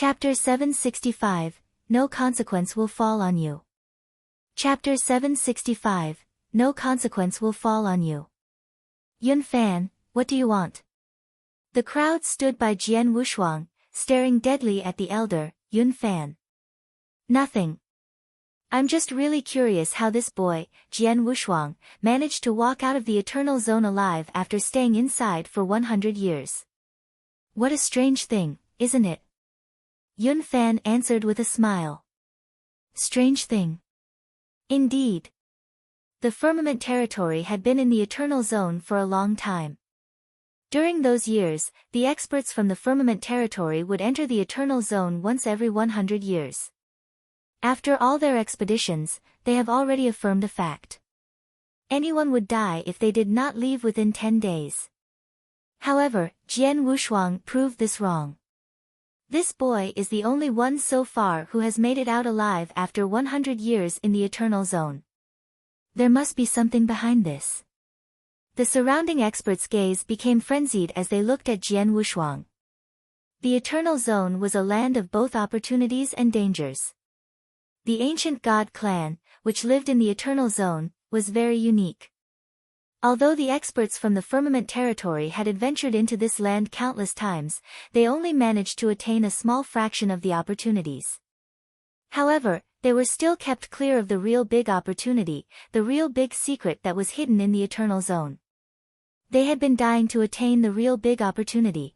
Chapter 765, No Consequence Will Fall on You. Chapter 765, No Consequence Will Fall on You. Yun Fan, what do you want? The crowd stood by Jian Wushuang, staring deadly at the elder, Yun Fan. Nothing. I'm just really curious how this boy, Jian Wushuang, managed to walk out of the Eternal Zone alive after staying inside for 100 years. What a strange thing, isn't it? Yun Fan answered with a smile. Strange thing. Indeed. The Firmament Territory had been in the Eternal Zone for a long time. During those years, the experts from the Firmament Territory would enter the Eternal Zone once every 100 years. After all their expeditions, they have already affirmed a fact. Anyone would die if they did not leave within 10 days. However, Jian Wushuang proved this wrong. This boy is the only one so far who has made it out alive after 100 years in the Eternal Zone. There must be something behind this. The surrounding experts' gaze became frenzied as they looked at Jian Wushuang. The Eternal Zone was a land of both opportunities and dangers. The ancient god clan, which lived in the Eternal Zone, was very unique. Although the experts from the Firmament Territory had adventured into this land countless times, they only managed to attain a small fraction of the opportunities. However, they were still kept clear of the real big opportunity, the real big secret that was hidden in the Eternal Zone. They had been dying to attain the real big opportunity.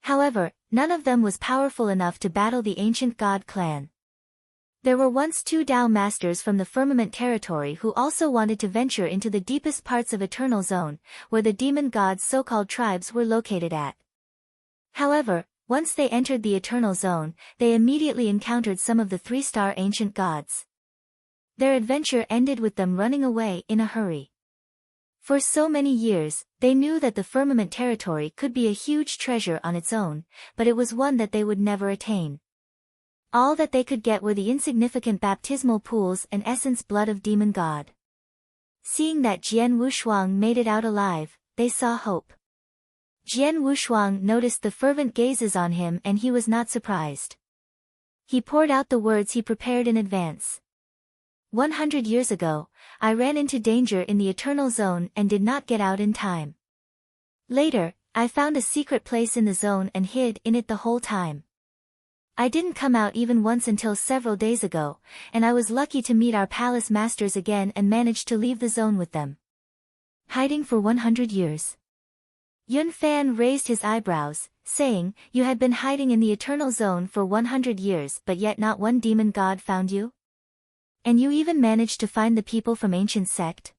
However, none of them was powerful enough to battle the ancient god clan. There were once two Dao masters from the Firmament Territory who also wanted to venture into the deepest parts of Eternal Zone, where the demon gods' so-called tribes were located at. However, once they entered the Eternal Zone, they immediately encountered some of the three-star ancient gods. Their adventure ended with them running away in a hurry. For so many years, they knew that the Firmament Territory could be a huge treasure on its own, but it was one that they would never attain. All that they could get were the insignificant baptismal pools and essence blood of demon god. Seeing that Jian Wushuang made it out alive, they saw hope. Jian Wushuang noticed the fervent gazes on him and he was not surprised. He poured out the words he prepared in advance. 100 years ago, I ran into danger in the Eternal Zone and did not get out in time. Later, I found a secret place in the zone and hid in it the whole time. I didn't come out even once until several days ago, and I was lucky to meet our palace masters again and managed to leave the zone with them. Hiding for 100 years. Yun Fan raised his eyebrows, saying, You had been hiding in the Eternal Zone for 100 years but yet not one demon god found you? And you even managed to find the people from ancient sect?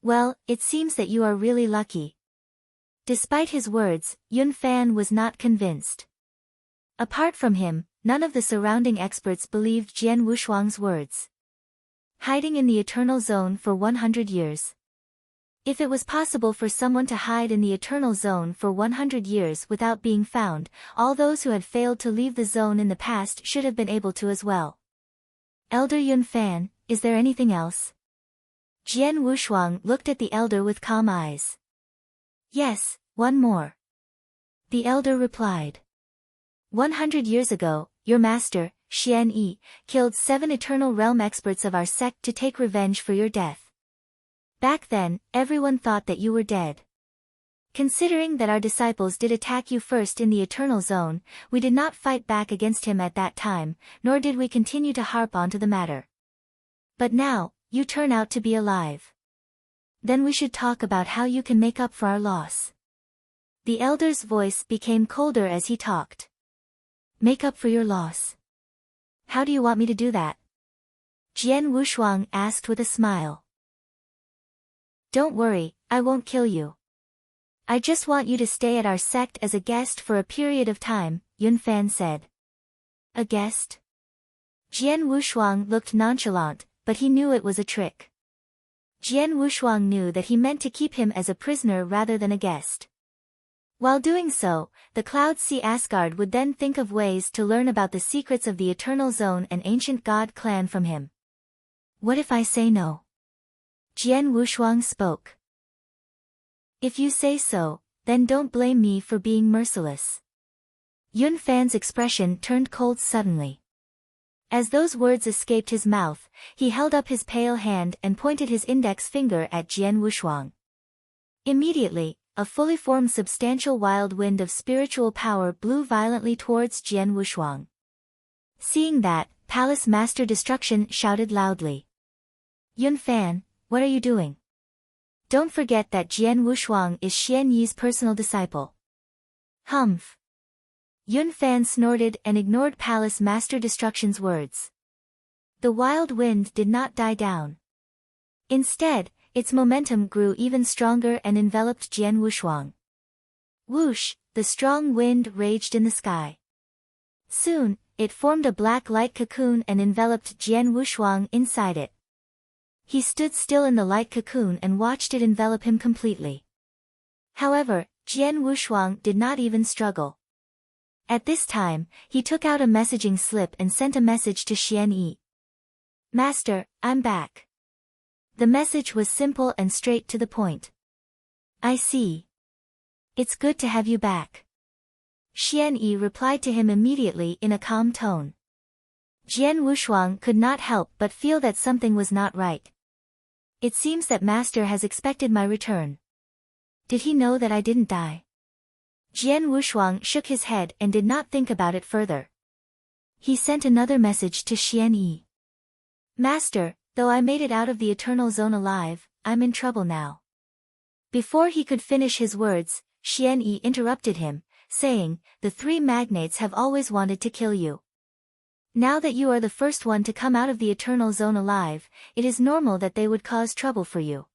Well, it seems that you are really lucky. Despite his words, Yun Fan was not convinced. Apart from him, none of the surrounding experts believed Jian Wushuang's words. Hiding in the Eternal Zone for 100 years. If it was possible for someone to hide in the Eternal Zone for 100 years without being found, all those who had failed to leave the zone in the past should have been able to as well. Elder Yun Fan, is there anything else? Jian Wushuang looked at the elder with calm eyes. Yes, one more. The elder replied. 100 years ago, your master, Xian Yi, killed 7 Eternal Realm experts of our sect to take revenge for your death. Back then, everyone thought that you were dead. Considering that our disciples did attack you first in the Eternal Zone, we did not fight back against him at that time, nor did we continue to harp onto the matter. But now, you turn out to be alive. Then we should talk about how you can make up for our loss. The elder's voice became colder as he talked. Make up for your loss. How do you want me to do that? Jian Wushuang asked with a smile. Don't worry, I won't kill you. I just want you to stay at our sect as a guest for a period of time, Yun Fan said. A guest? Jian Wushuang looked nonchalant, but he knew it was a trick. Jian Wushuang knew that he meant to keep him as a prisoner rather than a guest. While doing so, the Cloud Sea Asgard would then think of ways to learn about the secrets of the Eternal Zone and ancient god clan from him. What if I say no? Jian Wushuang spoke. If you say so, then don't blame me for being merciless. Yun Fan's expression turned cold suddenly. As those words escaped his mouth, he held up his pale hand and pointed his index finger at Jian Wushuang. Immediately, a fully formed substantial wild wind of spiritual power blew violently towards Jian Wushuang. Seeing that, Palace Master Destruction shouted loudly. Yun Fan, what are you doing? Don't forget that Jian Wushuang is Xian Yi's personal disciple. Humph. Yun Fan snorted and ignored Palace Master Destruction's words. The wild wind did not die down. Instead, its momentum grew even stronger and enveloped Jian Wushuang. Whoosh, the strong wind raged in the sky. Soon, it formed a black light cocoon and enveloped Jian Wushuang inside it. He stood still in the light cocoon and watched it envelop him completely. However, Jian Wushuang did not even struggle. At this time, he took out a messaging slip and sent a message to Xian Yi. Master, I'm back. The message was simple and straight to the point. I see. It's good to have you back. Xian Yi replied to him immediately in a calm tone. Jian Wushuang could not help but feel that something was not right. It seems that Master has expected my return. Did he know that I didn't die? Jian Wushuang shook his head and did not think about it further. He sent another message to Xian Yi. Master, though I made it out of the Eternal Zone alive, I'm in trouble now. Before he could finish his words, Xian Yi interrupted him, saying, the three magnates have always wanted to kill you. Now that you are the first one to come out of the Eternal Zone alive, it is normal that they would cause trouble for you.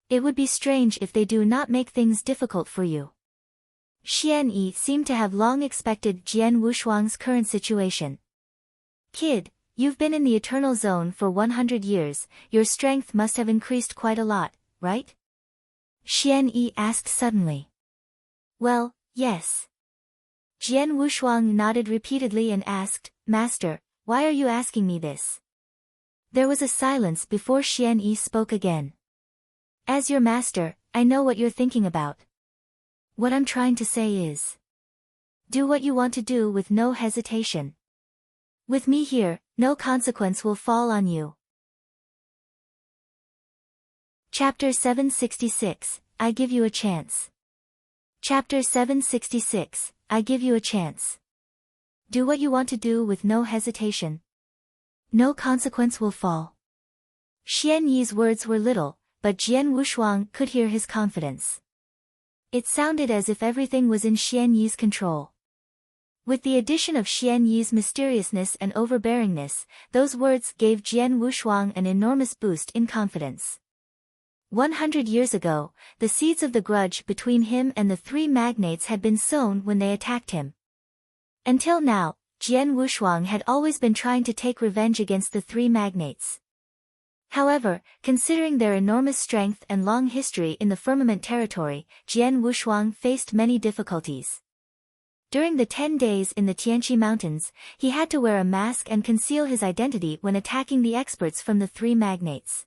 It would be strange if they do not make things difficult for you. Xian Yi seemed to have long expected Jian Wushuang's current situation. Kid, you've been in the Eternal Zone for 100 years, your strength must have increased quite a lot, right? Xian Yi asked suddenly. Well, yes. Jian Wushuang nodded repeatedly and asked, Master, why are you asking me this? There was a silence before Xian Yi spoke again. As your master, I know what you're thinking about. What I'm trying to say is, do what you want to do with no hesitation. With me here, no consequence will fall on you. Chapter 766, I give you a chance. Chapter 766, I give you a chance. Do what you want to do with no hesitation. No consequence will fall. Xian Yi's words were little, but Jian Wushuang could hear his confidence. It sounded as if everything was in Xian Yi's control. With the addition of Xian Yi's mysteriousness and overbearingness, those words gave Jian Wushuang an enormous boost in confidence. 100 years ago, the seeds of the grudge between him and the three magnates had been sown when they attacked him. Until now, Jian Wushuang had always been trying to take revenge against the three magnates. However, considering their enormous strength and long history in the firmament territory, Jian Wushuang faced many difficulties. During the 10 days in the Tianqi Mountains, he had to wear a mask and conceal his identity when attacking the experts from the three magnates.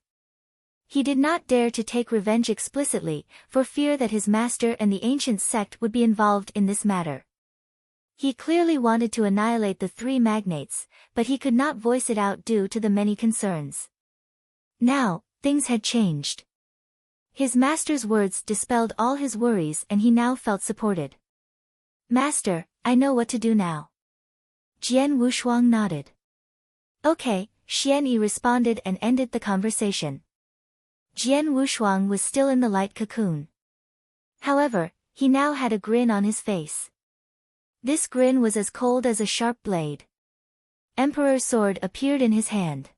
He did not dare to take revenge explicitly, for fear that his master and the ancient sect would be involved in this matter. He clearly wanted to annihilate the three magnates, but he could not voice it out due to the many concerns. Now, things had changed. His master's words dispelled all his worries and he now felt supported. Master, I know what to do now. Jian Wushuang nodded. Okay, Xian Yi responded and ended the conversation. Jian Wushuang was still in the light cocoon. However, he now had a grin on his face. This grin was as cold as a sharp blade. Emperor's sword appeared in his hand.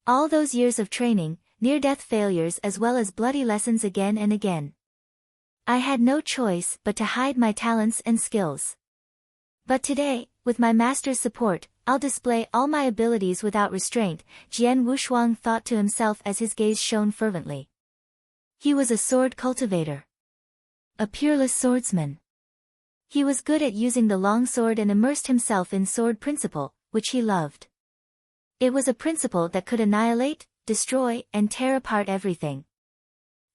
All those years of training, near-death failures as well as bloody lessons again and again. I had no choice but to hide my talents and skills. But today, with my master's support, I'll display all my abilities without restraint, Jian Wushuang thought to himself as his gaze shone fervently. He was a sword cultivator. A peerless swordsman. He was good at using the long sword and immersed himself in sword principle, which he loved. It was a principle that could annihilate, destroy, and tear apart everything.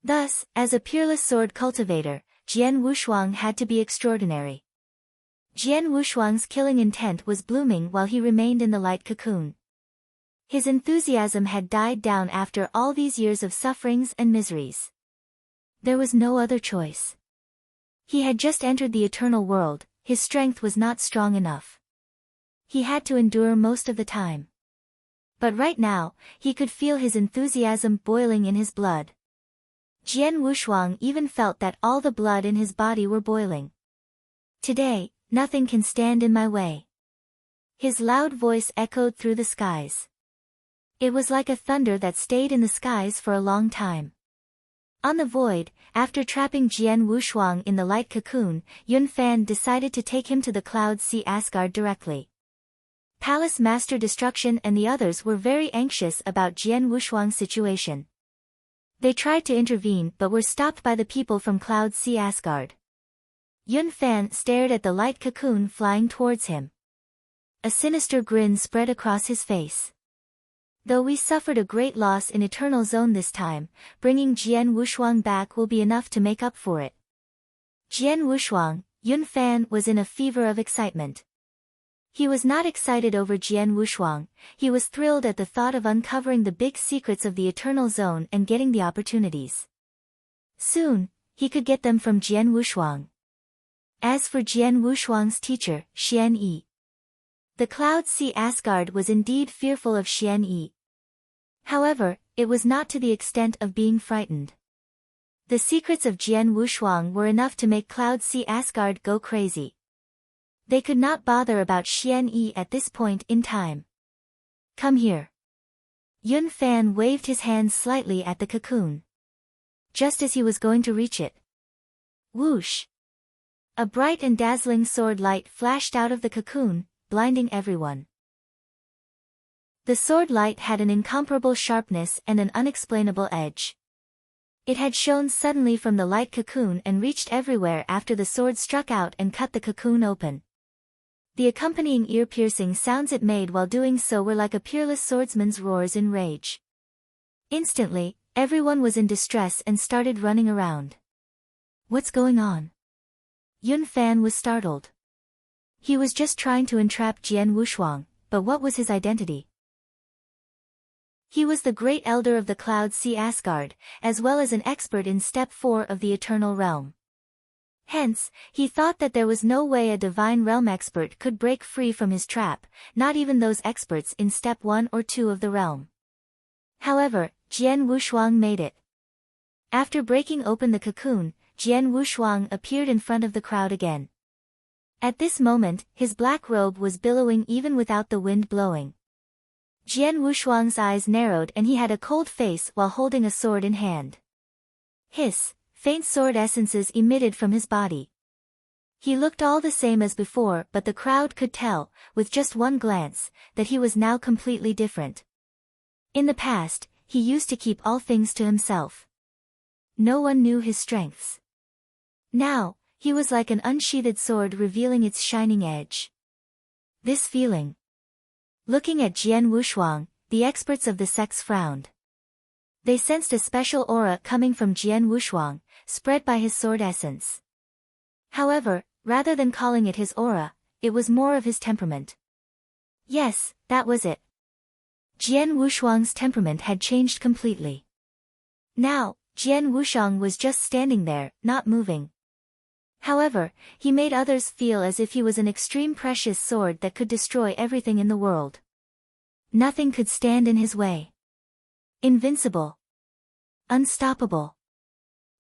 Thus, as a peerless sword cultivator, Jian Wushuang had to be extraordinary. Jian Wushuang's killing intent was blooming while he remained in the light cocoon. His enthusiasm had died down after all these years of sufferings and miseries. There was no other choice. He had just entered the eternal world, his strength was not strong enough. He had to endure most of the time. But right now, he could feel his enthusiasm boiling in his blood. Jian Wushuang even felt that all the blood in his body were boiling. Today, nothing can stand in my way. His loud voice echoed through the skies. It was like a thunder that stayed in the skies for a long time. On the void, after trapping Jian Wushuang in the light cocoon, Yun Fan decided to take him to the Cloud Sea Asgard directly. Palace Master Destruction and the others were very anxious about Jian Wushuang's situation. They tried to intervene but were stopped by the people from Cloud Sea Asgard. Yun Fan stared at the light cocoon flying towards him. A sinister grin spread across his face. Though we suffered a great loss in Eternal Zone this time, bringing Jian Wushuang back will be enough to make up for it. Jian Wushuang, Yun Fan was in a fever of excitement. He was not excited over Jian Wushuang, he was thrilled at the thought of uncovering the big secrets of the Eternal Zone and getting the opportunities. Soon, he could get them from Jian Wushuang. As for Jian Wushuang's teacher, Xian Yi. The Cloud Sea Asgard was indeed fearful of Xian Yi. However, it was not to the extent of being frightened. The secrets of Jian Wushuang were enough to make Cloud Sea Asgard go crazy. They could not bother about Xian Yi at this point in time. Come here. Yun Fan waved his hand slightly at the cocoon. Just as he was going to reach it. Whoosh! A bright and dazzling sword light flashed out of the cocoon, blinding everyone. The sword light had an incomparable sharpness and an unexplainable edge. It had shone suddenly from the light cocoon and reached everywhere after the sword struck out and cut the cocoon open. The accompanying ear-piercing sounds it made while doing so were like a peerless swordsman's roars in rage. Instantly, everyone was in distress and started running around. What's going on? Yun Fan was startled. He was just trying to entrap Jian Wushuang, but what was his identity? He was the great elder of the Cloud Sea Asgard, as well as an expert in Step 4 of the Eternal Realm. Hence, he thought that there was no way a Divine Realm expert could break free from his trap, not even those experts in Step 1 or 2 of the realm. However, Jian Wushuang made it. After breaking open the cocoon, Jian Wushuang appeared in front of the crowd again. At this moment, his black robe was billowing even without the wind blowing. Jian Wushuang's eyes narrowed and he had a cold face while holding a sword in hand. Hiss, faint sword essences emitted from his body. He looked all the same as before, but the crowd could tell, with just one glance, that he was now completely different. In the past, he used to keep all things to himself. No one knew his strengths. Now, he was like an unsheathed sword revealing its shining edge. This feeling. Looking at Jian Wushuang, the experts of the sects frowned. They sensed a special aura coming from Jian Wushuang, spread by his sword essence. However, rather than calling it his aura, it was more of his temperament. Yes, that was it. Jian Wushuang's temperament had changed completely. Now, Jian Wushuang was just standing there, not moving. However, he made others feel as if he was an extreme precious sword that could destroy everything in the world. Nothing could stand in his way. Invincible. Unstoppable.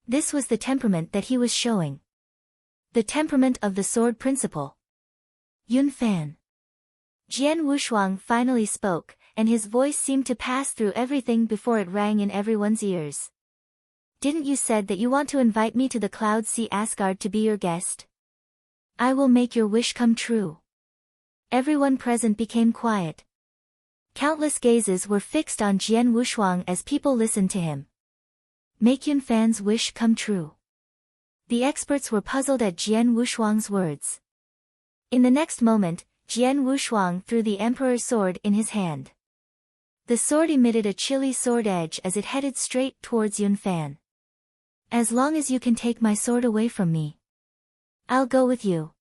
This was the temperament that he was showing. The temperament of the sword principle. Yun Fan. Jian Wushuang finally spoke, and his voice seemed to pass through everything before it rang in everyone's ears. Didn't you said that you want to invite me to the Cloud Sea Asgard to be your guest? I will make your wish come true. Everyone present became quiet. Countless gazes were fixed on Jian Wushuang as people listened to him. Make Yun Fan's wish come true. The experts were puzzled at Jian Wushuang's words. In the next moment, Jian Wushuang threw the Emperor's sword in his hand. The sword emitted a chilly sword edge as it headed straight towards Yun Fan. As long as you can take my sword away from me, I'll go with you.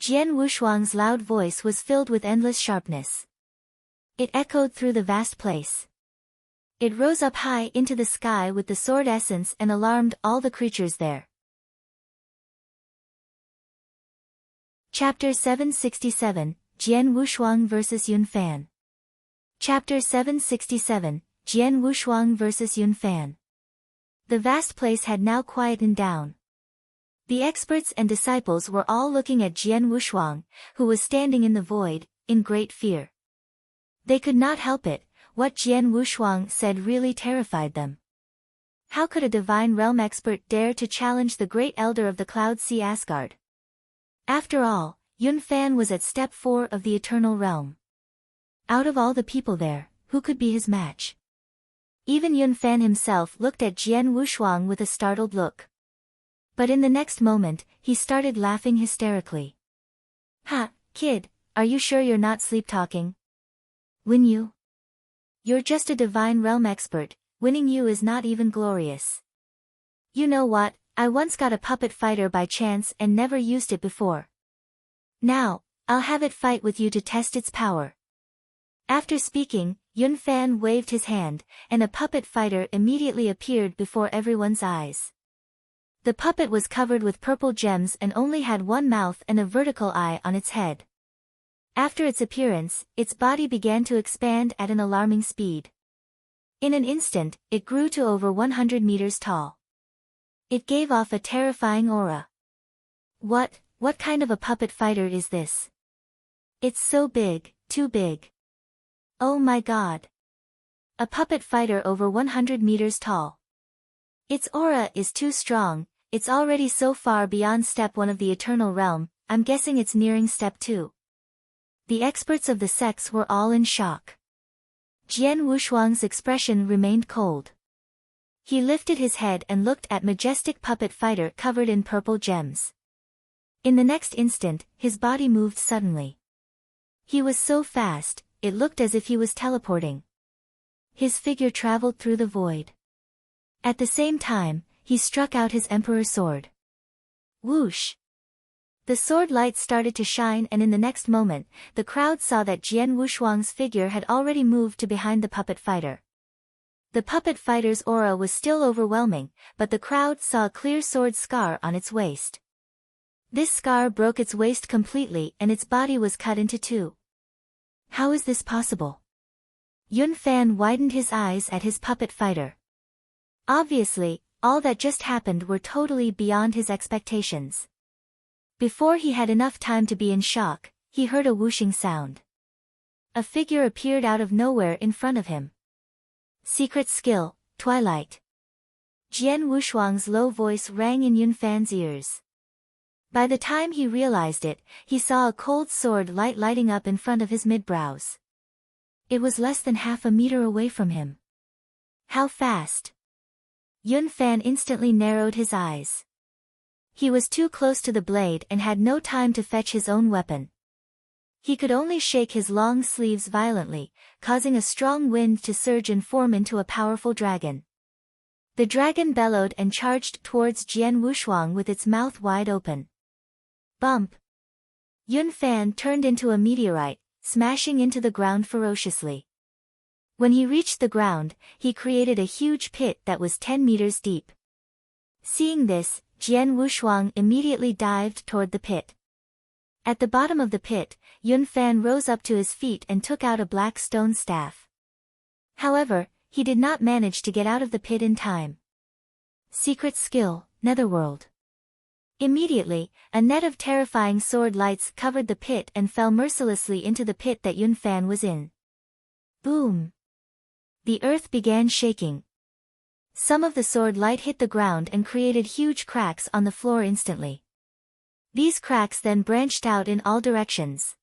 Jian Wushuang's loud voice was filled with endless sharpness. It echoed through the vast place. It rose up high into the sky with the sword essence and alarmed all the creatures there. Chapter 767, Jian Wushuang vs. Yun Fan. Chapter 767, Jian Wushuang vs. Yun Fan. The vast place had now quietened down. The experts and disciples were all looking at Jian Wushuang, who was standing in the void, in great fear. They could not help it, what Jian Wushuang said really terrified them. How could a divine realm expert dare to challenge the great elder of the Cloud Sea Asgard? After all, Yun Fan was at step 4 of the Eternal Realm. Out of all the people there, who could be his match? Even Yun Fan himself looked at Jian Wushuang with a startled look. But in the next moment, he started laughing hysterically. Ha, kid, are you sure you're not sleep-talking? Win you? You're just a divine realm expert, winning you is not even glorious. You know what, I once got a puppet fighter by chance and never used it before. Now, I'll have it fight with you to test its power. After speaking, Yun Fan waved his hand, and a puppet fighter immediately appeared before everyone's eyes. The puppet was covered with purple gems and only had one mouth and a vertical eye on its head. After its appearance, its body began to expand at an alarming speed. In an instant, it grew to over 100 meters tall. It gave off a terrifying aura. What kind of a puppet fighter is this? It's so big, too big. Oh my god. A puppet fighter over 100 meters tall. Its aura is too strong, it's already so far beyond step 1 of the Eternal Realm, I'm guessing it's nearing step 2. The experts of the sects were all in shock. Jian Wushuang's expression remained cold. He lifted his head and looked at majestic puppet fighter covered in purple gems. In the next instant, his body moved suddenly. He was so fast, it looked as if he was teleporting. His figure traveled through the void. At the same time, he struck out his emperor sword. Whoosh! The sword light started to shine, and in the next moment, the crowd saw that Jian Wushuang's figure had already moved to behind the puppet fighter. The puppet fighter's aura was still overwhelming, but the crowd saw a clear sword scar on its waist. This scar broke its waist completely and its body was cut into 2. How is this possible? Yun Fan widened his eyes at his puppet fighter. Obviously, all that just happened were totally beyond his expectations. Before he had enough time to be in shock, he heard a whooshing sound. A figure appeared out of nowhere in front of him. Secret skill, Twilight. Jian Wushuang's low voice rang in Yun Fan's ears. By the time he realized it, he saw a cold sword light lighting up in front of his mid-brows. It was less than half a meter away from him. How fast? Yun Fan instantly narrowed his eyes. He was too close to the blade and had no time to fetch his own weapon. He could only shake his long sleeves violently, causing a strong wind to surge and form into a powerful dragon. The dragon bellowed and charged towards Jian Wushuang with its mouth wide open. Bump! Yun Fan turned into a meteorite, smashing into the ground ferociously. When he reached the ground, he created a huge pit that was 10 meters deep. Seeing this, Jian Wushuang immediately dived toward the pit. At the bottom of the pit, Yun Fan rose up to his feet and took out a black stone staff. However, he did not manage to get out of the pit in time. Secret skill, Netherworld. Immediately, a net of terrifying sword lights covered the pit and fell mercilessly into the pit that Yun Fan was in. Boom! The earth began shaking. Some of the sword light hit the ground and created huge cracks on the floor instantly. These cracks then branched out in all directions.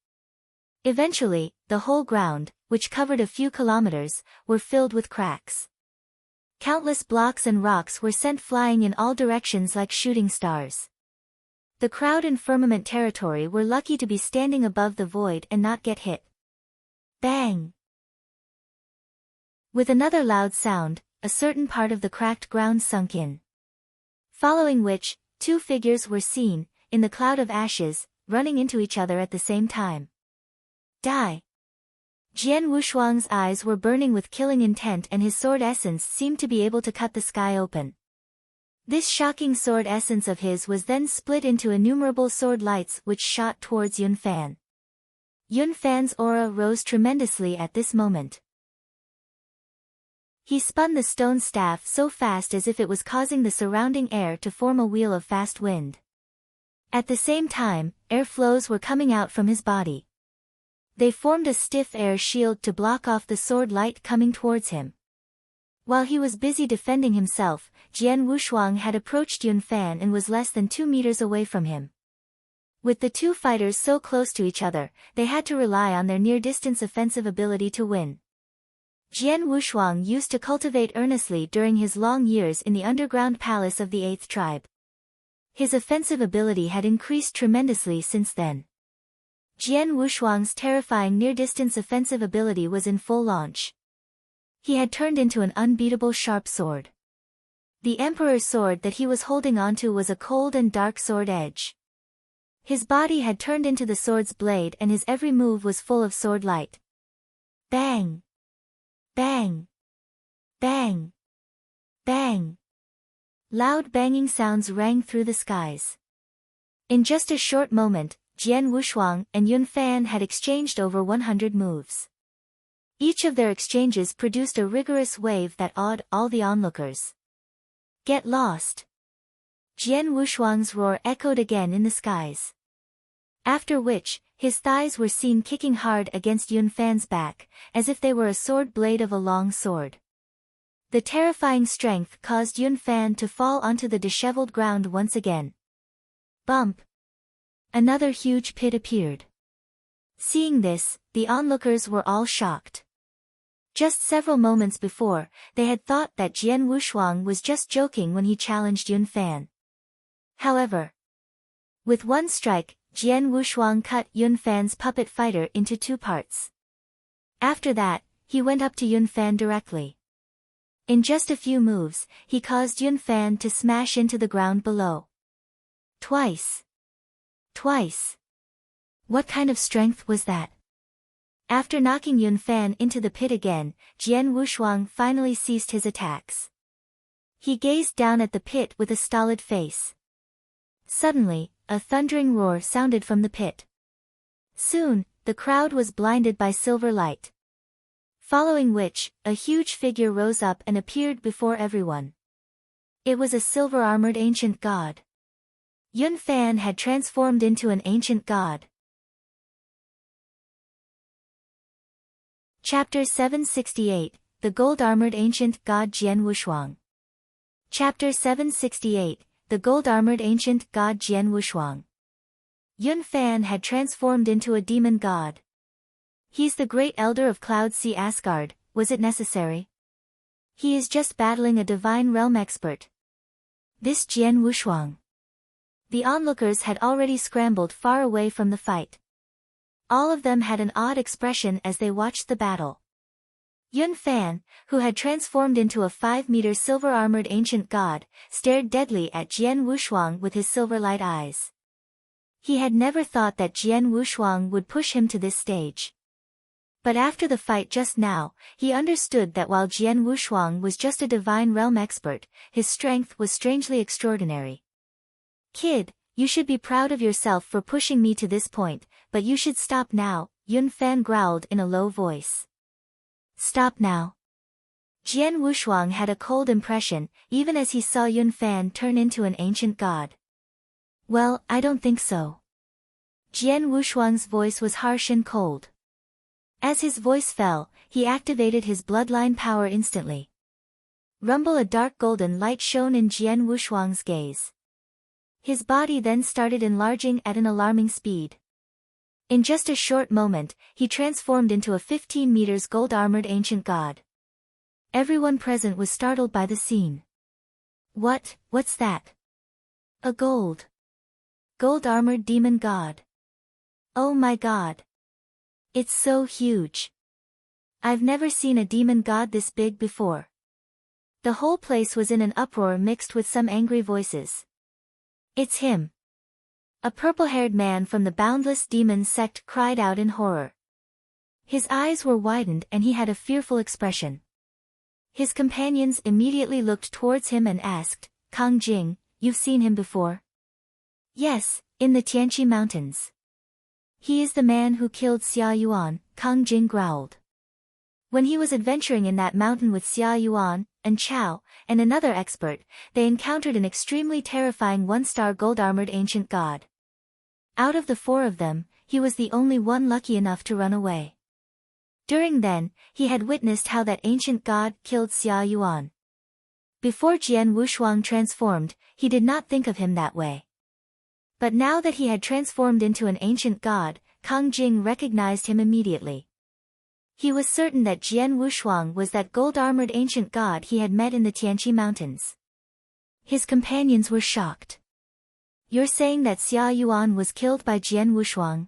Eventually, the whole ground, which covered a few kilometers, were filled with cracks. Countless blocks and rocks were sent flying in all directions like shooting stars. The crowd in firmament territory were lucky to be standing above the void and not get hit. Bang! With another loud sound, a certain part of the cracked ground sunk in. Following which, 2 figures were seen, in the cloud of ashes, running into each other at the same time. Die! Jian Wushuang's eyes were burning with killing intent and his sword essence seemed to be able to cut the sky open. This shocking sword essence of his was then split into innumerable sword lights which shot towards Yun Fan. Yun Fan's aura rose tremendously at this moment. He spun the stone staff so fast as if it was causing the surrounding air to form a wheel of fast wind. At the same time, air flows were coming out from his body. They formed a stiff air shield to block off the sword light coming towards him. While he was busy defending himself, Jian Wushuang had approached Yun Fan and was less than 2 meters away from him. With the two fighters so close to each other, they had to rely on their near-distance offensive ability to win. Jian Wushuang used to cultivate earnestly during his long years in the underground palace of the 8th tribe. His offensive ability had increased tremendously since then. Jian Wushuang's terrifying near-distance offensive ability was in full launch. He had turned into an unbeatable sharp sword. The Emperor's sword that he was holding onto was a cold and dark sword edge. His body had turned into the sword's blade and his every move was full of sword light. Bang! Bang! Bang! Bang! Loud banging sounds rang through the skies. In just a short moment, Jian Wushuang and Yun Fan had exchanged over 100 moves. Each of their exchanges produced a rigorous wave that awed all the onlookers. Get lost! Jian Wushuang's roar echoed again in the skies. After which, his thighs were seen kicking hard against Yun Fan's back, as if they were a sword blade of a long sword. The terrifying strength caused Yun Fan to fall onto the disheveled ground once again. Bump! Another huge pit appeared. Seeing this, the onlookers were all shocked. Just several moments before, they had thought that Jian Wushuang was just joking when he challenged Yun Fan. However, with one strike, Jian Wushuang cut Yun Fan's puppet fighter into 2 parts. After that, he went up to Yun Fan directly. In just a few moves, he caused Yun Fan to smash into the ground below. Twice. Twice. What kind of strength was that? After knocking Yun Fan into the pit again, Jian Wushuang finally ceased his attacks. He gazed down at the pit with a stolid face. Suddenly, a thundering roar sounded from the pit. Soon, the crowd was blinded by silver light. Following which, a huge figure rose up and appeared before everyone. It was a silver-armored ancient god. Yun Fan had transformed into an ancient god. Chapter 768, The Gold-Armored Ancient God Jian Wushuang. Chapter 768, The Gold-Armored Ancient God Jian Wushuang. Yun Fan had transformed into a demon god. He's the great elder of Cloud Sea Asgard, was it necessary? He is just battling a divine realm expert. This Jian Wushuang. The onlookers had already scrambled far away from the fight. All of them had an odd expression as they watched the battle. Yun Fan, who had transformed into a 5-meter silver-armored ancient god, stared deadly at Jian Wushuang with his silver-light eyes. He had never thought that Jian Wushuang would push him to this stage. But after the fight just now, he understood that while Jian Wushuang was just a divine realm expert, his strength was strangely extraordinary. Kid, you should be proud of yourself for pushing me to this point, but you should stop now, Yun Fan growled in a low voice. Stop now. Jian Wushuang had a cold impression, even as he saw Yun Fan turn into an ancient god. Well, I don't think so. Jian Wushuang's voice was harsh and cold. As his voice fell, he activated his bloodline power instantly. Rumble, a dark golden light shone in Jian Wushuang's gaze. His body then started enlarging at an alarming speed. In just a short moment, he transformed into a 15 meters gold-armored ancient god. Everyone present was startled by the scene. What's that? A gold-armored demon god. Oh my god. It's so huge. I've never seen a demon god this big before. The whole place was in an uproar mixed with some angry voices. It's him. A purple-haired man from the Boundless Demons sect cried out in horror. His eyes were widened and he had a fearful expression. His companions immediately looked towards him and asked, Kang Jing, you've seen him before? Yes, in the Tianqi Mountains. He is the man who killed Xia Yuan, Kang Jing growled. When he was adventuring in that mountain with Xia Yuan, and Chao, and another expert, they encountered an extremely terrifying one-star gold-armored ancient god. Out of the 4 of them, he was the only one lucky enough to run away. During then, he had witnessed how that ancient god killed Xia Yuan. Before Jian Wushuang transformed, he did not think of him that way. But now that he had transformed into an ancient god, Kang Jing recognized him immediately. He was certain that Jian Wushuang was that gold-armored ancient god he had met in the Tianqi Mountains. His companions were shocked. You're saying that Xia Yuan was killed by Jian Wushuang?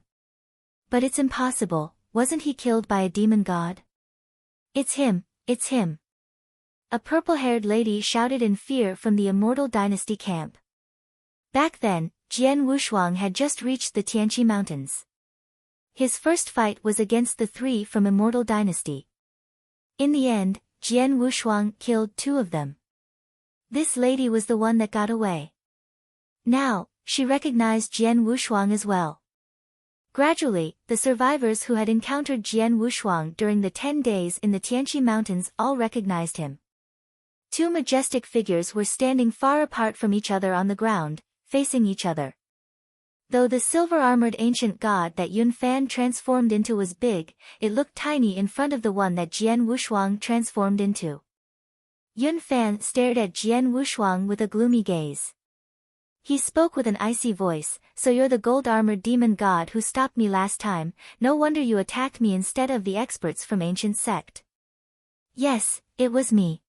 But it's impossible, wasn't he killed by a demon god? It's him, it's him. A purple-haired lady shouted in fear from the Immortal Dynasty camp. Back then, Jian Wushuang had just reached the Tianqi Mountains. His first fight was against the 3 from Immortal Dynasty. In the end, Jian Wushuang killed 2 of them. This lady was the one that got away. Now, she recognized Jian Wushuang as well. Gradually, the survivors who had encountered Jian Wushuang during the 10 days in the Tianqi Mountains all recognized him. 2 majestic figures were standing far apart from each other on the ground, facing each other. Though the silver-armored ancient god that Yun Fan transformed into was big, it looked tiny in front of the one that Jian Wushuang transformed into. Yun Fan stared at Jian Wushuang with a gloomy gaze. He spoke with an icy voice, so you're the gold-armored demon god who stopped me last time, no wonder you attacked me instead of the experts from ancient sect. Yes, it was me.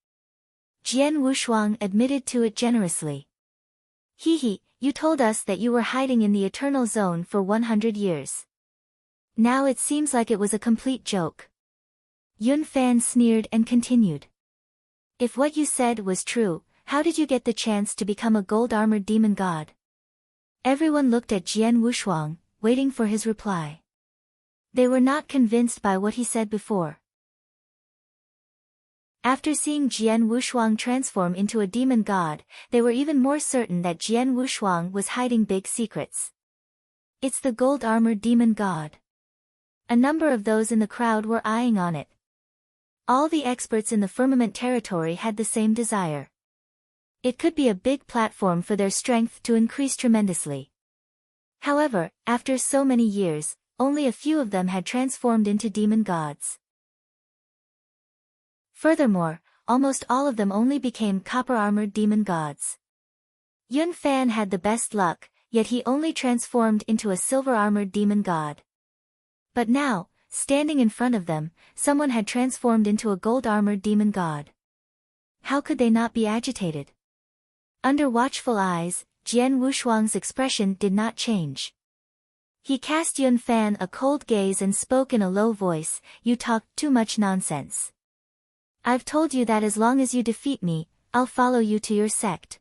Jian Wushuang admitted to it generously. He, you told us that you were hiding in the Eternal Zone for 100 years. Now it seems like it was a complete joke. Yun Fan sneered and continued. If what you said was true, how did you get the chance to become a gold-armored demon god? Everyone looked at Jian Wushuang, waiting for his reply. They were not convinced by what he said before. After seeing Jian Wushuang transform into a demon god, they were even more certain that Jian Wushuang was hiding big secrets. It's the gold-armored demon god. A number of those in the crowd were eyeing on it. All the experts in the firmament territory had the same desire. It could be a big platform for their strength to increase tremendously. However, after so many years, only a few of them had transformed into demon gods. Furthermore, almost all of them only became copper-armored demon gods. Yun Fan had the best luck, yet he only transformed into a silver-armored demon god. But now, standing in front of them, someone had transformed into a gold-armored demon god. How could they not be agitated? Under watchful eyes, Jian Wushuang's expression did not change. He cast Yun Fan a cold gaze and spoke in a low voice, "You talk too much nonsense. I've told you that as long as you defeat me, I'll follow you to your sect.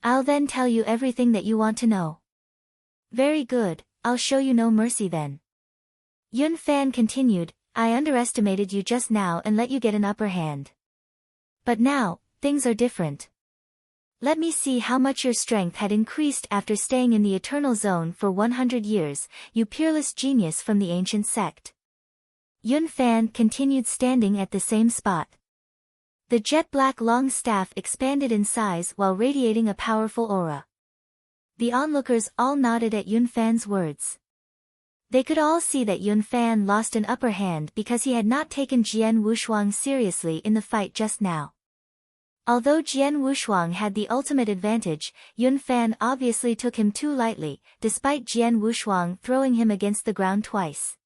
I'll then tell you everything that you want to know. Very good, I'll show you no mercy then." Yun Fan continued, "I underestimated you just now and let you get an upper hand. But now, things are different. Let me see how much your strength had increased after staying in the Eternal Zone for 100 years, you peerless genius from the ancient sect." Yun Fan continued standing at the same spot. The jet-black long staff expanded in size while radiating a powerful aura. The onlookers all nodded at Yun Fan's words. They could all see that Yun Fan lost an upper hand because he had not taken Jian Wushuang seriously in the fight just now. Although Jian Wushuang had the ultimate advantage, Yun Fan obviously took him too lightly, despite Jian Wushuang throwing him against the ground twice.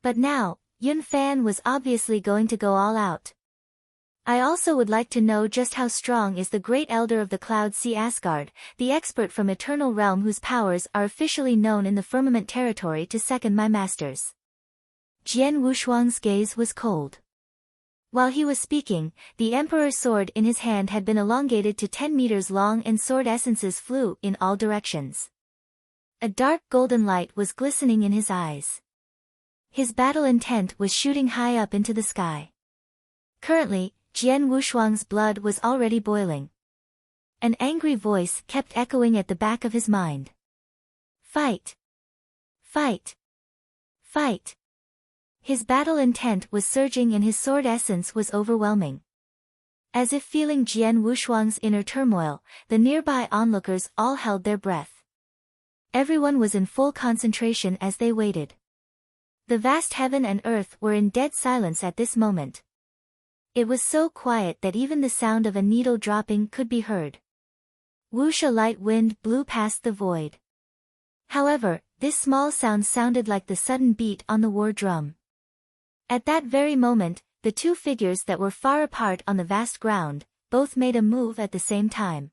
But now, Yun Fan was obviously going to go all out. I also would like to know just how strong is the Great Elder of the Cloud Sea Asgard, the expert from Eternal Realm whose powers are officially known in the firmament territory to second my masters. Jian Wushuang's gaze was cold. While he was speaking, the Emperor's sword in his hand had been elongated to 10 meters long and sword essences flew in all directions. A dark golden light was glistening in his eyes. His battle intent was shooting high up into the sky. Currently, Jian Wushuang's blood was already boiling. An angry voice kept echoing at the back of his mind. Fight! Fight! Fight! His battle intent was surging and his sword essence was overwhelming. As if feeling Jian Wushuang's inner turmoil, the nearby onlookers all held their breath. Everyone was in full concentration as they waited. The vast heaven and earth were in dead silence at this moment. It was so quiet that even the sound of a needle dropping could be heard. Whoosh, a light wind blew past the void. However, this small sound sounded like the sudden beat on the war drum. At that very moment, the two figures that were far apart on the vast ground, both made a move at the same time.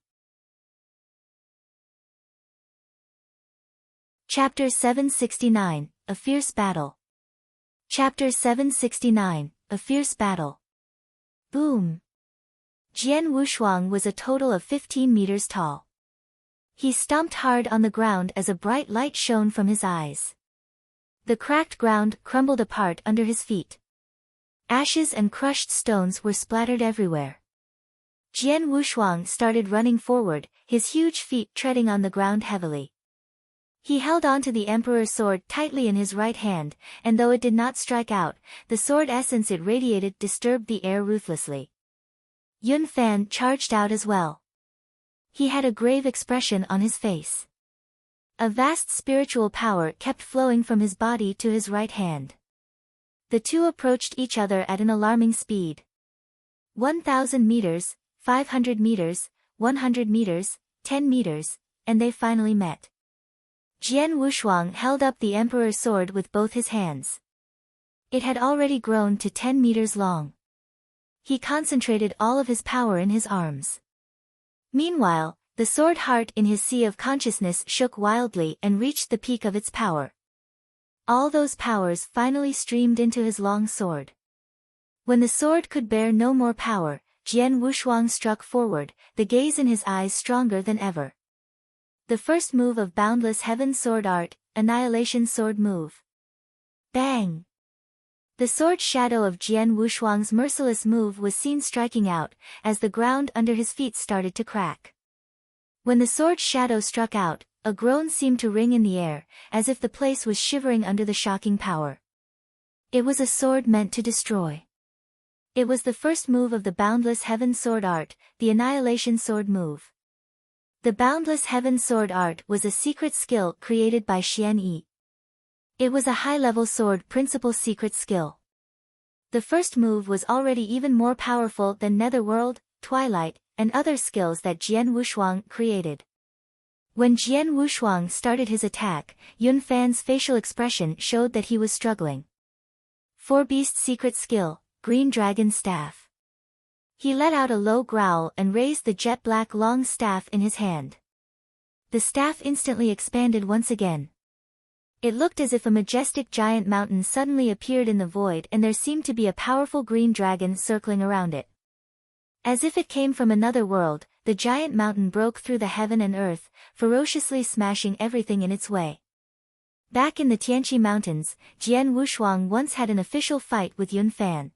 Chapter 769, A Fierce Battle. Chapter 769, A Fierce Battle. Boom! Jian Wushuang was a total of 15 meters tall. He stomped hard on the ground as a bright light shone from his eyes. The cracked ground crumbled apart under his feet. Ashes and crushed stones were splattered everywhere. Jian Wushuang started running forward, his huge feet treading on the ground heavily. He held onto the emperor's sword tightly in his right hand, and though it did not strike out, the sword essence it radiated disturbed the air ruthlessly. Yun Fan charged out as well. He had a grave expression on his face. A vast spiritual power kept flowing from his body to his right hand. The two approached each other at an alarming speed. 1,000 meters, 500 meters, 100 meters, 10 meters, and they finally met. Jian Wushuang held up the emperor's sword with both his hands. It had already grown to 10 meters long. He concentrated all of his power in his arms. Meanwhile, the sword heart in his sea of consciousness shook wildly and reached the peak of its power. All those powers finally streamed into his long sword. When the sword could bear no more power, Jian Wushuang struck forward, the gaze in his eyes stronger than ever. The first move of Boundless Heaven's sword art, Annihilation Sword Move. Bang! The sword shadow of Jian Wushuang's merciless move was seen striking out, as the ground under his feet started to crack. When the sword shadow struck out, a groan seemed to ring in the air, as if the place was shivering under the shocking power. It was a sword meant to destroy. It was the first move of the Boundless Heaven sword art, the Annihilation Sword Move. The Boundless Heaven sword art was a secret skill created by Xian Yi. It was a high-level sword principle secret skill. The first move was already even more powerful than Netherworld, Twilight, and other skills that Jian Wushuang created. When Jian Wushuang started his attack, Yun Fan's facial expression showed that he was struggling. Four-beast secret skill, Green Dragon Staff. He let out a low growl and raised the jet-black long staff in his hand. The staff instantly expanded once again. It looked as if a majestic giant mountain suddenly appeared in the void and there seemed to be a powerful green dragon circling around it. As if it came from another world, the giant mountain broke through the heaven and earth, ferociously smashing everything in its way. Back in the Tianqi Mountains, Jian Wushuang once had an official fight with Yun Fan.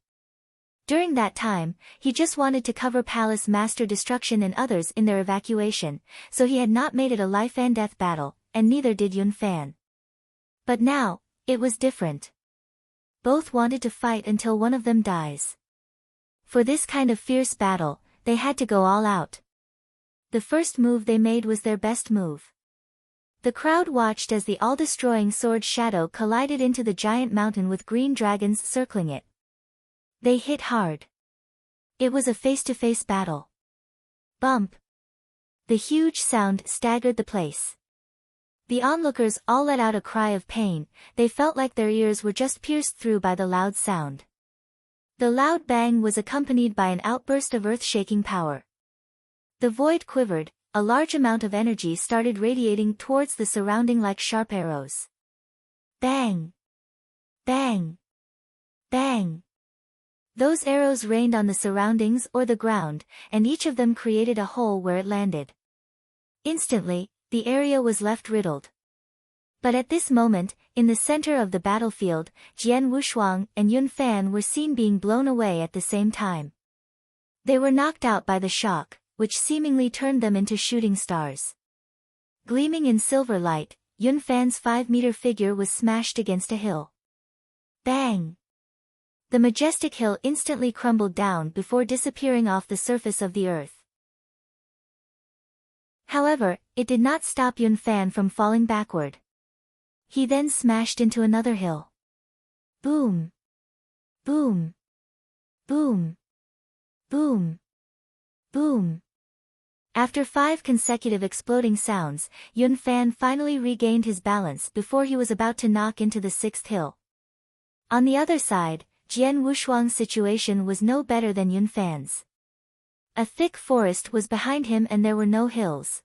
During that time, he just wanted to cover Palace Master Destruction and others in their evacuation, so he had not made it a life-and-death battle, and neither did Yun Fan. But now, it was different. Both wanted to fight until one of them dies. For this kind of fierce battle, they had to go all out. The first move they made was their best move. The crowd watched as the all-destroying sword shadow collided into the giant mountain with green dragons circling it. They hit hard. It was a face-to-face battle. Bump! The huge sound staggered the place. The onlookers all let out a cry of pain, they felt like their ears were just pierced through by the loud sound. The loud bang was accompanied by an outburst of earth-shaking power. The void quivered, a large amount of energy started radiating towards the surrounding like sharp arrows. Bang! Bang! Bang! Those arrows rained on the surroundings or the ground, and each of them created a hole where it landed. Instantly, the area was left riddled. But at this moment, in the center of the battlefield, Jian Wushuang and Yun Fan were seen being blown away at the same time. They were knocked out by the shock, which seemingly turned them into shooting stars. Gleaming in silver light, Yun Fan's 5-meter figure was smashed against a hill. Bang! The majestic hill instantly crumbled down before disappearing off the surface of the earth. However, it did not stop Yun Fan from falling backward. He then smashed into another hill. Boom! Boom! Boom! Boom! Boom! After 5 consecutive exploding sounds, Yun Fan finally regained his balance before he was about to knock into the 6th hill. On the other side, Jian Wushuang's situation was no better than Yun Fan's. A thick forest was behind him and there were no hills.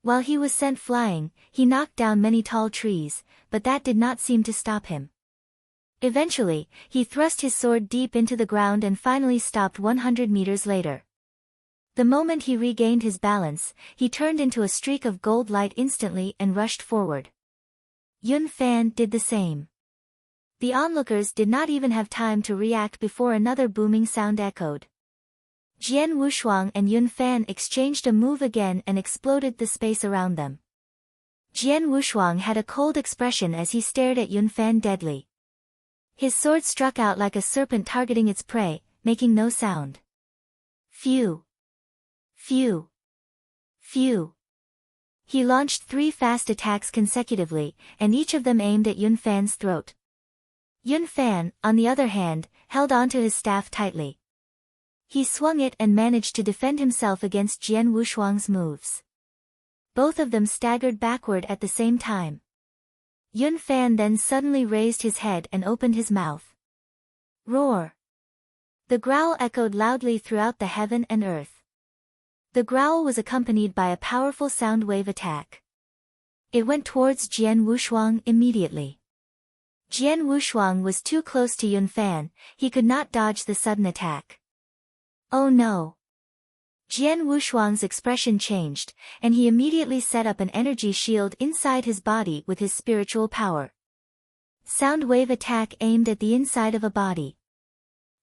While he was sent flying, he knocked down many tall trees, but that did not seem to stop him. Eventually, he thrust his sword deep into the ground and finally stopped 100 meters later. The moment he regained his balance, he turned into a streak of gold light instantly and rushed forward. Yun Fan did the same. The onlookers did not even have time to react before another booming sound echoed. Jian Wushuang and Yun Fan exchanged a move again and exploded the space around them. Jian Wushuang had a cold expression as he stared at Yun Fan deadly. His sword struck out like a serpent targeting its prey, making no sound. Phew! Phew! Phew! He launched 3 fast attacks consecutively, and each of them aimed at Yun Fan's throat. Yun Fan, on the other hand, held onto his staff tightly. He swung it and managed to defend himself against Jian Wushuang's moves. Both of them staggered backward at the same time. Yun Fan then suddenly raised his head and opened his mouth. Roar! The growl echoed loudly throughout the heaven and earth. The growl was accompanied by a powerful sound wave attack. It went towards Jian Wushuang immediately. Jian Wushuang was too close to Yun Fan, he could not dodge the sudden attack. Oh no! Jian Wushuang's expression changed, and he immediately set up an energy shield inside his body with his spiritual power. Sound wave attack aimed at the inside of a body.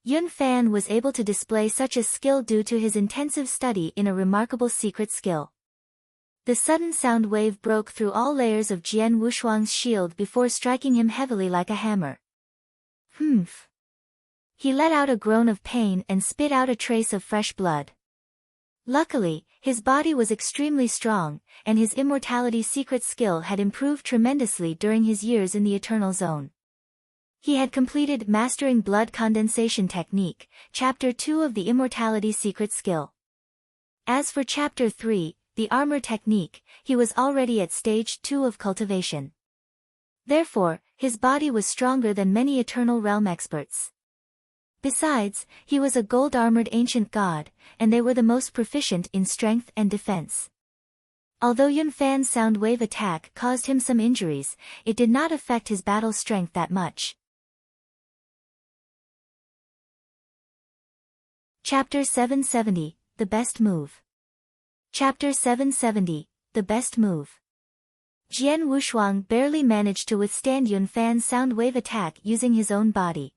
Yun Fan was able to display such a skill due to his intensive study in a remarkable secret skill. The sudden sound wave broke through all layers of Jian Wushuang's shield before striking him heavily like a hammer. Humph! He let out a groan of pain and spit out a trace of fresh blood. Luckily, his body was extremely strong, and his immortality secret skill had improved tremendously during his years in the Eternal Zone. He had completed Mastering Blood Condensation Technique, Chapter 2 of the Immortality Secret Skill. As for Chapter 3, the Armor Technique, he was already at Stage 2 of cultivation. Therefore, his body was stronger than many Eternal Realm experts. Besides, he was a gold-armored ancient god, and they were the most proficient in strength and defense. Although Yun Fan's sound wave attack caused him some injuries, it did not affect his battle strength that much. Chapter 770, The Best Move. Chapter 770, The Best Move. Jian Wushuang barely managed to withstand Yun Fan's sound wave attack using his own body.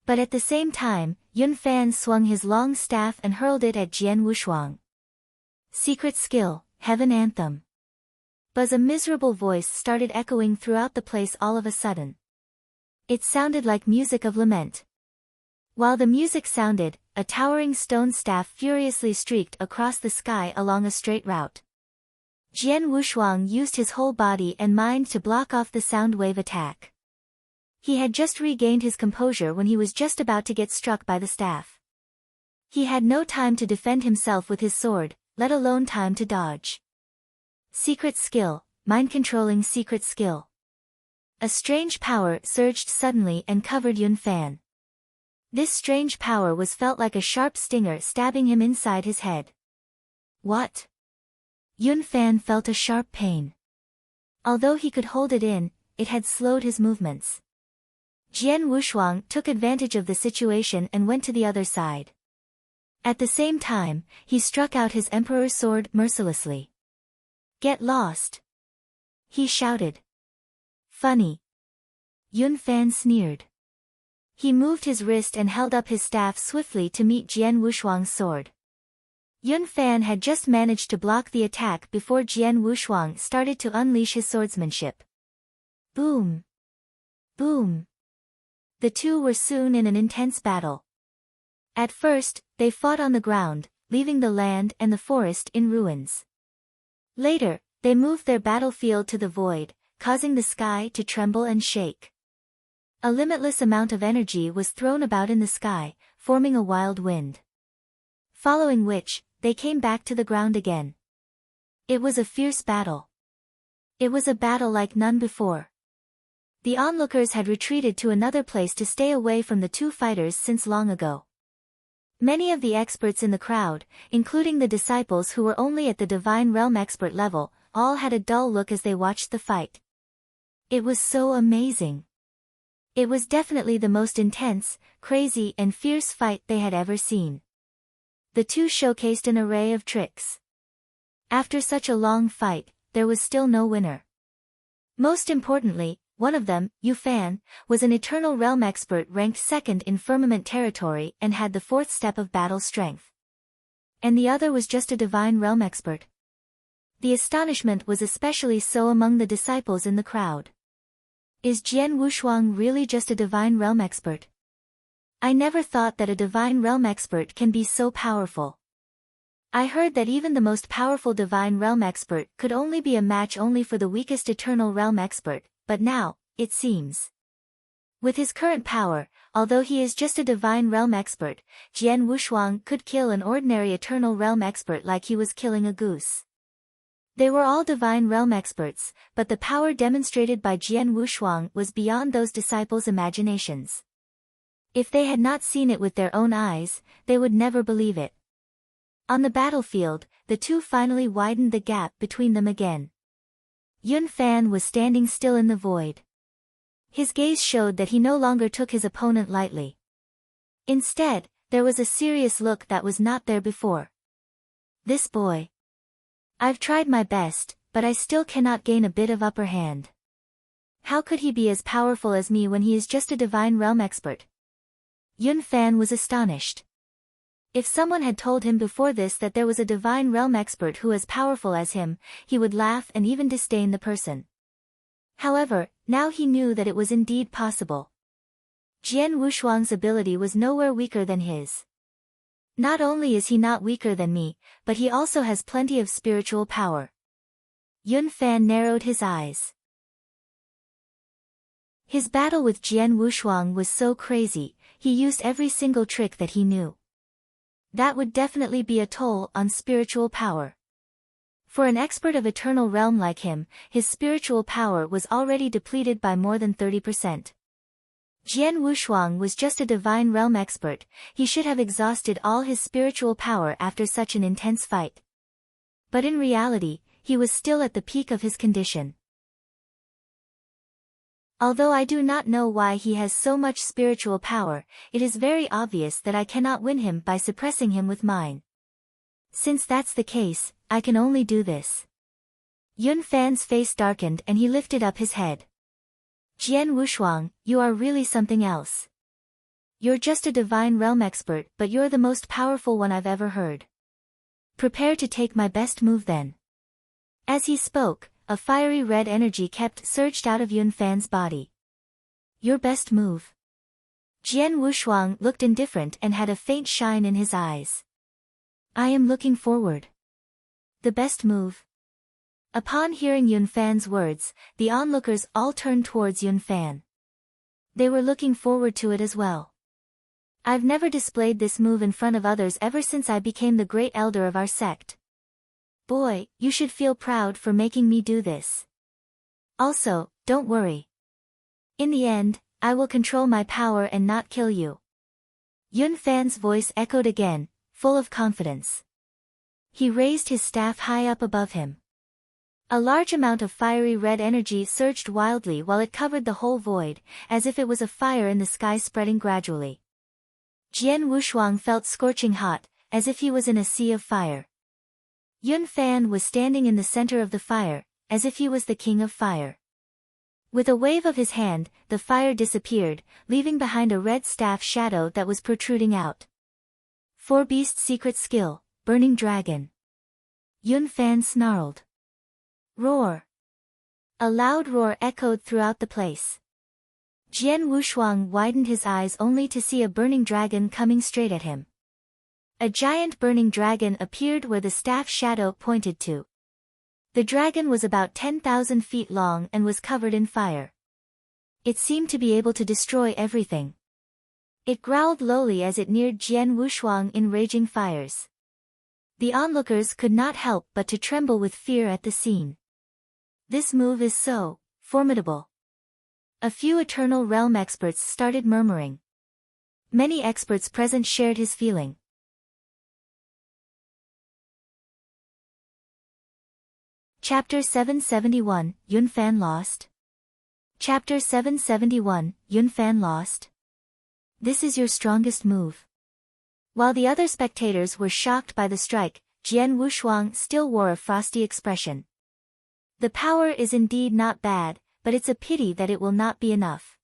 But at the same time, Yun Fan swung his long staff and hurled it at Jian Wushuang. Secret skill, Heaven Anthem. Buzz, a miserable voice started echoing throughout the place all of a sudden. It sounded like music of lament. While the music sounded, a towering stone staff furiously streaked across the sky along a straight route. Jian Wushuang used his whole body and mind to block off the sound wave attack. He had just regained his composure when he was just about to get struck by the staff. He had no time to defend himself with his sword, let alone time to dodge. Secret skill, mind-controlling secret skill. A strange power surged suddenly and covered Yun Fan. This strange power was felt like a sharp stinger stabbing him inside his head. What? Yun Fan felt a sharp pain. Although he could hold it in, it had slowed his movements. Jian Wushuang took advantage of the situation and went to the other side. At the same time, he struck out his emperor's sword mercilessly. Get lost! he shouted. Funny. Yun Fan sneered. He moved his wrist and held up his staff swiftly to meet Jian Wushuang's sword. Yun Fan had just managed to block the attack before Jian Wushuang started to unleash his swordsmanship. Boom! Boom! The two were soon in an intense battle. At first, they fought on the ground, leaving the land and the forest in ruins. Later, they moved their battlefield to the void, causing the sky to tremble and shake. A limitless amount of energy was thrown about in the sky, forming a wild wind. Following which, they came back to the ground again. It was a fierce battle. It was a battle like none before. The onlookers had retreated to another place to stay away from the two fighters since long ago. Many of the experts in the crowd, including the disciples who were only at the Divine Realm expert level, all had a dull look as they watched the fight. It was so amazing. It was definitely the most intense, crazy and fierce fight they had ever seen. The two showcased an array of tricks. After such a long fight, there was still no winner. Most importantly, one of them, Yu Fan, was an Eternal Realm expert ranked second in Firmament territory and had the fourth step of battle strength. And the other was just a Divine Realm expert. The astonishment was especially so among the disciples in the crowd. Is Jian Wushuang really just a Divine Realm expert? I never thought that a Divine Realm expert can be so powerful. I heard that even the most powerful Divine Realm expert could only be a match only for the weakest Eternal Realm expert, but now, it seems. With his current power, although he is just a Divine Realm expert, Jian Wushuang could kill an ordinary Eternal Realm expert like he was killing a goose. They were all Divine Realm experts, but the power demonstrated by Jian Wushuang was beyond those disciples' imaginations. If they had not seen it with their own eyes, they would never believe it. On the battlefield, the two finally widened the gap between them again. Yun Fan was standing still in the void. His gaze showed that he no longer took his opponent lightly. Instead, there was a serious look that was not there before. This boy. I've tried my best, but I still cannot gain a bit of upper hand. How could he be as powerful as me when he is just a Divine Realm expert? Yun Fan was astonished. If someone had told him before this that there was a Divine Realm expert who as powerful as him, he would laugh and even disdain the person. However, now he knew that it was indeed possible. Jian Wushuang's ability was nowhere weaker than his. Not only is he not weaker than me, but he also has plenty of spiritual power. Yun Fan narrowed his eyes. His battle with Jian Wushuang was so crazy, he used every single trick that he knew. That would definitely be a toll on spiritual power. For an expert of Eternal Realm like him, his spiritual power was already depleted by more than 30%. Jian Wushuang was just a Divine Realm expert, he should have exhausted all his spiritual power after such an intense fight. But in reality, he was still at the peak of his condition. Although I do not know why he has so much spiritual power, it is very obvious that I cannot win him by suppressing him with mine. Since that's the case, I can only do this. Yun Fan's face darkened and he lifted up his head. Jian Wushuang, you are really something else. You're just a Divine Realm expert, but you're the most powerful one I've ever heard. Prepare to take my best move then. As he spoke, a fiery red energy surged out of Yun Fan's body. Your best move. Jian Wushuang looked indifferent and had a faint shine in his eyes. I am looking forward. The best move. Upon hearing Yun Fan's words, the onlookers all turned towards Yun Fan. They were looking forward to it as well. I've never displayed this move in front of others ever since I became the great elder of our sect. Boy, you should feel proud for making me do this. Also, don't worry. In the end, I will control my power and not kill you. Yun Fan's voice echoed again, full of confidence. He raised his staff high up above him. A large amount of fiery red energy surged wildly while it covered the whole void, as if it was a fire in the sky spreading gradually. Jian Wushuang felt scorching hot, as if he was in a sea of fire. Yun Fan was standing in the center of the fire, as if he was the king of fire. With a wave of his hand, the fire disappeared, leaving behind a red staff shadow that was protruding out. Four Beast Secret Skill, Burning Dragon. Yun Fan snarled. Roar! A loud roar echoed throughout the place. Jian Wushuang widened his eyes only to see a burning dragon coming straight at him. A giant burning dragon appeared where the staff shadow pointed to. The dragon was about 10,000 feet long and was covered in fire. It seemed to be able to destroy everything. It growled lowly as it neared Jian Wushuang in raging fires. The onlookers could not help but to tremble with fear at the scene. This move is so formidable. A few Eternal Realm experts started murmuring. Many experts present shared his feeling. Chapter 771, Yun Fan Lost. Chapter 771, Yun Fan Lost. This is your strongest move. While the other spectators were shocked by the strike, Jian Wushuang still wore a frosty expression. The power is indeed not bad, but it's a pity that it will not be enough.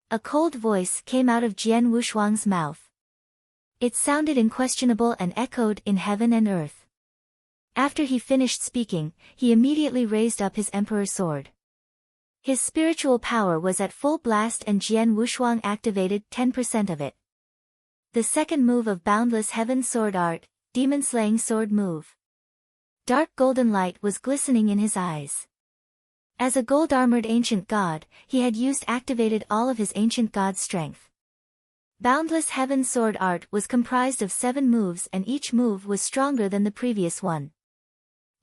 A cold voice came out of Jian Wushuang's mouth. It sounded unquestionable and echoed in heaven and earth. After he finished speaking, he immediately raised up his emperor sword. His spiritual power was at full blast and Jian Wushuang activated 10% of it. The second move of Boundless Heaven Sword Art, Demon Slaying Sword Move. Dark golden light was glistening in his eyes. As a gold-armored ancient god, he had activated all of his ancient god strength. Boundless Heaven Sword Art was comprised of 7 moves and each move was stronger than the previous one.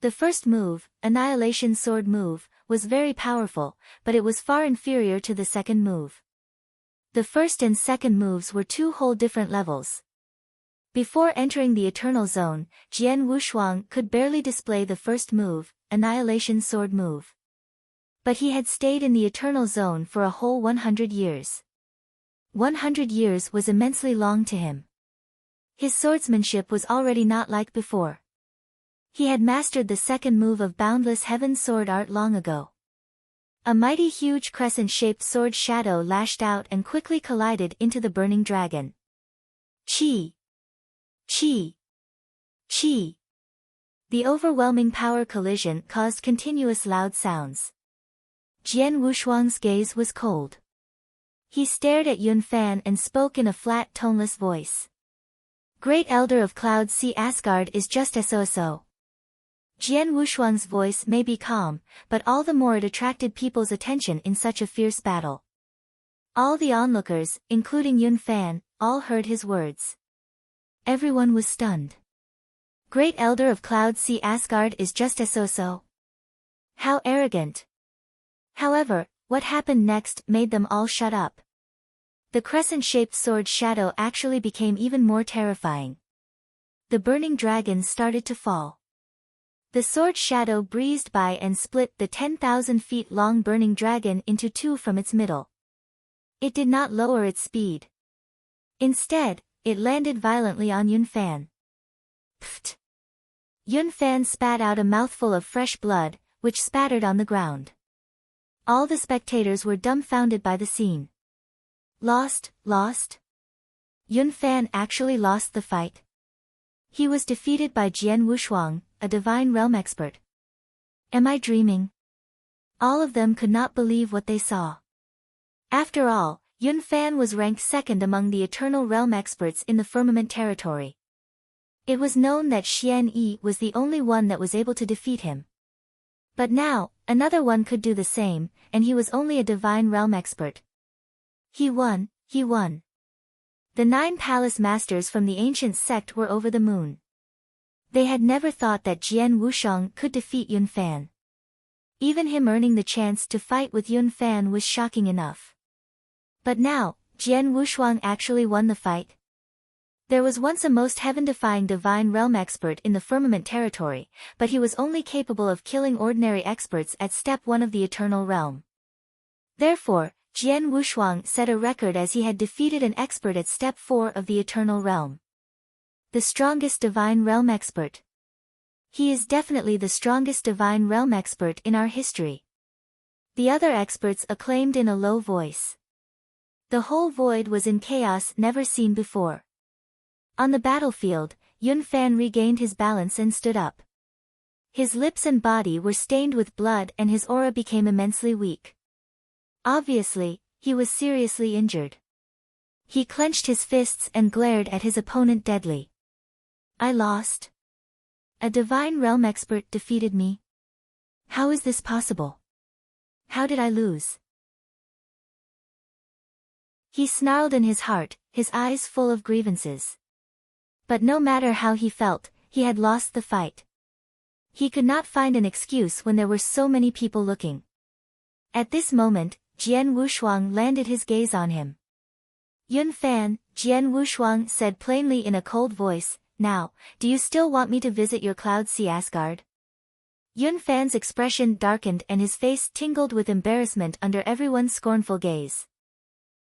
The first move, Annihilation Sword Move, was very powerful, but it was far inferior to the second move. The first and second moves were 2 whole different levels. Before entering the Eternal Zone, Jian Wushuang could barely display the first move, Annihilation Sword Move. But he had stayed in the Eternal Zone for a whole 100 years. 100 years was immensely long to him. His swordsmanship was already not like before. He had mastered the second move of Boundless Heaven Sword Art long ago. A mighty huge crescent-shaped sword shadow lashed out and quickly collided into the burning dragon. Chi! Chi! Chi! The overwhelming power collision caused continuous loud sounds. Jian Wushuang's gaze was cold. He stared at Yun Fan and spoke in a flat toneless voice. Great Elder of Cloud Sea Asgard is just so. Jian Wushuang's voice may be calm, but all the more it attracted people's attention in such a fierce battle. All the onlookers, including Yun Fan, all heard his words. Everyone was stunned. Great Elder of Cloud Sea Asgard is just so. How arrogant. However, what happened next made them all shut up. The crescent-shaped sword shadow actually became even more terrifying. The burning dragon started to fall. The sword shadow breezed by and split the 10,000 feet long burning dragon into 2 from its middle. It did not lower its speed. Instead, it landed violently on Yun Fan. Pfft! Yun Fan spat out a mouthful of fresh blood, which spattered on the ground. All the spectators were dumbfounded by the scene. Lost? Yun Fan actually lost the fight. He was defeated by Jian Wushuang, a Divine Realm expert. Am I dreaming? All of them could not believe what they saw. After all, Yun Fan was ranked second among the Eternal Realm experts in the Firmament territory. It was known that Xian Yi was the only one that was able to defeat him. But now, another one could do the same, and he was only a Divine Realm expert. He won. The 9 palace masters from the ancient sect were over the moon. They had never thought that Jian Wushuang could defeat Yun Fan. Even him earning the chance to fight with Yun Fan was shocking enough. But now, Jian Wushuang actually won the fight. There was once a most heaven-defying Divine Realm expert in the Firmament territory, but he was only capable of killing ordinary experts at Step 1 of the Eternal Realm. Therefore, Jian Wushuang set a record as he had defeated an expert at Step 4 of the Eternal Realm. The strongest Divine Realm expert. He is definitely the strongest divine realm expert in our history. The other experts acclaimed in a low voice. The whole void was in chaos never seen before. On the battlefield, Yun Fan regained his balance and stood up. His lips and body were stained with blood and his aura became immensely weak. Obviously, he was seriously injured. He clenched his fists and glared at his opponent deadly. I lost. A divine realm expert defeated me. How is this possible? How did I lose? He snarled in his heart, his eyes full of grievances. But no matter how he felt, he had lost the fight. He could not find an excuse when there were so many people looking. At this moment, Jian Wushuang landed his gaze on him. Yun Fan, Jian Wushuang said plainly in a cold voice, now, do you still want me to visit your Cloud Sea Asgard? Yun Fan's expression darkened and his face tingled with embarrassment under everyone's scornful gaze.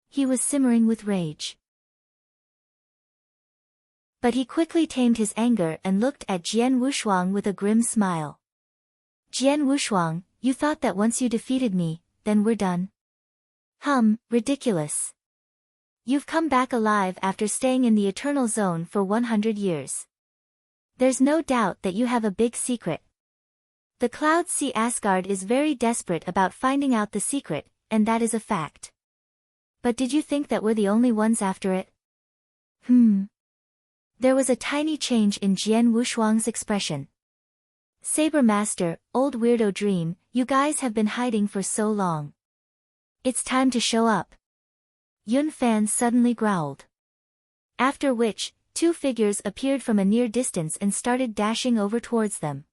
He was simmering with rage. But he quickly tamed his anger and looked at Jian Wushuang with a grim smile. Jian Wushuang, you thought that once you defeated me, then we're done? Ridiculous. You've come back alive after staying in the Eternal Zone for 100 years. There's no doubt that you have a big secret. The Cloud Sea Asgard is very desperate about finding out the secret, and that is a fact. But did you think that we're the only ones after it? There was a tiny change in Jian Wushuang's expression. Saber Master, old weirdo dream, you guys have been hiding for so long. It's time to show up. Yun Fan suddenly growled. After which, two figures appeared from a near distance and started dashing over towards them.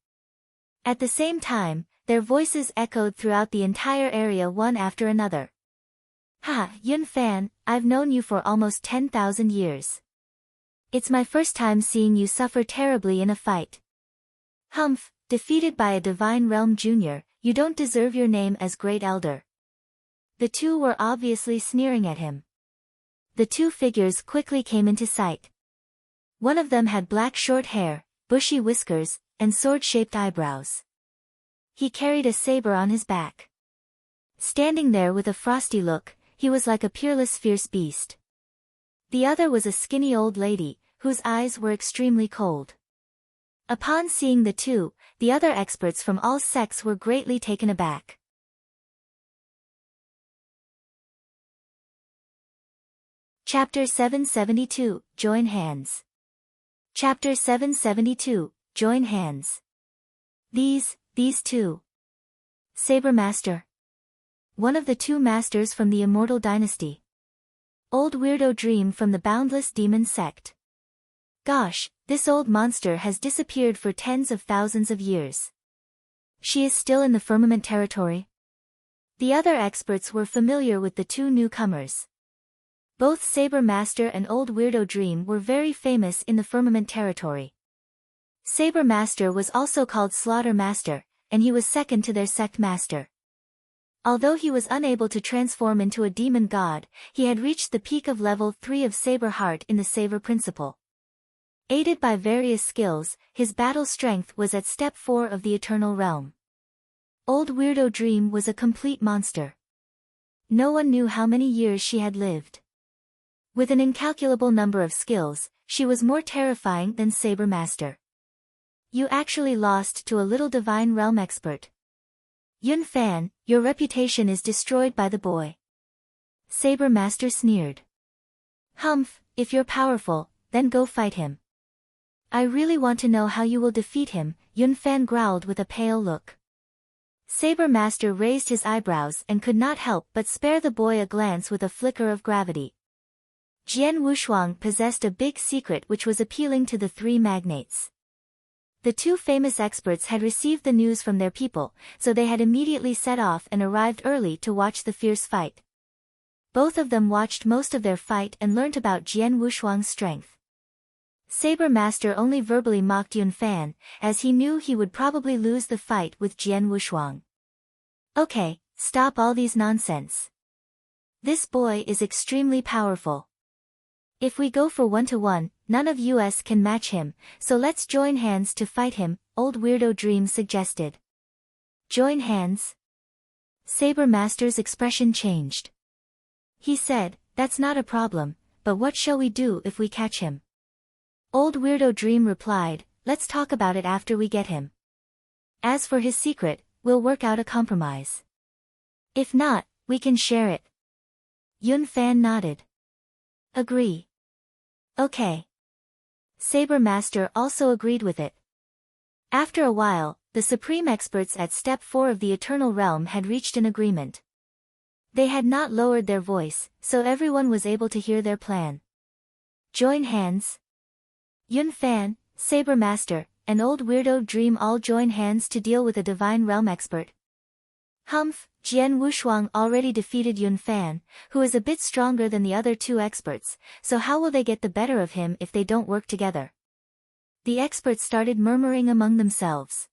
At the same time, their voices echoed throughout the entire area one after another. Yun Fan, I've known you for almost 10,000 years. It's my first time seeing you suffer terribly in a fight. Defeated by a Divine Realm Junior, you don't deserve your name as Great Elder. The two were obviously sneering at him. The two figures quickly came into sight. One of them had black short hair, bushy whiskers, and sword-shaped eyebrows. He carried a saber on his back. Standing there with a frosty look, he was like a peerless fierce beast. The other was a skinny old lady, whose eyes were extremely cold. Upon seeing the two, the other experts from all sects were greatly taken aback. Chapter 772, Join Hands. Chapter 772, Join Hands. These two. Saber Master. One of the two masters from the Immortal Dynasty. Old weirdo dream from the Boundless Demon Sect. Gosh, this old monster has disappeared for tens of thousands of years. She is still in the Firmament territory? The other experts were familiar with the two newcomers. Both Saber Master and Old Weirdo Dream were very famous in the Firmament territory. Saber Master was also called Slaughter Master, and he was second to their sect master. Although he was unable to transform into a demon god, he had reached the peak of level 3 of Saber Heart in the Saber Principle. Aided by various skills, his battle strength was at step 4 of the Eternal Realm. Old Weirdo Dream was a complete monster. No one knew how many years she had lived. With an incalculable number of skills, she was more terrifying than Saber Master. You actually lost to a little Divine Realm expert. Yun Fan, your reputation is destroyed by the boy. Saber Master sneered. If you're powerful, then go fight him. I really want to know how you will defeat him, Yun Fan growled with a pale look. Saber Master raised his eyebrows and could not help but spare the boy a glance with a flicker of gravity. Jian Wushuang possessed a big secret which was appealing to the three magnates. The two famous experts had received the news from their people, so they had immediately set off and arrived early to watch the fierce fight. Both of them watched most of their fight and learnt about Jian Wushuang's strength. Saber Master only verbally mocked Yun Fan, as he knew he would probably lose the fight with Jian Wushuang. Okay, stop all these nonsense. This boy is extremely powerful. If we go for 1-to-1, none of us can match him, so let's join hands to fight him, Old Weirdo Dream suggested. Join hands. Saber Master's expression changed. He said, that's not a problem, but what shall we do if we catch him? Old Weirdo Dream replied, let's talk about it after we get him. As for his secret, we'll work out a compromise. If not, we can share it. Yun Fan nodded. Agree. Okay. Saber Master also agreed with it. After a while, the supreme experts at Step 4 of the Eternal Realm had reached an agreement. They had not lowered their voice, so everyone was able to hear their plan. Join hands. Yun Fan, Saber Master, and Old Weirdo Dream all join hands to deal with a Divine Realm expert. Humph, Jian Wushuang already defeated Yun Fan, who is a bit stronger than the other two experts, so how will they get the better of him if they don't work together? The experts started murmuring among themselves.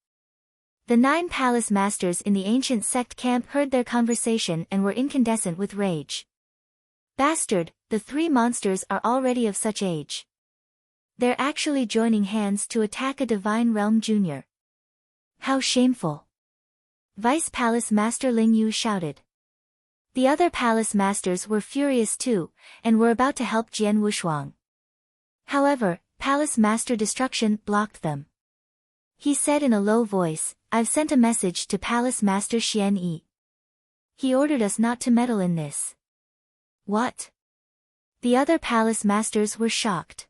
The 9 palace masters in the ancient sect camp heard their conversation and were incandescent with rage. Bastard, the 3 monsters are already of such age. They're actually joining hands to attack a Divine Realm Junior. How shameful! Vice Palace Master Ling Yu shouted. The other palace masters were furious too, and were about to help Jian Wushuang. However, Palace Master Destruction blocked them. He said in a low voice, I've sent a message to Palace Master Xian Yi. He ordered us not to meddle in this. What? The other palace masters were shocked.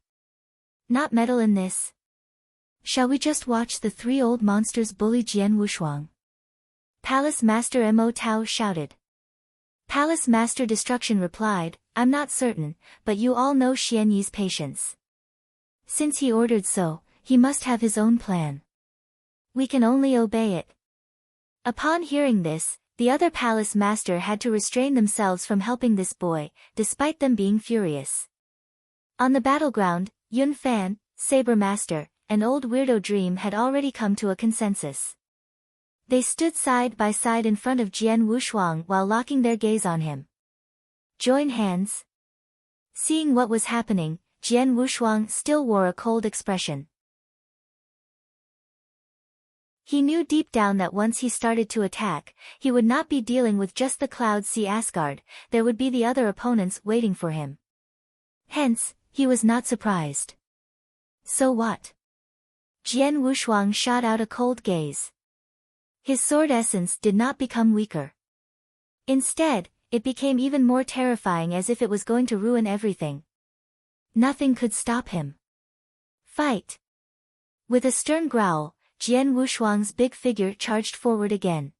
Not meddle in this? Shall we just watch the 3 old monsters bully Jian Wushuang? Palace Master Mo Tao shouted. Palace Master Destruction replied, I'm not certain, but you all know Xian Yi's patience. Since he ordered so, he must have his own plan. We can only obey it. Upon hearing this, the other palace master had to restrain themselves from helping this boy, despite them being furious. On the battleground, Yun Fan, Saber Master, and Old Weirdo Dream had already come to a consensus. They stood side by side in front of Jian Wushuang while locking their gaze on him. Join hands. Seeing what was happening, Jian Wushuang still wore a cold expression. He knew deep down that once he started to attack, he would not be dealing with just the Cloud Sea Asgard, there would be the other opponents waiting for him. Hence, he was not surprised. So what? Jian Wushuang shot out a cold gaze. His sword essence did not become weaker. Instead, it became even more terrifying as if it was going to ruin everything. Nothing could stop him. Fight! With a stern growl, Jian Wushuang's big figure charged forward again.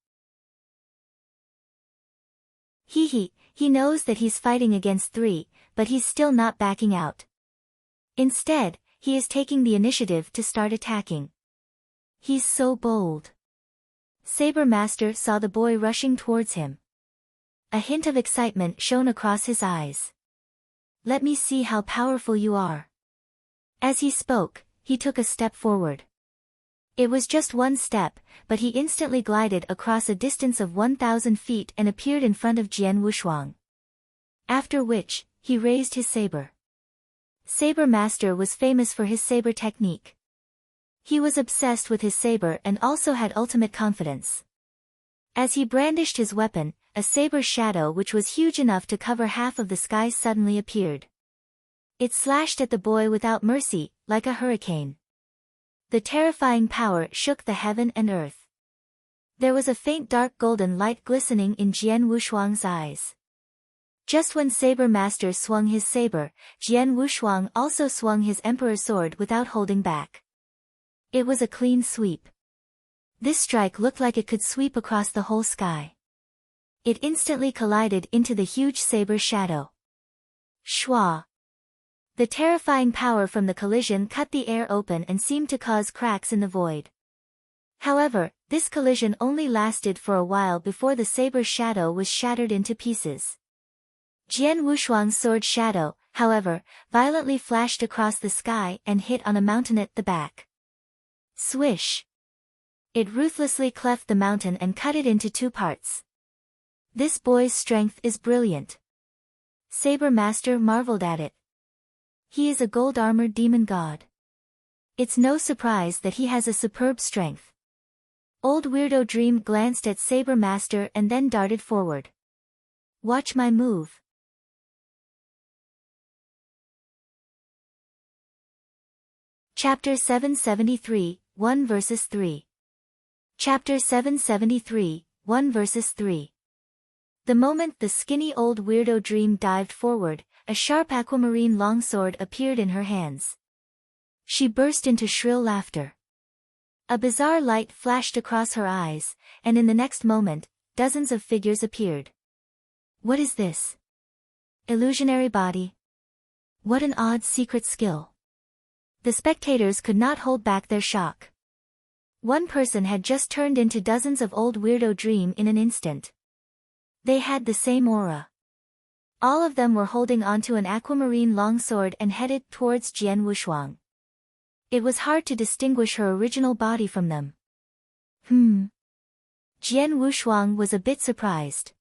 He knows that he's fighting against 3, but he's still not backing out. Instead, he is taking the initiative to start attacking. He's so bold. Saber Master saw the boy rushing towards him. A hint of excitement shone across his eyes. Let me see how powerful you are. As he spoke, he took a step forward. It was just 1 step, but he instantly glided across a distance of 1,000 feet and appeared in front of Jian Wushuang. After which, he raised his saber. Saber Master was famous for his saber technique. He was obsessed with his saber and also had ultimate confidence. As he brandished his weapon, a saber shadow which was huge enough to cover half of the sky suddenly appeared. It slashed at the boy without mercy, like a hurricane. The terrifying power shook the heaven and earth. There was a faint dark golden light glistening in Jian Wushuang's eyes. Just when Saber Master swung his saber, Jian Wushuang also swung his Emperor sword without holding back. It was a clean sweep. This strike looked like it could sweep across the whole sky. It instantly collided into the huge saber shadow. Shwa! The terrifying power from the collision cut the air open and seemed to cause cracks in the void. However, this collision only lasted for a while before the saber shadow was shattered into pieces. Jian Wushuang's sword shadow, however, violently flashed across the sky and hit on a mountain at the back. Swish! It ruthlessly cleft the mountain and cut it into 2 parts. This boy's strength is brilliant. Saber Master marveled at it. He is a gold-armored demon god. It's no surprise that he has a superb strength. Old Weirdo Dream glanced at Saber Master and then darted forward. Watch my move. Chapter 773, 1 vs 3. Chapter 773, 1 vs 3. The moment the skinny Old Weirdo Dream dived forward, a sharp aquamarine longsword appeared in her hands. She burst into shrill laughter. A bizarre light flashed across her eyes, and in the next moment, dozens of figures appeared. What is this? Illusionary body? What an odd secret skill. The spectators could not hold back their shock. One person had just turned into dozens of Old Weirdo Dream in an instant. They had the same aura. All of them were holding onto an aquamarine longsword and headed towards Jian Wushuang. It was hard to distinguish her original body from them. Jian Wushuang was a bit surprised.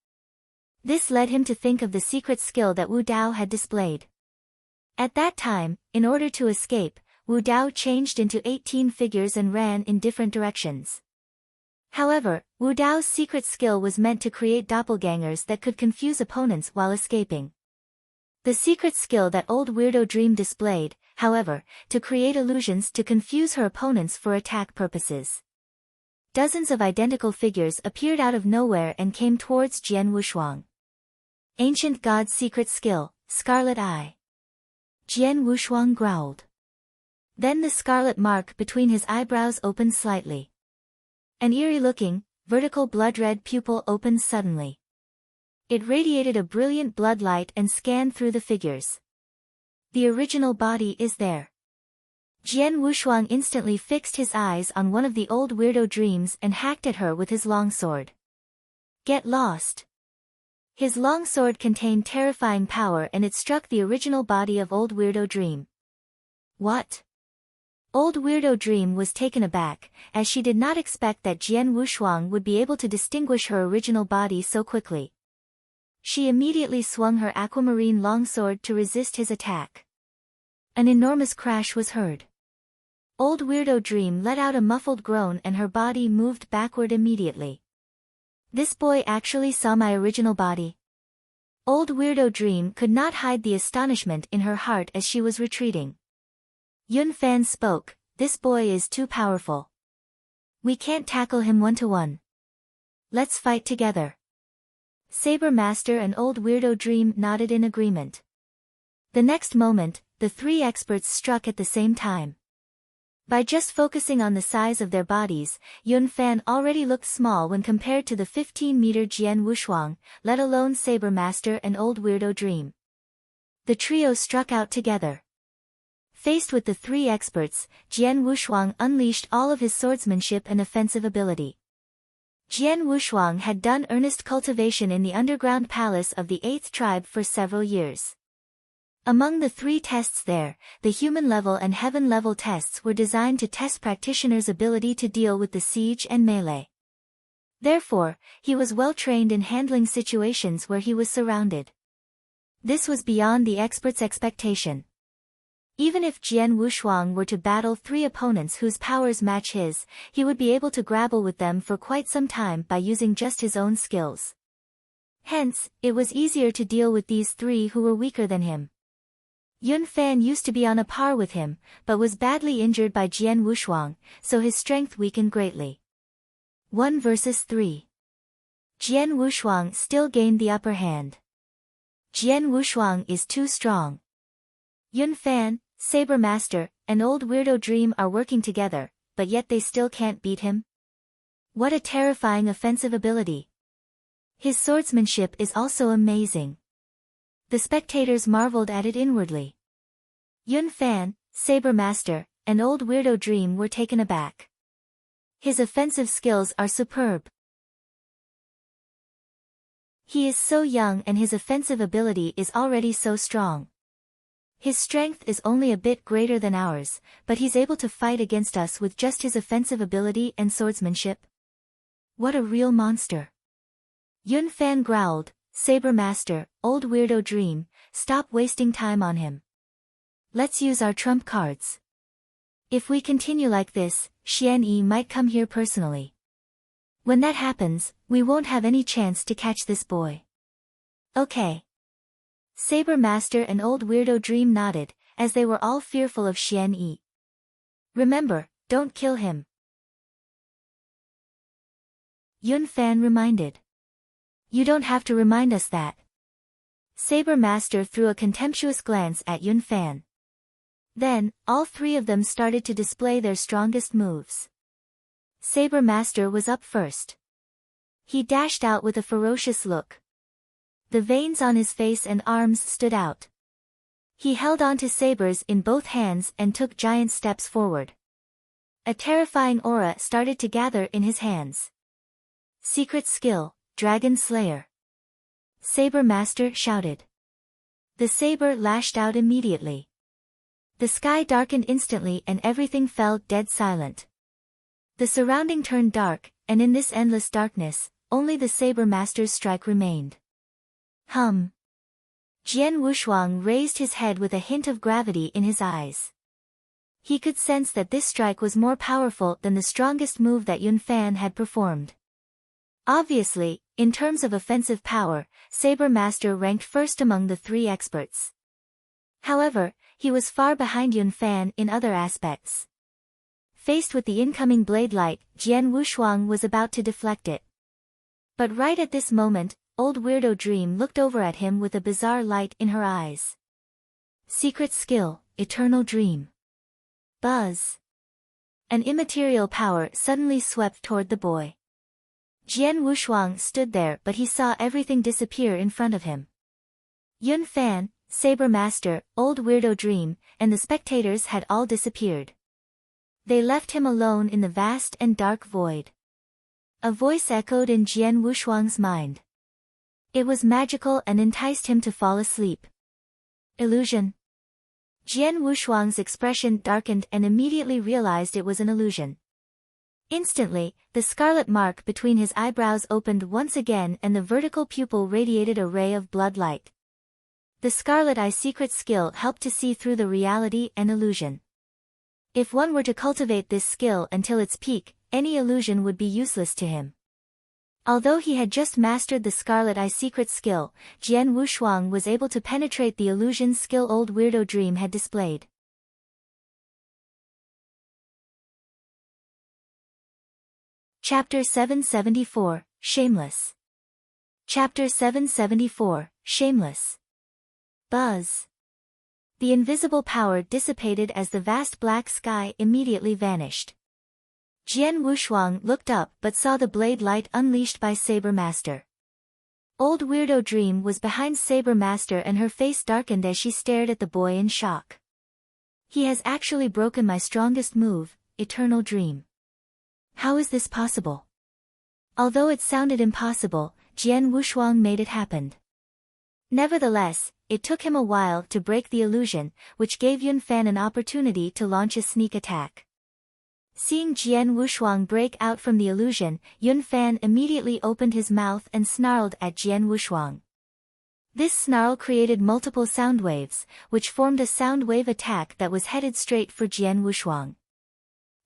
This led him to think of the secret skill that Wu Dao had displayed. At that time, in order to escape, Wu Dao changed into 18 figures and ran in different directions. However, Wu Dao's secret skill was meant to create doppelgangers that could confuse opponents while escaping. The secret skill that Old Weirdo Dream displayed, however, to create illusions to confuse her opponents for attack purposes. Dozens of identical figures appeared out of nowhere and came towards Jian Wushuang. Ancient God's secret skill, Scarlet Eye. Jian Wushuang growled. Then the scarlet mark between his eyebrows opened slightly. An eerie-looking, vertical blood-red pupil opened suddenly. It radiated a brilliant blood light and scanned through the figures. The original body is there. Jian Wushuang instantly fixed his eyes on one of the Old Weirdo Dreams and hacked at her with his longsword. Get lost. His longsword contained terrifying power and it struck the original body of Old Weirdo Dream. What? Old Weirdo Dream was taken aback, as she did not expect that Jian Wushuang would be able to distinguish her original body so quickly. She immediately swung her aquamarine longsword to resist his attack. An enormous crash was heard. Old Weirdo Dream let out a muffled groan and her body moved backward immediately. This boy actually saw my original body. Old Weirdo Dream could not hide the astonishment in her heart as she was retreating. Yun Fan spoke, this boy is too powerful. We can't tackle him one-to-one. Let's fight together. Saber Master and Old Weirdo Dream nodded in agreement. The next moment, the three experts struck at the same time. By just focusing on the size of their bodies, Yun Fan already looked small when compared to the 15-meter Jian Wushuang, let alone Saber Master and Old Weirdo Dream. The trio struck out together. Faced with the three experts, Jian Wushuang unleashed all of his swordsmanship and offensive ability. Jian Wushuang had done earnest cultivation in the underground palace of the 8th tribe for several years. Among the three tests there, the human level and heaven level tests were designed to test practitioners' ability to deal with the siege and melee. Therefore, he was well trained in handling situations where he was surrounded. This was beyond the experts' expectation. Even if Jian Wushuang were to battle three opponents whose powers match his, he would be able to grapple with them for quite some time by using just his own skills. Hence, it was easier to deal with these three who were weaker than him. Yun Fan used to be on a par with him, but was badly injured by Jian Wushuang, so his strength weakened greatly. 1 vs 3. Jian Wushuang still gained the upper hand. Jian Wushuang is too strong. Yun Fan, Saber Master, and Old Weirdo Dream are working together, but yet they still can't beat him? What a terrifying offensive ability. His swordsmanship is also amazing. The spectators marveled at it inwardly. Yun Fan, Saber Master, and Old Weirdo Dream were taken aback. His offensive skills are superb. He is so young and his offensive ability is already so strong. His strength is only a bit greater than ours, but he's able to fight against us with just his offensive ability and swordsmanship. What a real monster. Yun Fan growled, Saber Master, Old Weirdo Dream, stop wasting time on him. Let's use our trump cards. If we continue like this, Xian Yi might come here personally. When that happens, we won't have any chance to catch this boy. Okay. Saber Master and Old Weirdo Dream nodded, as they were all fearful of Xian Yi. Remember, don't kill him. Yun Fan reminded. You don't have to remind us that. Saber Master threw a contemptuous glance at Yun Fan. Then, all three of them started to display their strongest moves. Saber Master was up first. He dashed out with a ferocious look. The veins on his face and arms stood out. He held on to sabers in both hands and took giant steps forward. A terrifying aura started to gather in his hands. Secret skill, Dragon Slayer. Saber Master shouted. The saber lashed out immediately. The sky darkened instantly and everything fell dead silent. The surrounding turned dark, and in this endless darkness, only the Saber Master's strike remained. Hum. Jian Wushuang raised his head with a hint of gravity in his eyes. He could sense that this strike was more powerful than the strongest move that Yun Fan had performed. Obviously, in terms of offensive power, Saber Master ranked first among the three experts. However, he was far behind Yun Fan in other aspects. Faced with the incoming blade light, Jian Wushuang was about to deflect it. But right at this moment, Old Weirdo Dream looked over at him with a bizarre light in her eyes. Secret skill, Eternal Dream. Buzz. An immaterial power suddenly swept toward the boy. Jian Wushuang stood there, but he saw everything disappear in front of him. Yun Fan, Saber Master, Old Weirdo Dream, and the spectators had all disappeared. They left him alone in the vast and dark void. A voice echoed in Jian Wushuang's mind. It was magical and enticed him to fall asleep. Illusion. Jian Wushuang's expression darkened and immediately realized it was an illusion. Instantly, the scarlet mark between his eyebrows opened once again and the vertical pupil radiated a ray of blood light. The Scarlet Eye secret skill helped to see through the reality and illusion. If one were to cultivate this skill until its peak, any illusion would be useless to him. Although he had just mastered the Scarlet Eye secret skill, Jian Wushuang was able to penetrate the illusion skill Old Weirdo Dream had displayed. Chapter 774, Shameless. Chapter 774, Shameless. Buzz. The invisible power dissipated as the vast black sky immediately vanished. Jian Wushuang looked up but saw the blade light unleashed by Saber Master. Old Weirdo Dream was behind Saber Master and her face darkened as she stared at the boy in shock. He has actually broken my strongest move, Eternal Dream. How is this possible? Although it sounded impossible, Jian Wushuang made it happen. Nevertheless, it took him a while to break the illusion, which gave Yun Fan an opportunity to launch a sneak attack. Seeing Jian Wushuang break out from the illusion, Yun Fan immediately opened his mouth and snarled at Jian Wushuang. This snarl created multiple sound waves, which formed a sound wave attack that was headed straight for Jian Wushuang.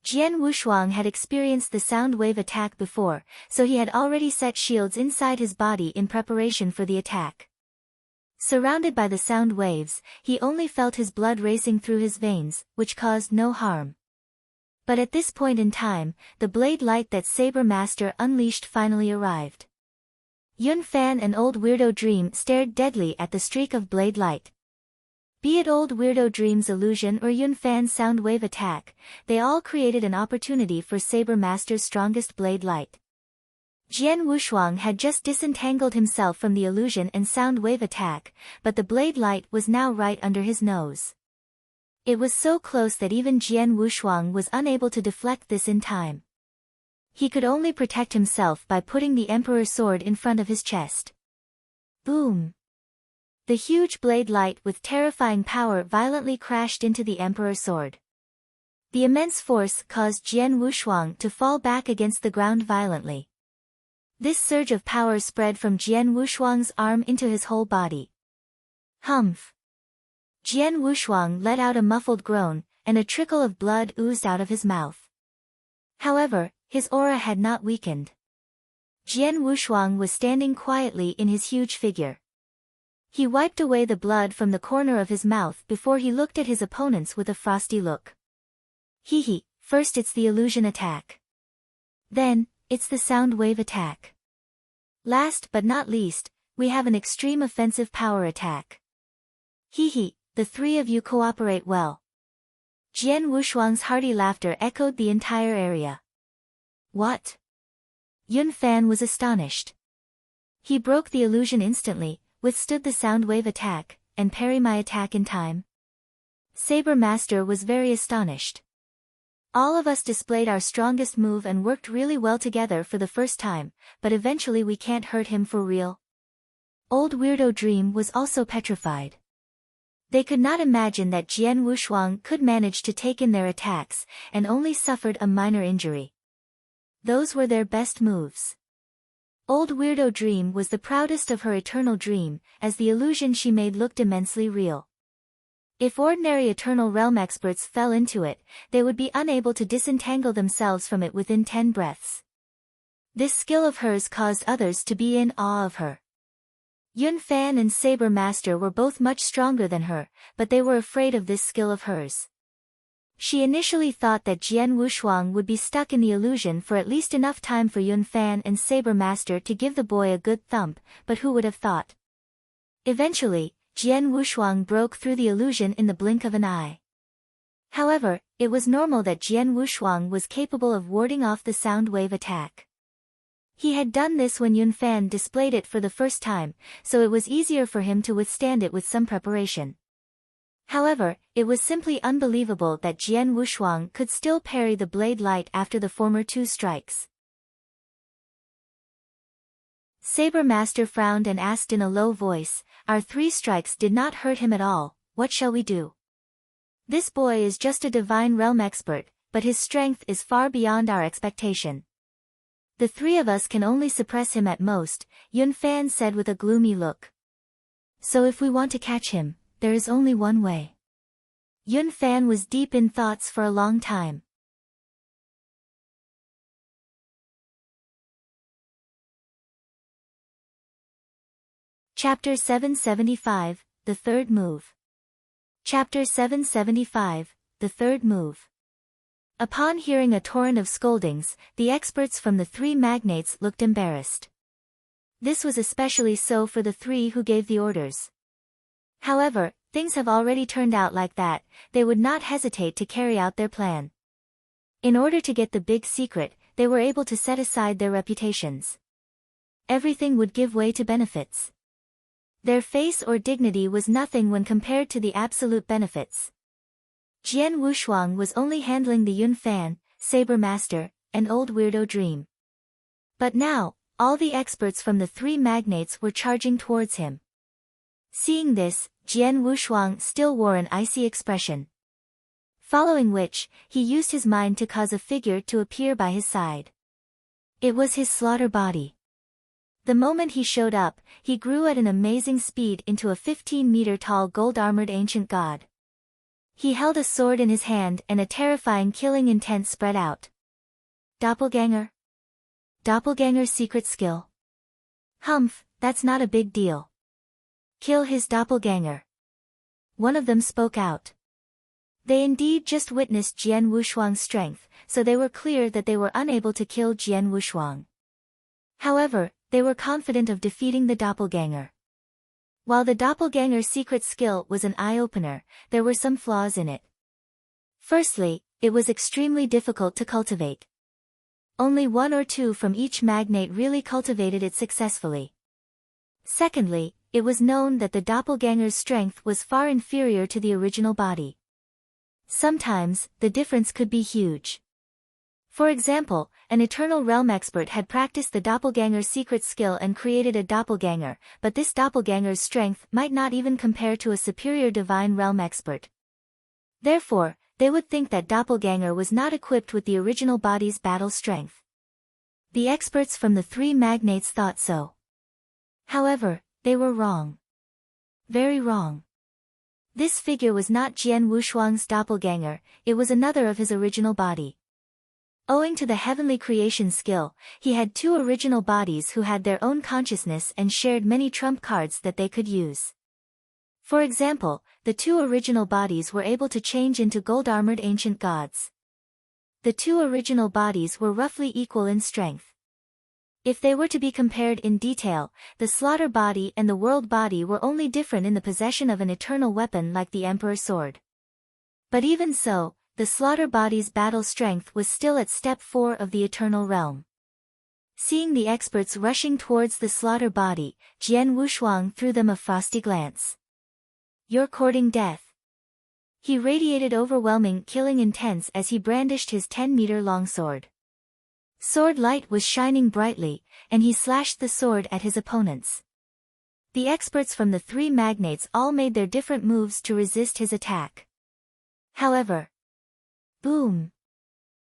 Jian Wushuang had experienced the sound wave attack before, so he had already set shields inside his body in preparation for the attack. Surrounded by the sound waves, he only felt his blood racing through his veins, which caused no harm. But at this point in time, the blade light that Saber Master unleashed finally arrived. Yun Fan and Old Weirdo Dream stared deadly at the streak of blade light. Be it Old Weirdo Dream's illusion or Yun Fan's sound wave attack, they all created an opportunity for Saber Master's strongest blade light. Jian Wushuang had just disentangled himself from the illusion and sound wave attack, but the blade light was now right under his nose. It was so close that even Jian Wushuang was unable to deflect this in time. He could only protect himself by putting the Emperor's sword in front of his chest. Boom! The huge blade light with terrifying power violently crashed into the Emperor's sword. The immense force caused Jian Wushuang to fall back against the ground violently. This surge of power spread from Jian Wushuang's arm into his whole body. Humph! Jian Wushuang let out a muffled groan, and a trickle of blood oozed out of his mouth. However, his aura had not weakened. Jian Wushuang was standing quietly in his huge figure. He wiped away the blood from the corner of his mouth before he looked at his opponents with a frosty look. Hee, first it's the illusion attack. Then, it's the sound wave attack. Last but not least, we have an extreme offensive power attack. Hee, the three of you cooperate well. Jian Wushuang's hearty laughter echoed the entire area. What? Yun Fan was astonished. He broke the illusion instantly, withstood the sound wave attack, and parry my attack in time. Saber Master was very astonished. All of us displayed our strongest move and worked really well together for the first time, but eventually we can't hurt him for real. Old Weirdo Dream was also petrified. They could not imagine that Jian Wushuang could manage to take in their attacks, and only suffered a minor injury. Those were their best moves. Old Weirdo Dream was the proudest of her eternal dream, as the illusion she made looked immensely real. If ordinary Eternal Realm experts fell into it, they would be unable to disentangle themselves from it within 10 breaths. This skill of hers caused others to be in awe of her. Yun Fan and Saber Master were both much stronger than her, but they were afraid of this skill of hers. She initially thought that Jian Wushuang would be stuck in the illusion for at least enough time for Yun Fan and Saber Master to give the boy a good thump, but who would have thought? Eventually, Jian Wushuang broke through the illusion in the blink of an eye. However, it was normal that Jian Wushuang was capable of warding off the sound wave attack. He had done this when Yun Fan displayed it for the first time, so it was easier for him to withstand it with some preparation. However, it was simply unbelievable that Jian Wushuang could still parry the blade light after the former 2 strikes. Saber Master frowned and asked in a low voice, "Our 3 strikes did not hurt him at all, what shall we do? This boy is just a divine realm expert, but his strength is far beyond our expectation. The 3 of us can only suppress him at most," Yun Fan said with a gloomy look. "So if we want to catch him, there is only one way." Yun Fan was deep in thoughts for a long time. Chapter 775, The Third Move. Chapter 775, The Third Move. Upon hearing a torrent of scoldings, the experts from the 3 magnates looked embarrassed. This was especially so for the 3 who gave the orders. However, things have already turned out like that, they would not hesitate to carry out their plan. In order to get the big secret, they were able to set aside their reputations. Everything would give way to benefits. Their face or dignity was nothing when compared to the absolute benefits. Jian Wushuang was only handling the Yun Fan, Saber Master, and Old Weirdo Dream. But now, all the experts from the 3 magnates were charging towards him. Seeing this, Jian Wushuang still wore an icy expression. Following which, he used his mind to cause a figure to appear by his side. It was his slaughter body. The moment he showed up, he grew at an amazing speed into a 15-meter-tall gold-armored ancient god. He held a sword in his hand and a terrifying killing intent spread out. Doppelganger? Doppelganger's secret skill? Humph, that's not a big deal. Kill his doppelganger. One of them spoke out. They indeed just witnessed Jian Wushuang's strength, so they were clear that they were unable to kill Jian Wushuang. However, they were confident of defeating the doppelganger. While the doppelganger's secret skill was an eye-opener, there were some flaws in it. Firstly, it was extremely difficult to cultivate. Only 1 or 2 from each magnate really cultivated it successfully. Secondly, it was known that the doppelganger's strength was far inferior to the original body. Sometimes, the difference could be huge. For example, an Eternal Realm expert had practiced the doppelganger's secret skill and created a doppelganger, but this doppelganger's strength might not even compare to a superior Divine Realm expert. Therefore, they would think that doppelganger was not equipped with the original body's battle strength. The experts from the 3 magnates thought so. However, they were wrong. Very wrong. This figure was not Jian Wushuang's doppelganger, it was another of his original body. Owing to the heavenly creation skill, he had two original bodies who had their own consciousness and shared many trump cards that they could use. For example, the two original bodies were able to change into gold-armored ancient gods. The two original bodies were roughly equal in strength. If they were to be compared in detail, the slaughter body and the world body were only different in the possession of an eternal weapon like the Emperor's sword. But even so, the slaughter body's battle strength was still at step 4 of the eternal realm. Seeing the experts rushing towards the slaughter body, Jian Wushuang threw them a frosty glance. "You're courting death." He radiated overwhelming killing intense as he brandished his 10-meter long sword. Sword light was shining brightly, and he slashed the sword at his opponents. The experts from the three magnates all made their different moves to resist his attack. However, boom!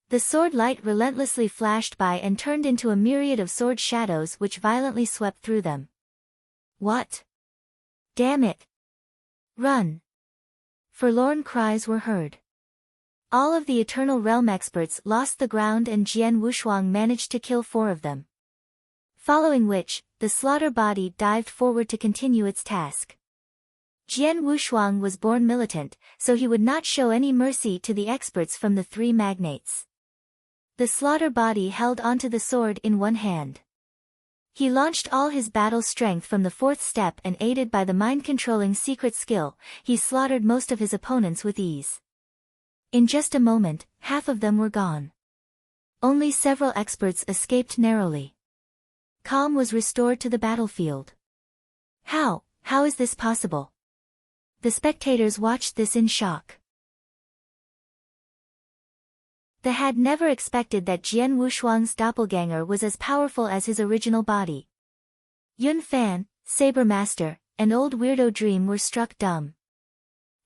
The sword light relentlessly flashed by and turned into a myriad of sword shadows which violently swept through them. What? Damn it! Run! Forlorn cries were heard. All of the Eternal Realm experts lost the ground and Jian Wushuang managed to kill 4 of them. Following which, the slaughter body dived forward to continue its task. Jian Wushuang was born militant, so he would not show any mercy to the experts from the three magnates. The slaughter body held onto the sword in one hand. He launched all his battle strength from the 4th step and aided by the mind-controlling secret skill, he slaughtered most of his opponents with ease. In just a moment, half of them were gone. Only several experts escaped narrowly. Calm was restored to the battlefield. How is this possible? The spectators watched this in shock. They had never expected that Jian Wushuang's doppelganger was as powerful as his original body. Yun Fan, Saber Master, and Old Weirdo Dream were struck dumb.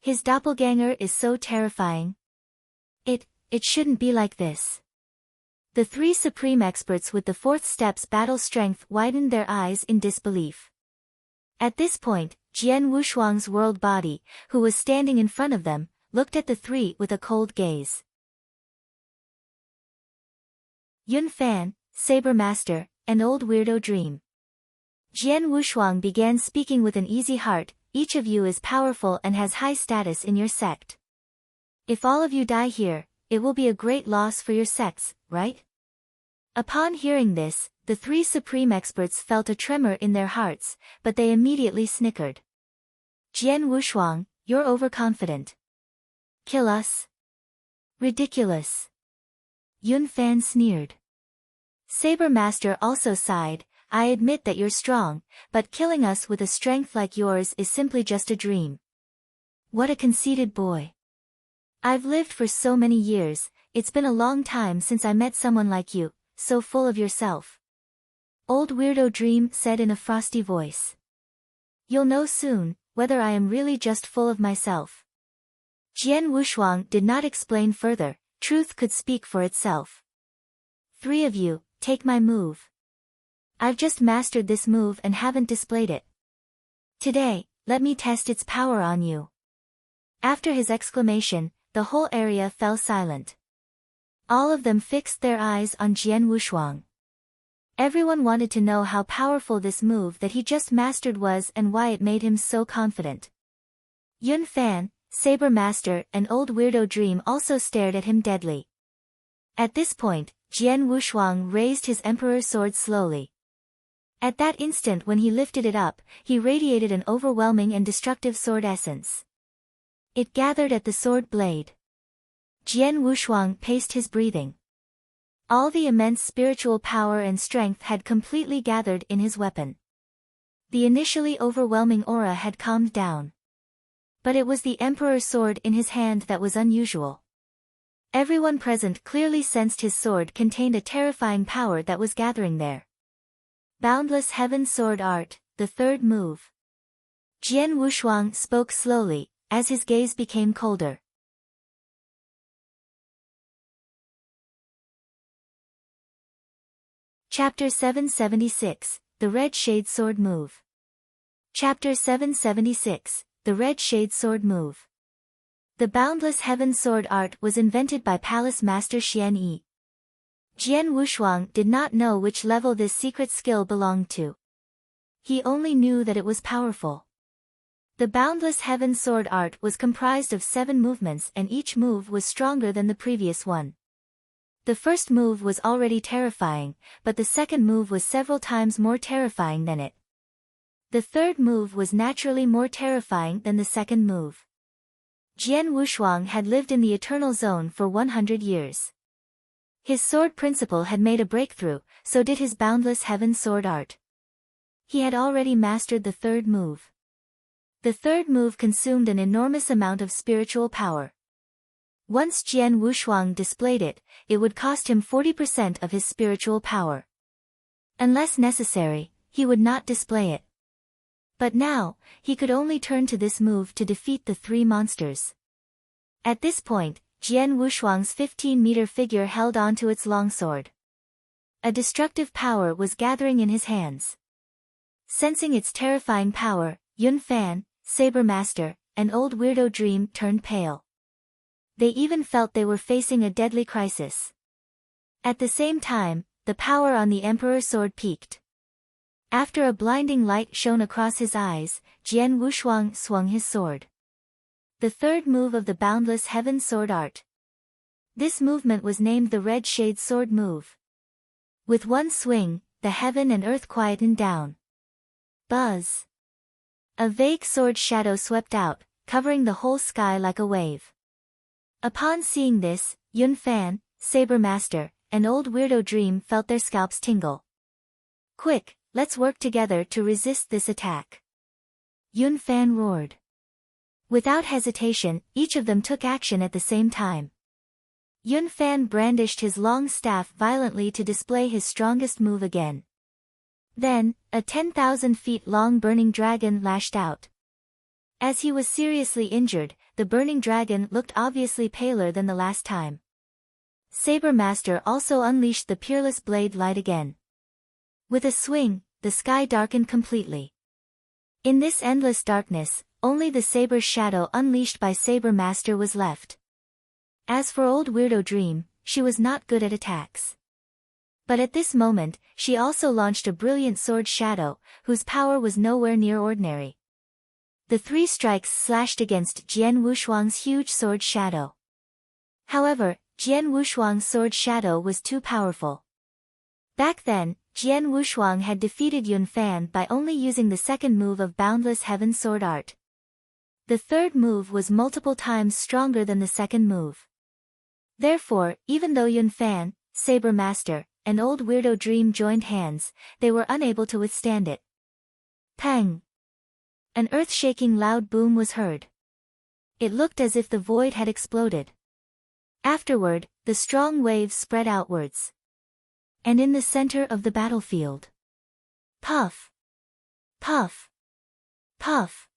His doppelganger is so terrifying. It shouldn't be like this. The 3 supreme experts with the 4th step's battle strength widened their eyes in disbelief. At this point, Jian Wushuang's world body, who was standing in front of them, looked at the 3 with a cold gaze. Yun Fan, Saber Master, and Old Weirdo Dream. Jian Wushuang began speaking with an easy heart, each of you is powerful and has high status in your sect. If all of you die here, it will be a great loss for your sects, right? Upon hearing this, the 3 supreme experts felt a tremor in their hearts, but they immediately snickered. Jian Wushuang, you're overconfident. Kill us? Ridiculous. Yun Fan sneered. Saber Master also sighed, I admit that you're strong, but killing us with a strength like yours is simply just a dream. What a conceited boy. I've lived for so many years, it's been a long time since I met someone like you, so full of yourself. Old Weirdo Dream said in a frosty voice. You'll know soon, whether I am really just full of myself. Jian Wushuang did not explain further, truth could speak for itself. 3 of you, take my move. I've just mastered this move and haven't displayed it. Today, let me test its power on you. After his exclamation, the whole area fell silent. All of them fixed their eyes on Jian Wushuang. Everyone wanted to know how powerful this move that he just mastered was and why it made him so confident. Yun Fan, Saber Master, and Old Weirdo Dream also stared at him deadly. At this point, Jian Wushuang raised his Emperor's sword slowly. At that instant when he lifted it up, he radiated an overwhelming and destructive sword essence. It gathered at the sword blade. Jian Wushuang paced his breathing. All the immense spiritual power and strength had completely gathered in his weapon. The initially overwhelming aura had calmed down. But it was the Emperor's sword in his hand that was unusual. Everyone present clearly sensed his sword contained a terrifying power that was gathering there. Boundless Heaven Sword Art, the 3rd move. Jian Wushuang spoke slowly, as his gaze became colder. Chapter 776, The Red Shade Sword Move. Chapter 776, the Red Shade Sword Move. The Boundless Heaven Sword art was invented by Palace Master Xian Yi. Jian Wushuang did not know which level this secret skill belonged to. He only knew that it was powerful. The Boundless Heaven Sword art was comprised of 7 movements and each move was stronger than the previous one. The first move was already terrifying, but the second move was several times more terrifying than it. The third move was naturally more terrifying than the second move. Jian Wushuang had lived in the Eternal Zone for 100 years. His sword principle had made a breakthrough, so did his Boundless Heaven Sword art. He had already mastered the third move. The third move consumed an enormous amount of spiritual power. Once Jian Wushuang displayed it, it would cost him 40% of his spiritual power. Unless necessary, he would not display it. But now, he could only turn to this move to defeat the 3 monsters. At this point, Jian Wushuang's 15-meter figure held onto its longsword. A destructive power was gathering in his hands. Sensing its terrifying power, Yun Fan, Saber Master, and Old Weirdo Dream turned pale. They even felt they were facing a deadly crisis. At the same time, the power on the Emperor's sword peaked. After a blinding light shone across his eyes, Jian Wushuang swung his sword. The third move of the Boundless Heaven Sword art. This movement was named the Red Shade Sword Move. With one swing, the heaven and earth quietened down. Buzz! A vague sword shadow swept out, covering the whole sky like a wave. Upon seeing this, Yun Fan, Saber Master, and Old Weirdo Dream felt their scalps tingle. Quick! Let's work together to resist this attack. Yun Fan roared. Without hesitation, each of them took action at the same time. Yun Fan brandished his long staff violently to display his strongest move again. Then, a 10,000 feet long burning dragon lashed out. As he was seriously injured, the burning dragon looked obviously paler than the last time. Saber Master also unleashed the peerless blade light again. With a swing, the sky darkened completely. In this endless darkness, only the saber's shadow unleashed by Saber Master was left. As for Old Weirdo Dream, she was not good at attacks. But at this moment, she also launched a brilliant sword shadow, whose power was nowhere near ordinary. The 3 strikes slashed against Jian Wushuang's huge sword shadow. However, Jian Wushuang's sword shadow was too powerful. Back then, Jian Wushuang had defeated Yun Fan by only using the second move of Boundless Heaven Sword art. The third move was multiple times stronger than the second move. Therefore, even though Yun Fan, Saber Master, and Old Weirdo Dream joined hands, they were unable to withstand it. Pang! An earth-shaking loud boom was heard. It looked as if the void had exploded. Afterward, the strong waves spread outwards. And in the center of the battlefield. Puff! Puff! Puff!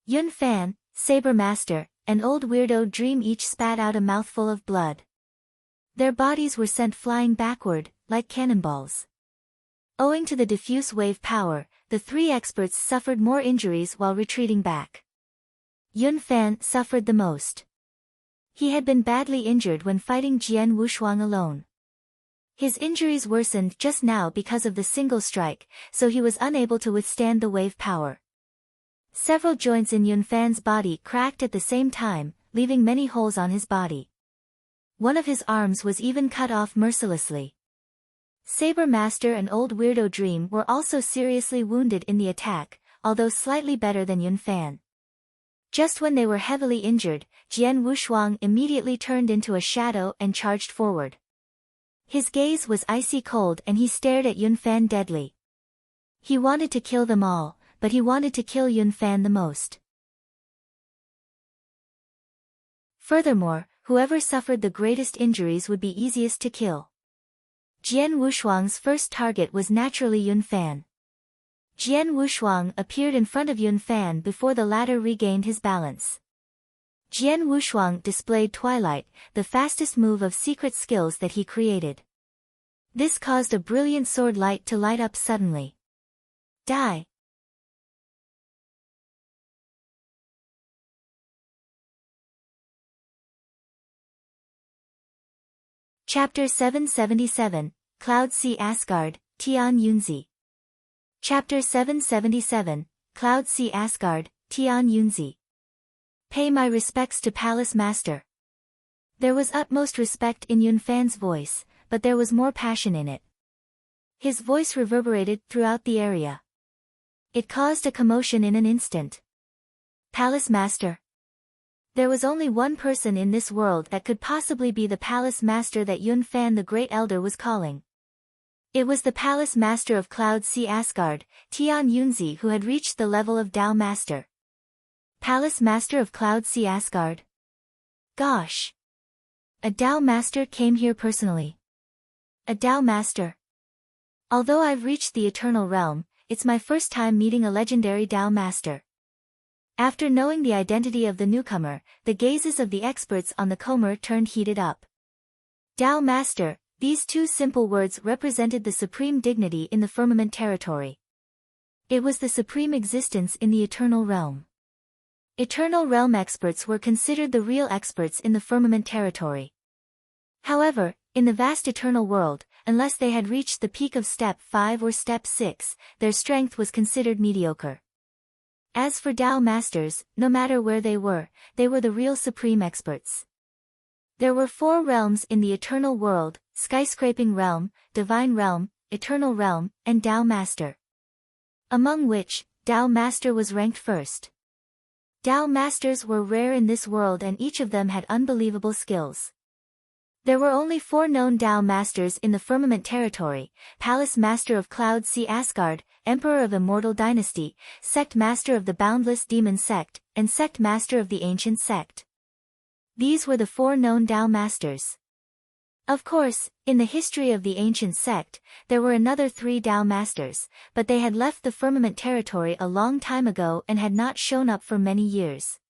Yun Fan, Saber Master, and Old Weirdo Dream each spat out a mouthful of blood. Their bodies were sent flying backward, like cannonballs. Owing to the diffuse wave power, the 3 experts suffered more injuries while retreating back. Yun Fan suffered the most. He had been badly injured when fighting Jian Wushuang alone. His injuries worsened just now because of the single strike, so he was unable to withstand the wave power. Several joints in Yun Fan's body cracked at the same time, leaving many holes on his body. One of his arms was even cut off mercilessly. Saber Master and Old Weirdo Dream were also seriously wounded in the attack, although slightly better than Yun Fan. Just when they were heavily injured, Jian Wushuang immediately turned into a shadow and charged forward. His gaze was icy cold and he stared at Yun Fan deadly. He wanted to kill them all, but he wanted to kill Yun Fan the most. Furthermore, whoever suffered the greatest injuries would be easiest to kill. Jian Wushuang's first target was naturally Yun Fan. Jian Wushuang appeared in front of Yun Fan before the latter regained his balance. Jian Wushuang displayed Twilight, the fastest move of secret skills that he created. This caused a brilliant sword light to light up suddenly. Die! Chapter 777, Cloud Sea Asgard, Tian Yunzi. Chapter 777, Cloud Sea Asgard, Tian Yunzi. Pay my respects to Palace Master. There was utmost respect in Yunfan's voice, but there was more passion in it. His voice reverberated throughout the area. It caused a commotion in an instant. Palace Master. There was only one person in this world that could possibly be the Palace Master that Yunfan the Great Elder was calling. It was the Palace Master of Cloud Sea Asgard, Tian Yunzi, who had reached the level of Tao Master. Palace Master of Cloud Sea Asgard? Gosh! A Tao Master came here personally. A Tao Master. Although I've reached the Eternal Realm, it's my first time meeting a legendary Tao Master. After knowing the identity of the newcomer, the gazes of the experts on the comer turned heated up. Tao Master, these two simple words represented the supreme dignity in the firmament territory. It was the supreme existence in the Eternal Realm. Eternal Realm experts were considered the real experts in the firmament territory. However, in the vast Eternal World, unless they had reached the peak of Step 5 or Step 6, their strength was considered mediocre. As for Tao Masters, no matter where they were the real supreme experts. There were 4 realms in the Eternal World: Skyscraping Realm, Divine Realm, Eternal Realm, and Tao Master. Among which, Tao Master was ranked first. Tao Masters were rare in this world and each of them had unbelievable skills. There were only 4 known Tao Masters in the Firmament Territory: Palace Master of Cloud Sea Asgard, Emperor of Immortal Dynasty, Sect Master of the Boundless Demon Sect, and Sect Master of the Ancient Sect. These were the 4 known Tao Masters. Of course, in the history of the Ancient Sect, there were another 3 Tao Masters, but they had left the Firmament Territory a long time ago and had not shown up for many years.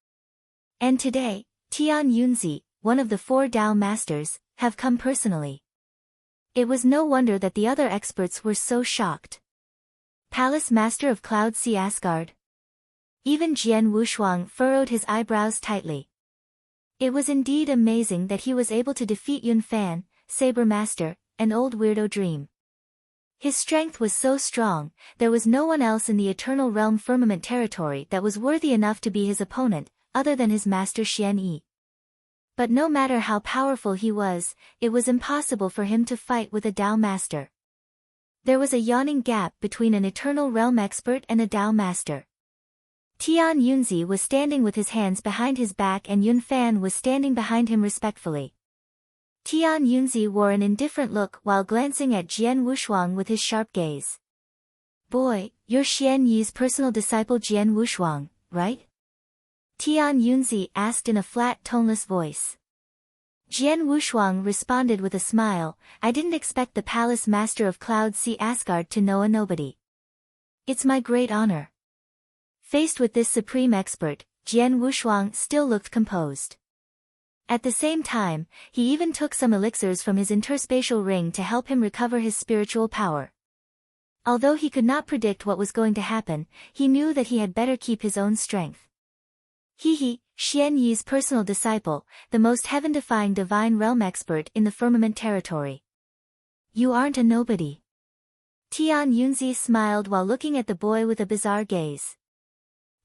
And today, Tian Yunzi, one of the 4 Tao Masters, have come personally. It was no wonder that the other experts were so shocked. Palace Master of Cloud Sea Asgard? Even Jian Wushuang furrowed his eyebrows tightly. It was indeed amazing that he was able to defeat Yunfan, Saber Master, and Old Weirdo Dream. His strength was so strong, there was no one else in the Eternal Realm Firmament Territory that was worthy enough to be his opponent, other than his master Xian Yi. But no matter how powerful he was, it was impossible for him to fight with a Tao Master. There was a yawning gap between an Eternal Realm expert and a Tao Master. Tian Yunzi was standing with his hands behind his back and Yunfan was standing behind him respectfully. Tian Yunzi wore an indifferent look while glancing at Jian Wushuang with his sharp gaze. Boy, you're Xian Yi's personal disciple Jian Wushuang, right? Tian Yunzi asked in a flat toneless voice. Jian Wushuang responded with a smile, I didn't expect the Palace Master of Cloud Sea Asgard to know a nobody. It's my great honor. Faced with this supreme expert, Jian Wushuang still looked composed. At the same time, he even took some elixirs from his interspatial ring to help him recover his spiritual power. Although he could not predict what was going to happen, he knew that he had better keep his own strength. He, Xian Yi's personal disciple, the most heaven-defying divine realm expert in the Firmament Territory. You aren't a nobody. Tian Yunzi smiled while looking at the boy with a bizarre gaze.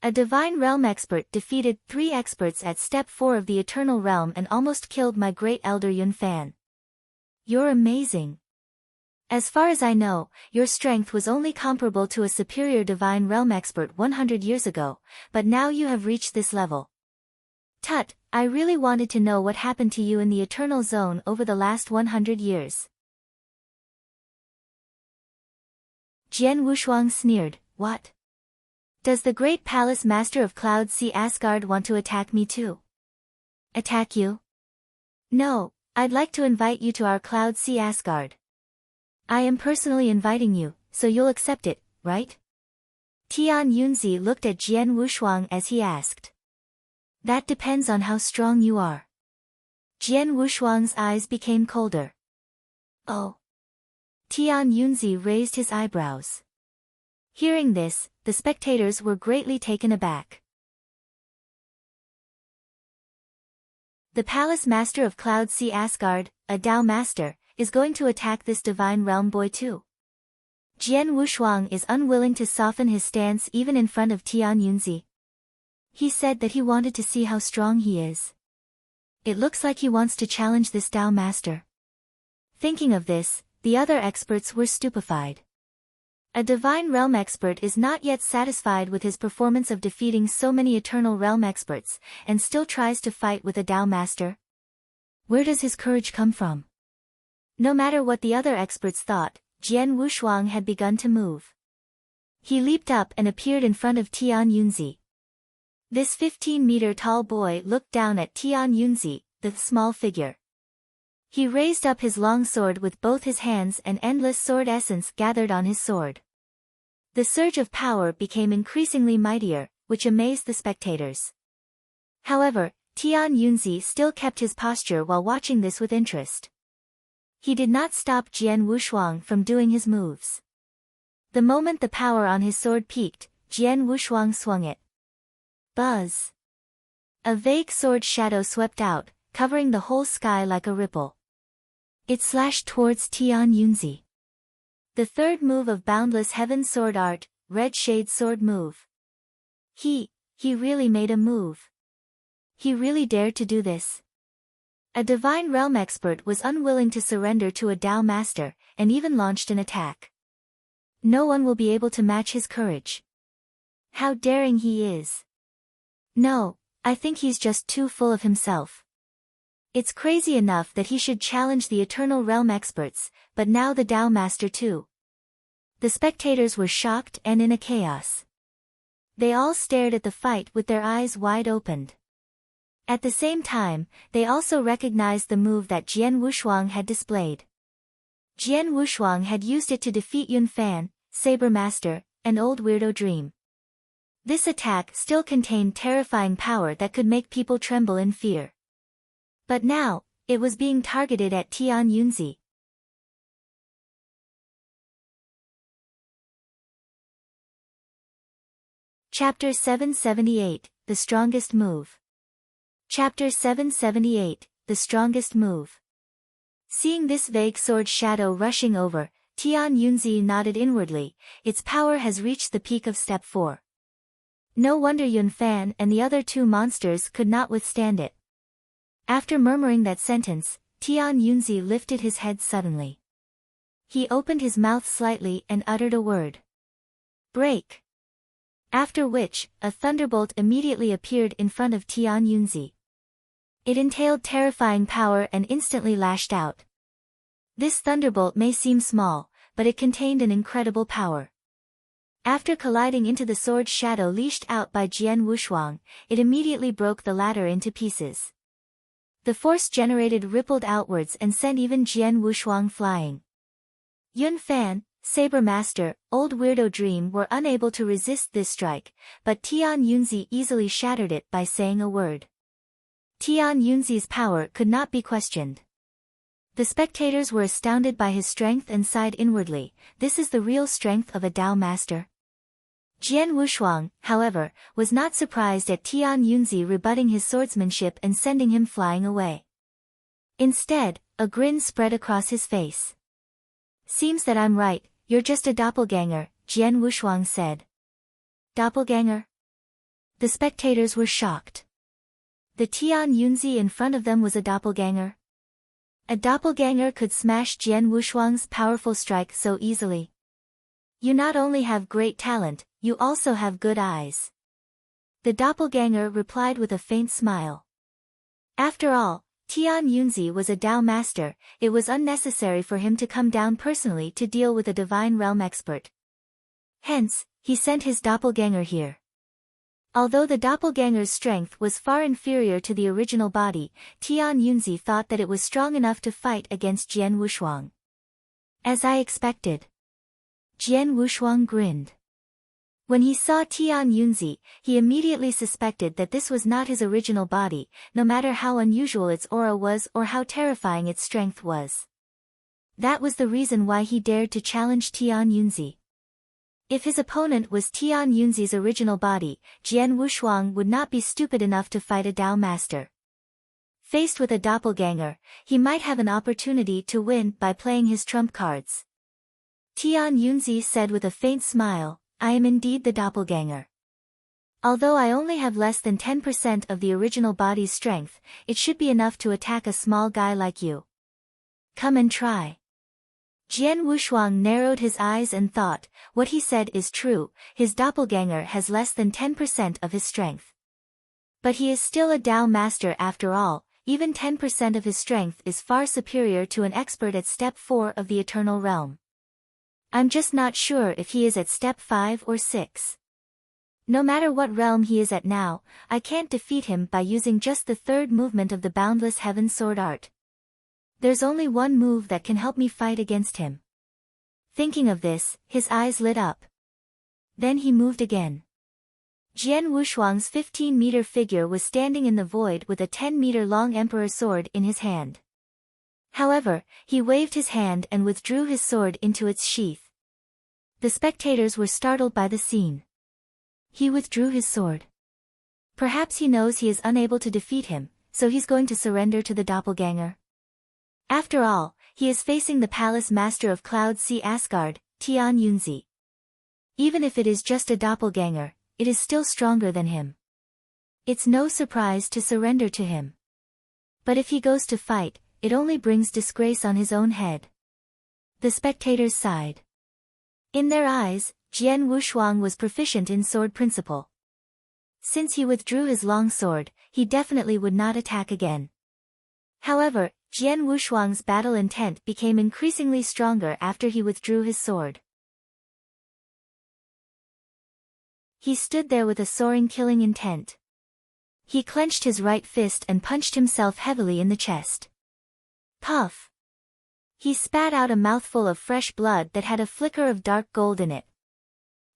A divine realm expert defeated 3 experts at Step 4 of the Eternal Realm and almost killed my great elder Yunfan. You're amazing. As far as I know, your strength was only comparable to a superior divine realm expert 100 years ago, but now you have reached this level. Tut, I really wanted to know what happened to you in the Eternal Zone over the last 100 years. Jian Wushuang sneered, what? Does the great Palace Master of Cloud Sea Asgard want to attack me too? Attack you? No, I'd like to invite you to our Cloud Sea Asgard. I am personally inviting you, so you'll accept it, right? Tian Yunzi looked at Jian Wushuang as he asked. That depends on how strong you are. Jian Wushuang's eyes became colder. Oh. Tian Yunzi raised his eyebrows. Hearing this, the spectators were greatly taken aback. The palace master of Cloud Sea Asgard, a Tao master, is going to attack this divine realm boy too. Jian Wushuang is unwilling to soften his stance even in front of Tian Yunzi. He said that he wanted to see how strong he is. It looks like he wants to challenge this Tao master. Thinking of this, the other experts were stupefied. A divine realm expert is not yet satisfied with his performance of defeating so many eternal realm experts, and still tries to fight with a Tao master. Where does his courage come from? No matter what the other experts thought, Jian Wushuang had begun to move. He leaped up and appeared in front of Tian Yunzi. This 15-meter-tall boy looked down at Tian Yunzi, the small figure. He raised up his long sword with both his hands and endless sword essence gathered on his sword. The surge of power became increasingly mightier, which amazed the spectators. However, Tian Yunzi still kept his posture while watching this with interest. He did not stop Jian Wushuang from doing his moves. The moment the power on his sword peaked, Jian Wushuang swung it. Buzz! A vague sword shadow swept out, covering the whole sky like a ripple. It slashed towards Tian Yunzi. The third move of Boundless Heaven's sword art, Red Shade Sword Move. He really made a move. He really dared to do this. A divine realm expert was unwilling to surrender to a Tao master, and even launched an attack. No one will be able to match his courage. How daring he is. No, I think he's just too full of himself. It's crazy enough that he should challenge the eternal realm experts, but now the Tao master too. The spectators were shocked and in a chaos. They all stared at the fight with their eyes wide opened. At the same time, they also recognized the move that Jian Wushuang had displayed. Jian Wushuang had used it to defeat Yun Fan, Saber Master, and Old Weirdo Dream. This attack still contained terrifying power that could make people tremble in fear. But now, it was being targeted at Tian Yunzi. Chapter 778, The Strongest Move. Chapter 778, The Strongest Move. Seeing this vague sword shadow rushing over, Tian Yunzi nodded inwardly. Its power has reached the peak of step 4. No wonder Yun Fan and the other two monsters could not withstand it. After murmuring that sentence, Tian Yunzi lifted his head suddenly. He opened his mouth slightly and uttered a word. Break. After which, a thunderbolt immediately appeared in front of Tian Yunzi. It entailed terrifying power and instantly lashed out. This thunderbolt may seem small, but it contained an incredible power. After colliding into the sword shadow leashed out by Jian Wushuang, it immediately broke the latter into pieces. The force generated rippled outwards and sent even Jian Wushuang flying. Yun Fan, Saber Master, Old Weirdo Dream were unable to resist this strike, but Tian Yunzi easily shattered it by saying a word. Tian Yunzi's power could not be questioned. The spectators were astounded by his strength and sighed inwardly. This is the real strength of a Tao master. Jian Wushuang, however, was not surprised at Tian Yunzi rebutting his swordsmanship and sending him flying away. Instead, a grin spread across his face. Seems that I'm right, you're just a doppelganger, Jian Wushuang said. Doppelganger? The spectators were shocked. The Tian Yunzi in front of them was a doppelganger? A doppelganger could smash Jian Wushuang's powerful strike so easily. You not only have great talent, you also have good eyes. The doppelganger replied with a faint smile. After all, Tian Yunzi was a Tao master, it was unnecessary for him to come down personally to deal with a divine realm expert. Hence, he sent his doppelganger here. Although the doppelganger's strength was far inferior to the original body, Tian Yunzi thought that it was strong enough to fight against Jian Wushuang. As I expected. Jian Wushuang grinned. When he saw Tian Yunzi, he immediately suspected that this was not his original body, no matter how unusual its aura was or how terrifying its strength was. That was the reason why he dared to challenge Tian Yunzi. If his opponent was Tian Yunzi's original body, Jian Wushuang would not be stupid enough to fight a Tao master. Faced with a doppelganger, he might have an opportunity to win by playing his trump cards. Tian Yunzi said with a faint smile, I am indeed the doppelganger. Although I only have less than 10% of the original body's strength, it should be enough to attack a small guy like you. Come and try. Jian Wushuang narrowed his eyes and thought, what he said is true, his doppelganger has less than 10% of his strength. But he is still a Dao master after all, even 10% of his strength is far superior to an expert at step 4 of the Eternal Realm. I'm just not sure if he is at step 5 or 6. No matter what realm he is at now, I can't defeat him by using just the third movement of the Boundless Heaven Sword Art. There's only one move that can help me fight against him. Thinking of this, his eyes lit up. Then he moved again. Jian Wushuang's 15-meter figure was standing in the void with a 10-meter-long emperor sword in his hand. However, he waved his hand and withdrew his sword into its sheath. The spectators were startled by the scene. He withdrew his sword. Perhaps he knows he is unable to defeat him, so he's going to surrender to the doppelganger. After all, he is facing the palace master of Cloud Sea Asgard, Tian Yunzi. Even if it is just a doppelganger, it is still stronger than him. It's no surprise to surrender to him. But if he goes to fight, it only brings disgrace on his own head. The spectators sighed. In their eyes, Jian Wushuang was proficient in sword principle. Since he withdrew his long sword, he definitely would not attack again. However, Jian Wushuang's battle intent became increasingly stronger after he withdrew his sword. He stood there with a soaring killing intent. He clenched his right fist and punched himself heavily in the chest. Puff! He spat out a mouthful of fresh blood that had a flicker of dark gold in it.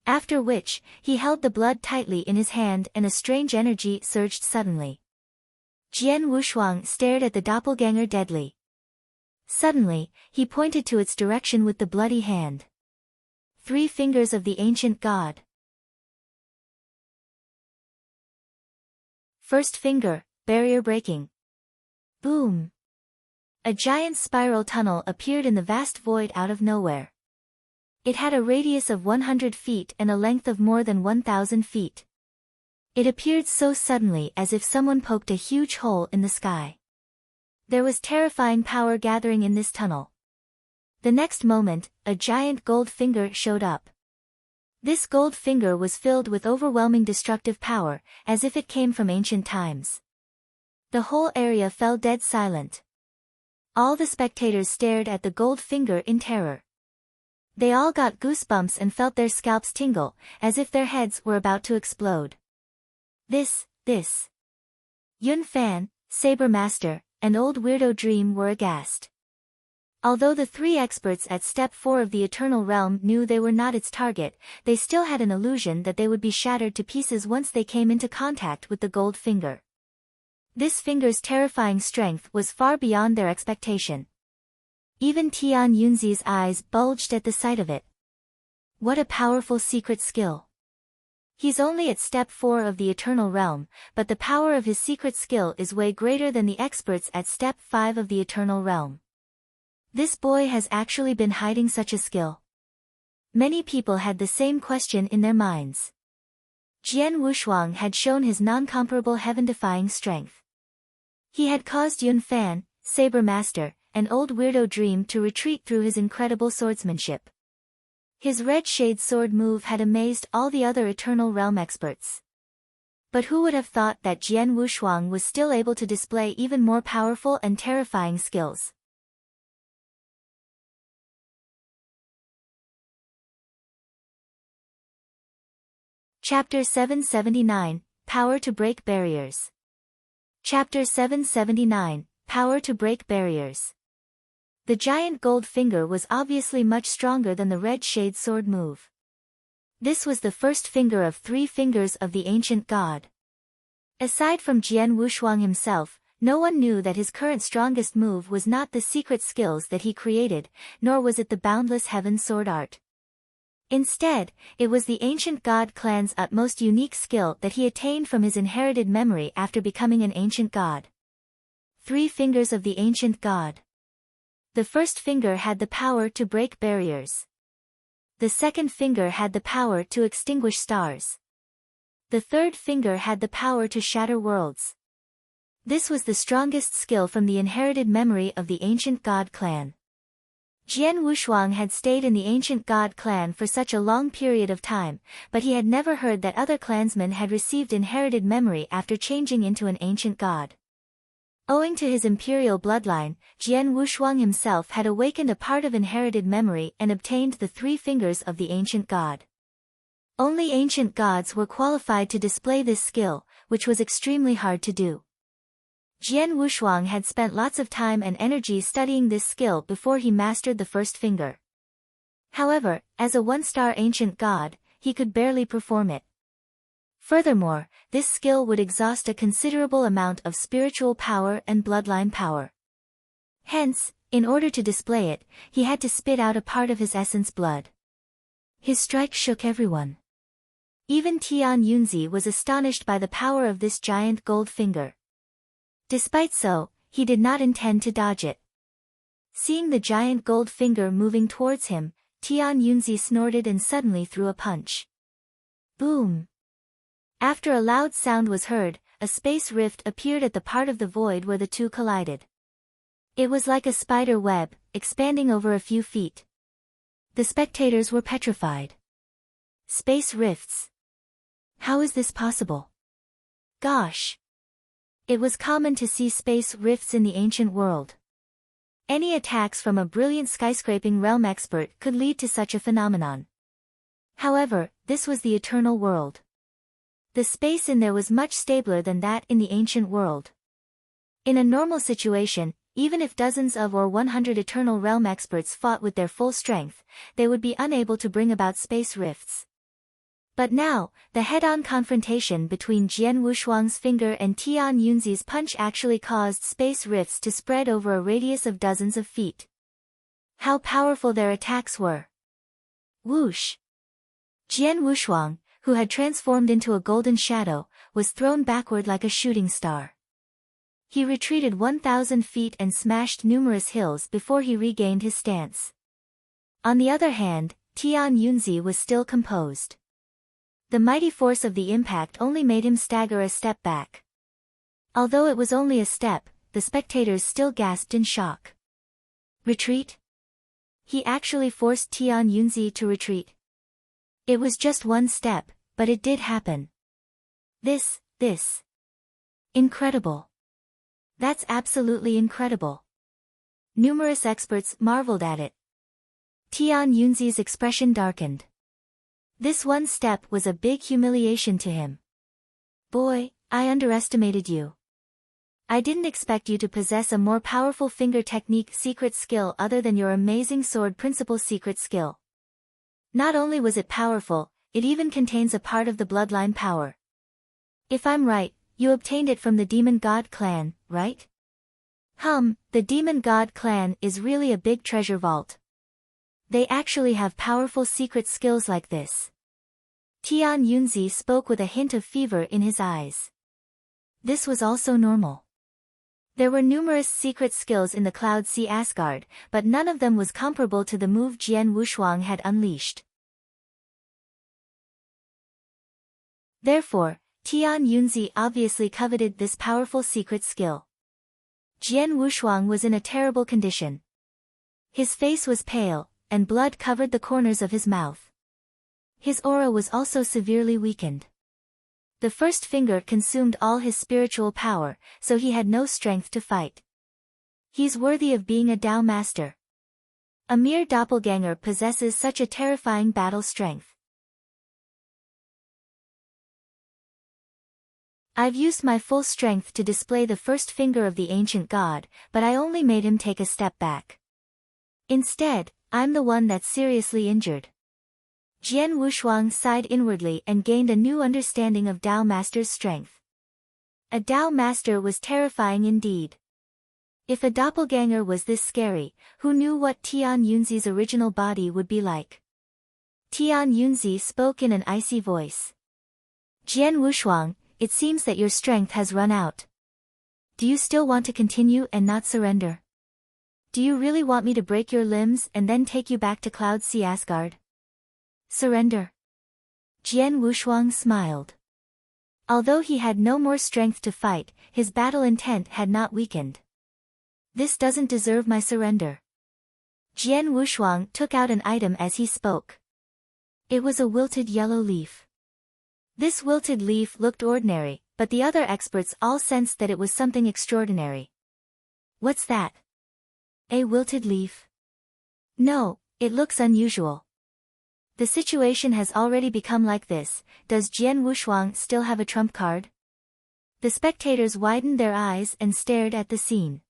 After which, he held the blood tightly in his hand and a strange energy surged suddenly. Jian Wushuang stared at the doppelganger deadly. Suddenly, he pointed to its direction with the bloody hand. 3 fingers of the ancient god. First finger, barrier breaking. Boom! A giant spiral tunnel appeared in the vast void out of nowhere. It had a radius of 100 feet and a length of more than 1,000 feet. It appeared so suddenly as if someone poked a huge hole in the sky. There was terrifying power gathering in this tunnel. The next moment, a giant gold finger showed up. This gold finger was filled with overwhelming destructive power, as if it came from ancient times. The whole area fell dead silent. All the spectators stared at the gold finger in terror. They all got goosebumps and felt their scalps tingle, as if their heads were about to explode. This. Yun Fan, Saber Master, and Old Weirdo Dream were aghast. Although the 3 experts at Step 4 of the Eternal Realm knew they were not its target, they still had an illusion that they would be shattered to pieces once they came into contact with the gold finger. This finger's terrifying strength was far beyond their expectation. Even Tian Yunzi's eyes bulged at the sight of it. What a powerful secret skill. He's only at Step 4 of the Eternal Realm, but the power of his secret skill is way greater than the experts at Step 5 of the Eternal Realm. This boy has actually been hiding such a skill. Many people had the same question in their minds. Jian Wushuang had shown his non-comparable heaven-defying strength. He had caused Yun Fan, Saber Master, and Old Weirdo Dream to retreat through his incredible swordsmanship. His red shade sword move had amazed all the other Eternal Realm experts. But who would have thought that Jian Wushuang was still able to display even more powerful and terrifying skills? Chapter 779, Power to Break Barriers. Chapter 779, Power to Break Barriers. The giant gold finger was obviously much stronger than the red shade sword move. This was the first finger of 3 fingers of the ancient god. Aside from Jian Wushuang himself, no one knew that his current strongest move was not the secret skills that he created, nor was it the Boundless Heaven Sword Art. Instead, it was the ancient god clan's utmost unique skill that he attained from his inherited memory after becoming an ancient god. 3 fingers of the ancient god. The first finger had the power to break barriers. The second finger had the power to extinguish stars. The third finger had the power to shatter worlds. This was the strongest skill from the inherited memory of the ancient god clan. Jian Wushuang had stayed in the ancient god clan for such a long period of time, but he had never heard that other clansmen had received inherited memory after changing into an ancient god. Owing to his imperial bloodline, Jian Wushuang himself had awakened a part of inherited memory and obtained the 3 fingers of the ancient god. Only ancient gods were qualified to display this skill, which was extremely hard to do. Jian Wushuang had spent lots of time and energy studying this skill before he mastered the first finger. However, as a 1-star ancient god, he could barely perform it. Furthermore, this skill would exhaust a considerable amount of spiritual power and bloodline power. Hence, in order to display it, he had to spit out a part of his essence blood. His strike shook everyone. Even Tian Yunzi was astonished by the power of this giant gold finger. Despite so, he did not intend to dodge it. Seeing the giant gold finger moving towards him, Tian Yunzi snorted and suddenly threw a punch. Boom! After a loud sound was heard, a space rift appeared at the part of the void where the two collided. It was like a spider web, expanding over a few feet. The spectators were petrified. Space rifts. How is this possible? Gosh! It was common to see space rifts in the ancient world. Any attacks from a brilliant skyscraping realm expert could lead to such a phenomenon. However, this was the eternal world. The space in there was much stabler than that in the ancient world. In a normal situation, even if dozens of or 100 eternal realm experts fought with their full strength, they would be unable to bring about space rifts. But now, the head-on confrontation between Jian Wushuang's finger and Tian Yunzi's punch actually caused space rifts to spread over a radius of dozens of feet. How powerful their attacks were! Whoosh! Jian Wushuang, who had transformed into a golden shadow, was thrown backward like a shooting star. He retreated 1,000 feet and smashed numerous hills before he regained his stance. On the other hand, Tian Yunzi was still composed. The mighty force of the impact only made him stagger a step back. Although it was only a step, the spectators still gasped in shock. Retreat? He actually forced Tian Yunzi to retreat. It was just 1 step, but it did happen. This. Incredible. That's absolutely incredible. Numerous experts marveled at it. Tian Yunzi's expression darkened. This 1 step was a big humiliation to him. Boy, I underestimated you. I didn't expect you to possess a more powerful finger technique secret skill other than your amazing sword principle secret skill. Not only was it powerful, it even contains a part of the bloodline power. If I'm right, you obtained it from the Demon God clan, right? The Demon God clan is really a big treasure vault. They actually have powerful secret skills like this. Tian Yunzi spoke with a hint of fever in his eyes. This was also normal. There were numerous secret skills in the Cloud Sea Asgard, but none of them was comparable to the move Jian Wushuang had unleashed. Therefore, Tian Yunzi obviously coveted this powerful secret skill. Jian Wushuang was in a terrible condition. His face was pale, and blood covered the corners of his mouth. His aura was also severely weakened. The first finger consumed all his spiritual power, so he had no strength to fight. He's worthy of being a Tao master. A mere doppelganger possesses such a terrifying battle strength. I've used my full strength to display the first finger of the ancient god, but I only made him take a step back. Instead, I'm the one that's seriously injured. Jian Wushuang sighed inwardly and gained a new understanding of Tao Master's strength. A Tao Master was terrifying indeed. If a doppelganger was this scary, who knew what Tian Yunzi's original body would be like? Tian Yunzi spoke in an icy voice. Jian Wushuang, it seems that your strength has run out. Do you still want to continue and not surrender? Do you really want me to break your limbs and then take you back to Cloud Sea Asgard? Surrender. Jian Wushuang smiled. Although he had no more strength to fight, his battle intent had not weakened. This doesn't deserve my surrender. Jian Wushuang took out an item as he spoke. It was a wilted yellow leaf. This wilted leaf looked ordinary, but the other experts all sensed that it was something extraordinary. What's that? A wilted leaf? No, it looks unusual. The situation has already become like this. Does Jian Wushuang still have a trump card? The spectators widened their eyes and stared at the scene.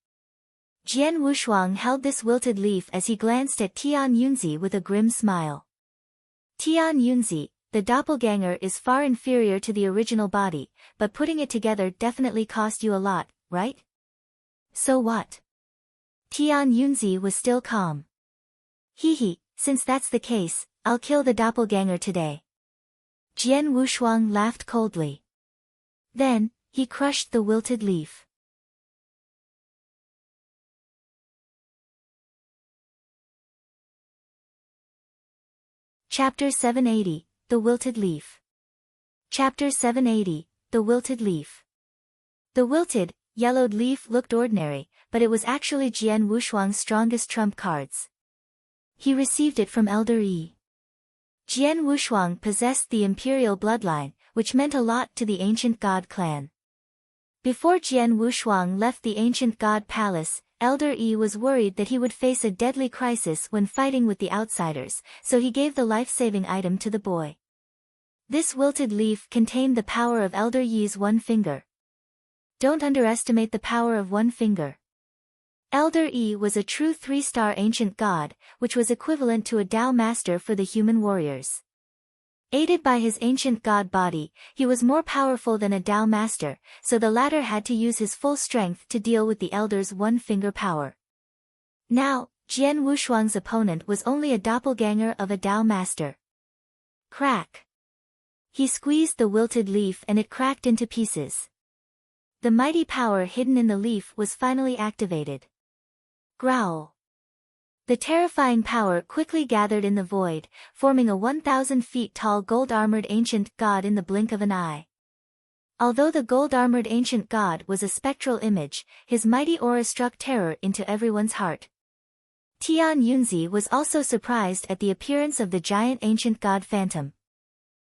Jian Wushuang held this wilted leaf as he glanced at Tian Yunzi with a grim smile. Tian Yunzi, the doppelganger is far inferior to the original body, but putting it together definitely cost you a lot, right? So what? Tian Yunzi was still calm. Hee, since that's the case, I'll kill the doppelganger today. Jian Wushuang laughed coldly. Then, he crushed the wilted leaf. Chapter 780, The Wilted Leaf. Chapter 780, The Wilted Leaf. The wilted, yellowed leaf looked ordinary, but it was actually Jian Wushuang's strongest trump cards. He received it from Elder Yi. Jian Wushuang possessed the imperial bloodline, which meant a lot to the ancient god clan. Before Jian Wushuang left the ancient god palace, Elder Yi was worried that he would face a deadly crisis when fighting with the outsiders, so he gave the life-saving item to the boy. This wilted leaf contained the power of Elder Yi's one finger. Don't underestimate the power of one finger. Elder Yi was a true 3-star ancient god, which was equivalent to a Tao master for the human warriors. Aided by his ancient god body, he was more powerful than a Tao master, so the latter had to use his full strength to deal with the elder's one-finger power. Now, Jian Wushuang's opponent was only a doppelganger of a Tao master. Crack! He squeezed the wilted leaf and it cracked into pieces. The mighty power hidden in the leaf was finally activated. Growl! The terrifying power quickly gathered in the void, forming a 1,000 feet tall gold-armored ancient god in the blink of an eye. Although the gold-armored ancient god was a spectral image, his mighty aura struck terror into everyone's heart. Tian Yunzi was also surprised at the appearance of the giant ancient god phantom.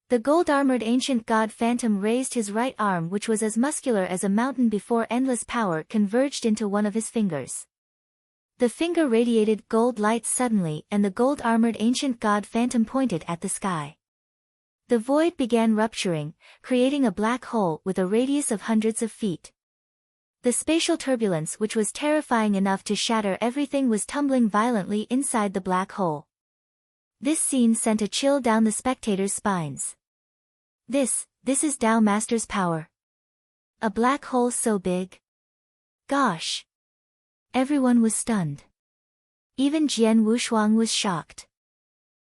The gold-armored ancient god phantom raised his right arm, which was as muscular as a mountain before endless power converged into one of his fingers. The finger radiated gold light suddenly and the gold-armored ancient god phantom pointed at the sky. The void began rupturing, creating a black hole with a radius of hundreds of feet. The spatial turbulence, which was terrifying enough to shatter everything, was tumbling violently inside the black hole. This scene sent a chill down the spectators' spines. This is Tao Master's power. A black hole so big? Gosh! Everyone was stunned. Even Jian Wushuang was shocked.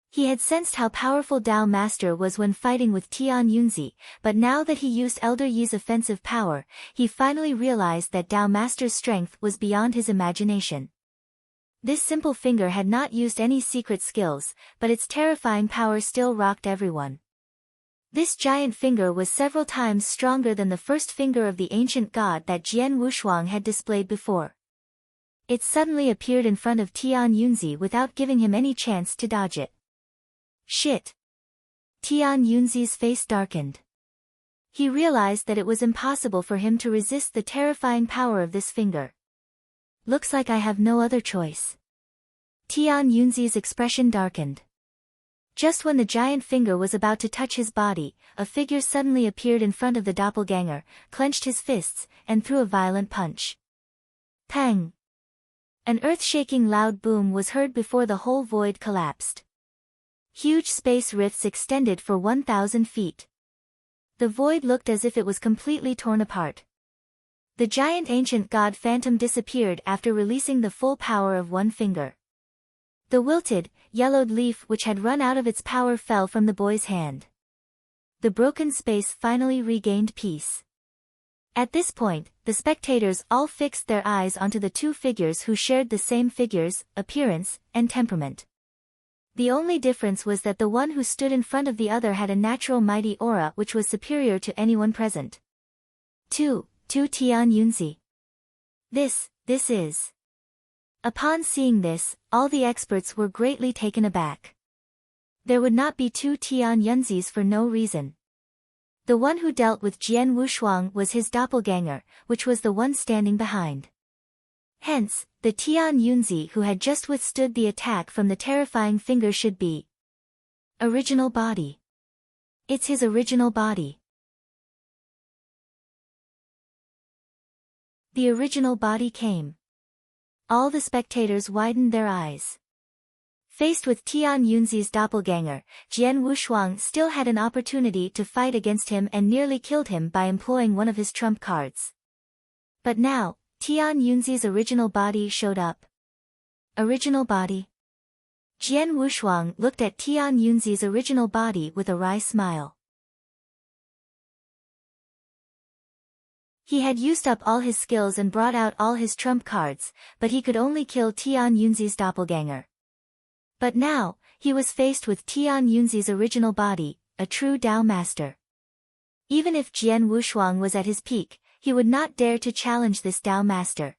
He had sensed how powerful Tao Master was when fighting with Tian Yunzi, but now that he used Elder Yi's offensive power, he finally realized that Tao Master's strength was beyond his imagination. This simple finger had not used any secret skills, but its terrifying power still rocked everyone. This giant finger was several times stronger than the first finger of the ancient god that Jian Wushuang had displayed before. It suddenly appeared in front of Tian Yunzi without giving him any chance to dodge it. Shit! Tian Yunzi's face darkened. He realized that it was impossible for him to resist the terrifying power of this finger. Looks like I have no other choice. Tian Yunzi's expression darkened. Just when the giant finger was about to touch his body, a figure suddenly appeared in front of the doppelganger, clenched his fists, and threw a violent punch. Pang! An earth-shaking loud boom was heard before the whole void collapsed. Huge space rifts extended for 1,000 feet. The void looked as if it was completely torn apart. The giant ancient god phantom disappeared after releasing the full power of one finger. The wilted, yellowed leaf which had run out of its power fell from the boy's hand. The broken space finally regained peace. At this point, the spectators all fixed their eyes onto the two figures who shared the same figures, appearance, and temperament. The only difference was that the one who stood in front of the other had a natural mighty aura which was superior to anyone present. 2. Tian Yunzi. This is. Upon seeing this, all the experts were greatly taken aback. There would not be two Tian Yunzis for no reason. The one who dealt with Jian Wushuang was his doppelganger, which was the one standing behind. Hence, the Tian Yunzi who had just withstood the attack from the terrifying finger should be original body. It's his original body. The original body came. All the spectators widened their eyes. Faced with Tian Yunzi's doppelganger, Jian Wushuang still had an opportunity to fight against him and nearly killed him by employing one of his trump cards. But now, Tian Yunzi's original body showed up. Original body. Jian Wushuang looked at Tian Yunzi's original body with a wry smile. He had used up all his skills and brought out all his trump cards, but he could only kill Tian Yunzi's doppelganger. But now, he was faced with Tian Yunzi's original body, a true Dao master. Even if Jian Wushuang was at his peak, he would not dare to challenge this Dao master.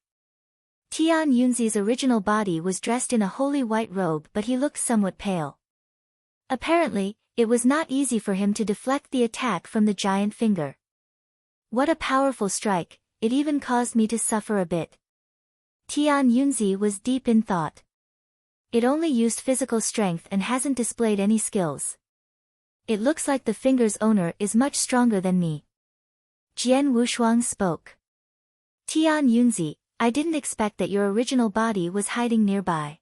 Tian Yunzi's original body was dressed in a holy white robe, but he looked somewhat pale. Apparently, it was not easy for him to deflect the attack from the giant finger. What a powerful strike, it even caused me to suffer a bit. Tian Yunzi was deep in thought. It only used physical strength and hasn't displayed any skills. It looks like the finger's owner is much stronger than me. Jian Wushuang spoke. Tian Yunzi, I didn't expect that your original body was hiding nearby.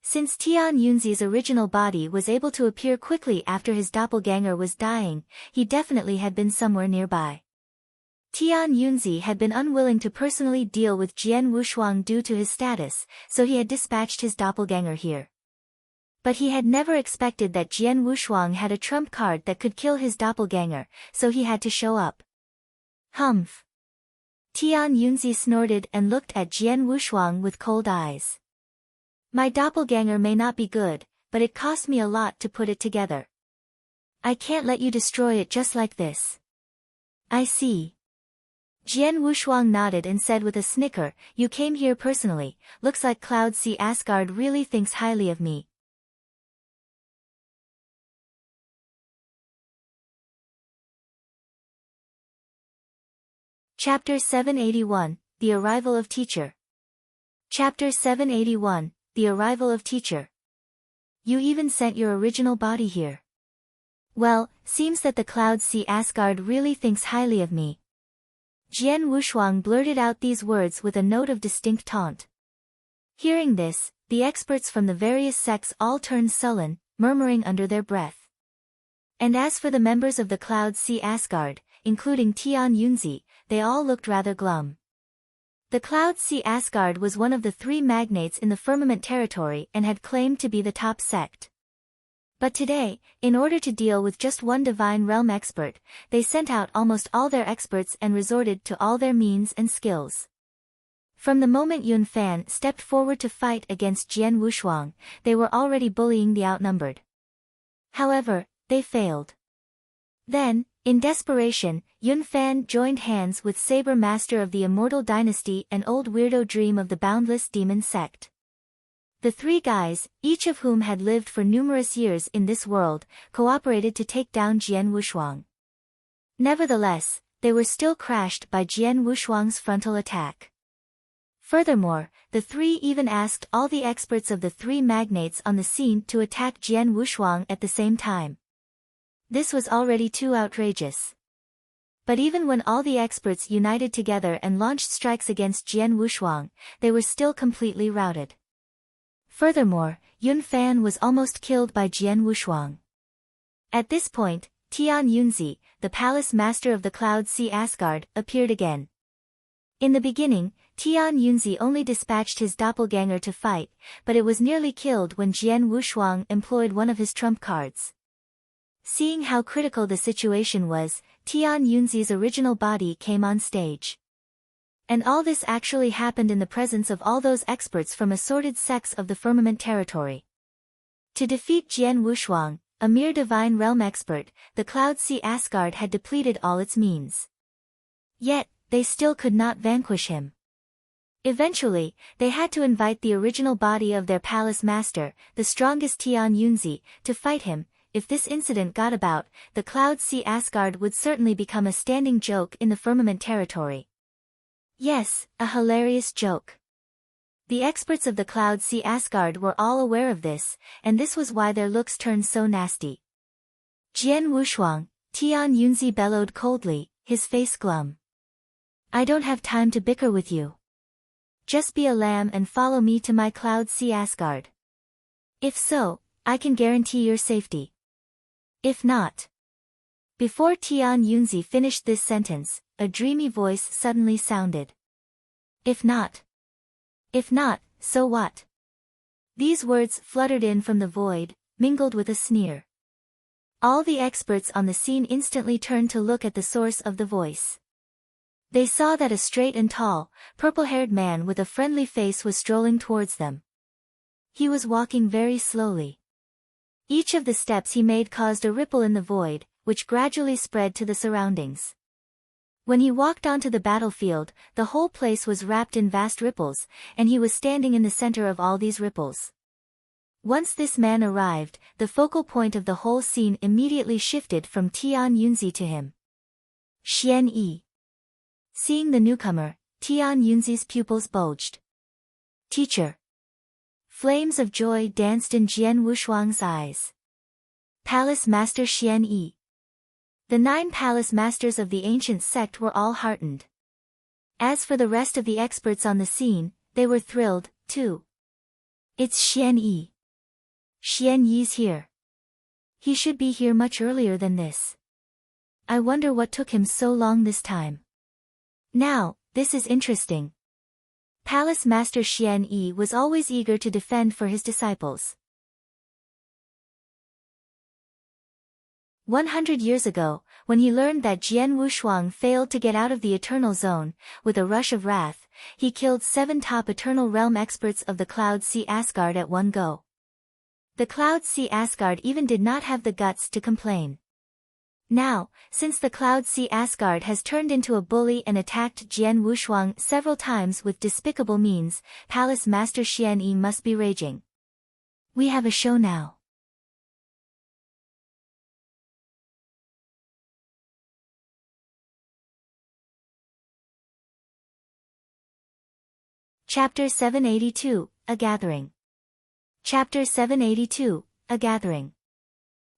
Since Tian Yunzi's original body was able to appear quickly after his doppelganger was dying, he definitely had been somewhere nearby. Tian Yunzi had been unwilling to personally deal with Jian Wushuang due to his status, so he had dispatched his doppelganger here. But he had never expected that Jian Wushuang had a trump card that could kill his doppelganger, so he had to show up. Humph. Tian Yunzi snorted and looked at Jian Wushuang with cold eyes. My doppelganger may not be good, but it cost me a lot to put it together. I can't let you destroy it just like this. I see. Jian Wushuang nodded and said with a snicker, you came here personally, looks like Cloud Sea Asgard really thinks highly of me. Chapter 781, The Arrival of Teacher. Chapter 781, The Arrival of Teacher. You even sent your original body here. Well, seems that the Cloud Sea Asgard really thinks highly of me. Jian Wushuang blurted out these words with a note of distinct taunt. Hearing this, the experts from the various sects all turned sullen, murmuring under their breath. And as for the members of the Cloud Sea Asgard, including Tian Yunzi, they all looked rather glum. The Cloud Sea Asgard was one of the three magnates in the firmament territory and had claimed to be the top sect. But today, in order to deal with just one divine realm expert, they sent out almost all their experts and resorted to all their means and skills. From the moment Yun Fan stepped forward to fight against Jian Wushuang, they were already bullying the outnumbered. However, they failed. Then, in desperation, Yun Fan joined hands with Saber Master of the Immortal Dynasty and Old Weirdo Dream of the Boundless Demon Sect. The three guys, each of whom had lived for numerous years in this world, cooperated to take down Jian Wushuang. Nevertheless, they were still crushed by Jian Wushuang's frontal attack. Furthermore, the three even asked all the experts of the three magnates on the scene to attack Jian Wushuang at the same time. This was already too outrageous. But even when all the experts united together and launched strikes against Jian Wushuang, they were still completely routed. Furthermore, Yun Fan was almost killed by Jian Wushuang. At this point, Tian Yunzi, the palace master of the Cloud Sea Asgard, appeared again. In the beginning, Tian Yunzi only dispatched his doppelganger to fight, but it was nearly killed when Jian Wushuang employed one of his trump cards. Seeing how critical the situation was, Tian Yunzi's original body came on stage. And all this actually happened in the presence of all those experts from assorted sects of the firmament territory. To defeat Jian Wushuang, a mere divine realm expert, the Cloud Sea Asgard had depleted all its means. Yet, they still could not vanquish him. Eventually, they had to invite the original body of their palace master, the strongest Tian Yunzi, to fight him. If this incident got about, the Cloud Sea Asgard would certainly become a standing joke in the firmament territory. Yes, a hilarious joke. The experts of the Cloud Sea Asgard were all aware of this, and this was why their looks turned so nasty. Jian Wushuang, Tian Yunzi bellowed coldly, his face glum. I don't have time to bicker with you. Just be a lamb and follow me to my Cloud Sea Asgard. If so, I can guarantee your safety. If not. Before Tian Yunzi finished this sentence, a dreamy voice suddenly sounded. If not. If not, so what? These words fluttered in from the void, mingled with a sneer. All the experts on the scene instantly turned to look at the source of the voice. They saw that a straight and tall, purple-haired man with a friendly face was strolling towards them. He was walking very slowly. Each of the steps he made caused a ripple in the void, which gradually spread to the surroundings. When he walked onto the battlefield, the whole place was wrapped in vast ripples, and he was standing in the center of all these ripples. Once this man arrived, the focal point of the whole scene immediately shifted from Tian Yunzi to him. Xian Yi. Seeing the newcomer, Tian Yunzi's pupils bulged. Teacher. Flames of joy danced in Jian Wushuang's eyes. Palace Master Xian Yi. The 9 palace masters of the ancient sect were all heartened. As for the rest of the experts on the scene, they were thrilled, too. It's Xian Yi. Xian Yi's here. He should be here much earlier than this. I wonder what took him so long this time. Now, this is interesting. Palace Master Xian Yi was always eager to defend for his disciples. 100 years ago, when he learned that Jian Wushuang failed to get out of the Eternal Zone, with a rush of wrath, he killed 7 top Eternal Realm experts of the Cloud Sea Asgard at one go. The Cloud Sea Asgard even did not have the guts to complain. Now, since the Cloud Sea Asgard has turned into a bully and attacked Jian Wushuang several times with despicable means, Palace Master Xian Yi must be raging. We have a show now. Chapter 782, A Gathering. Chapter 782, A Gathering.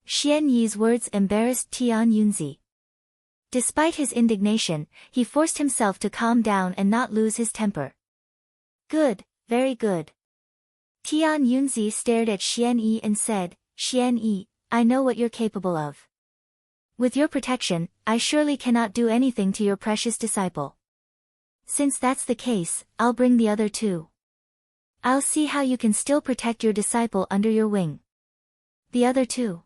Xian Yi's words embarrassed Tian Yunzi. Despite his indignation, he forced himself to calm down and not lose his temper. Good, very good. Tian Yunzi stared at Xian Yi and said, Xian Yi, I know what you're capable of. With your protection, I surely cannot do anything to your precious disciple. Since that's the case, I'll bring the other 2. I'll see how you can still protect your disciple under your wing. The other 2.